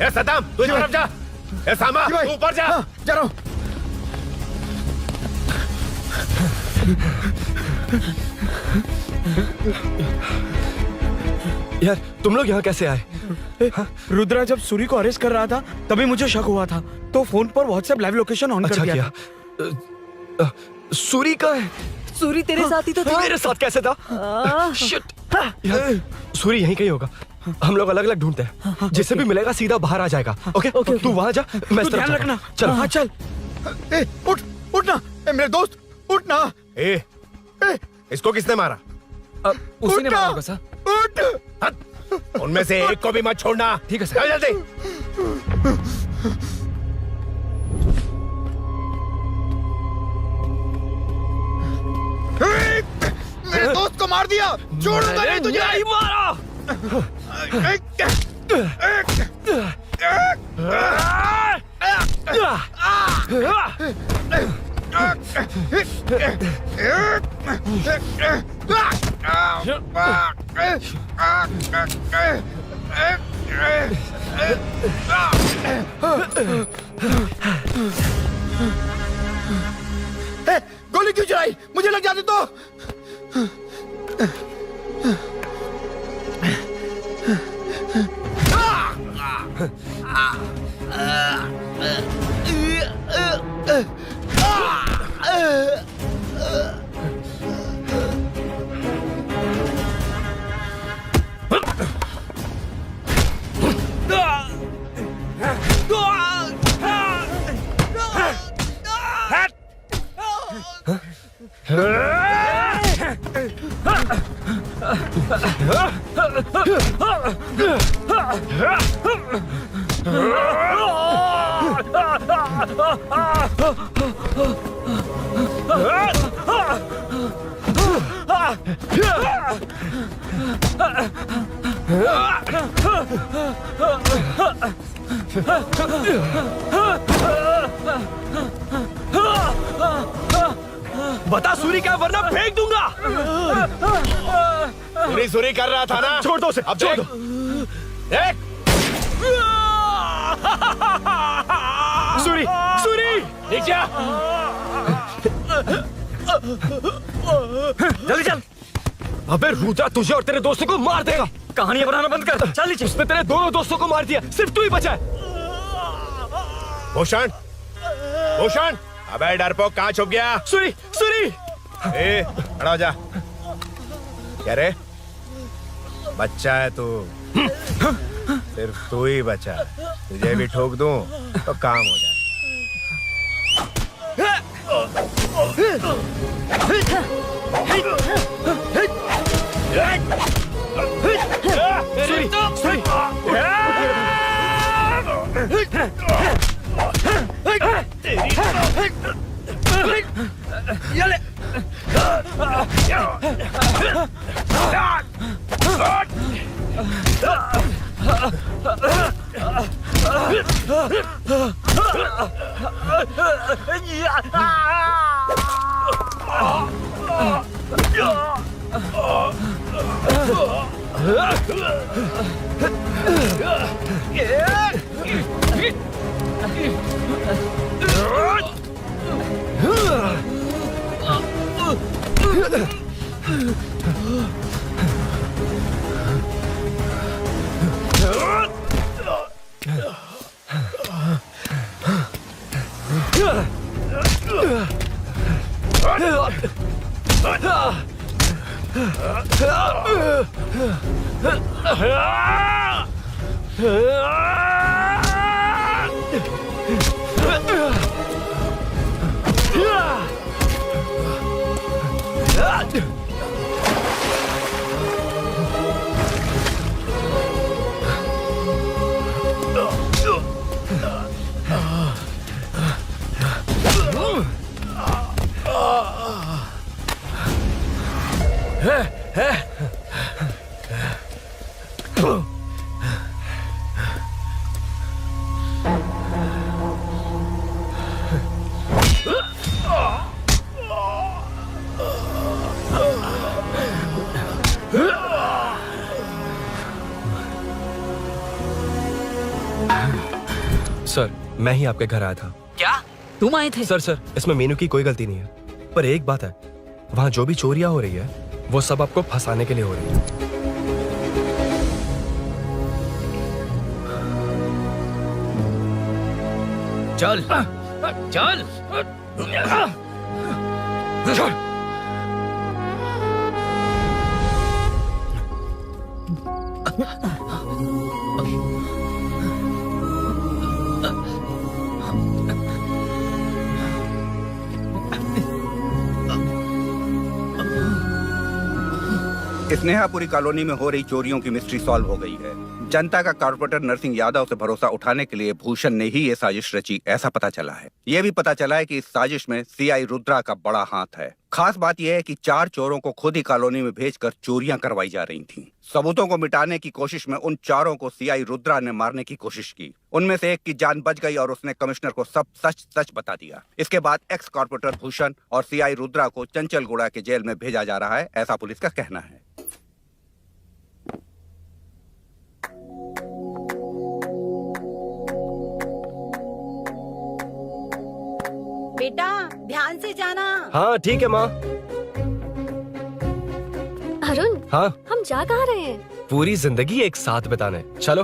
A: ए सदाम तू इस तरफ जा। ए सामा तू ऊपर जा।
H: जा रहा हूं।
C: यार तुम लोग यहाँ कैसे आए?
N: रुद्रा जब सूरी को अरेस्ट कर रहा था तभी मुझे शक हुआ था, तो फोन पर व्हाट्सएप लाइव लोकेशन ऑन कर दिया।
C: सूरी का है?
J: सूरी तेरे साथ ही तो था।
C: मेरे साथ कैसे था? शिट। यार सूरी यहीं कहीं होगा। हम लोग अलग अलग ढूंढते हैं, जिसे भी मिलेगा सीधा बाहर आ जाएगा। ओके तू वहां जा, मैं इस तरफ
N: ध्यान रखना।
C: चल।
N: हाँ चल।
H: उठ, उठना मेरे दोस्त, उठना।
A: इसको किसने मारा?
G: उसी ने मारा होगा सर।
A: उठ। उनमें से एक को भी मत छोड़ना।
G: ठीक है सर।
A: जल्दी।
H: मेरे दोस्त को मार दिया। छोड़ूंगा नहीं तुझे।
C: नहीं मारा।
H: गोली क्यों चलाई? मुझे लग जाती तो।
C: बता सूरी क्या, वरना फेंक दूंगा।
A: सूरी सूरी कर रहा था ना,
C: छोड़ दो उसे, अब छोड़ दो। सूरी सूरी
K: नीचे आ।
C: जल्दी चल। अबे रुद्रा तुझे और तेरे दोस्तों को मार देगा। कहानियां बनाना बंद कर। चल नीचे। उसने तेरे दोनों दोस्तों को मार दिया, सिर्फ तू ही बचा है।
A: भूषण, भूषण, अबे डरपोक कहाँ छुप गया?
C: सूरी सूरी
A: ए, खड़ा हो जा। क्या रे? बच्चा है तू, सिर्फ तू ही बचा है। तुझे भी ठोक दूं तो काम हो जाए।
C: सर, मैं ही आपके घर आया था।
B: क्या तुम आए थे?
C: सर इसमें मीनू की कोई गलती नहीं है, पर एक बात है, वहाँ जो भी चोरियां हो रही है वो सब आपको फंसाने के लिए हो रही है।
H: चल चल चल।
F: स्नेहापुरी कॉलोनी में हो रही चोरियों की मिस्ट्री सॉल्व हो गई है। जनता का कॉर्पोरेटर नरसिंह यादव से भरोसा उठाने के लिए भूषण ने ही ये साजिश रची, ऐसा पता चला है। ये भी पता चला है कि इस साजिश में सीआई रुद्रा का बड़ा हाथ है। खास बात यह है कि 4 चोरों को खुद ही कॉलोनी में भेजकर चोरियां करवाई जा रही थीं। सबूतों को मिटाने की कोशिश में उन चारों को सीआई रुद्रा ने मारने की कोशिश की। उनमें से एक की जान बच गई और उसने कमिश्नर को सब सच सच बता दिया। इसके बाद एक्स कॉर्पोरेटर भूषण और सीआई रुद्रा को चंचलगुड़ा के जेल में भेजा जा रहा है, ऐसा पुलिस का कहना है।
J: बेटा ध्यान से जाना।
C: हाँ ठीक है माँ।
D: अरुण,
C: हाँ
D: हम जा कहाँ रहे हैं?
C: पूरी जिंदगी एक साथ बिताने, चलो।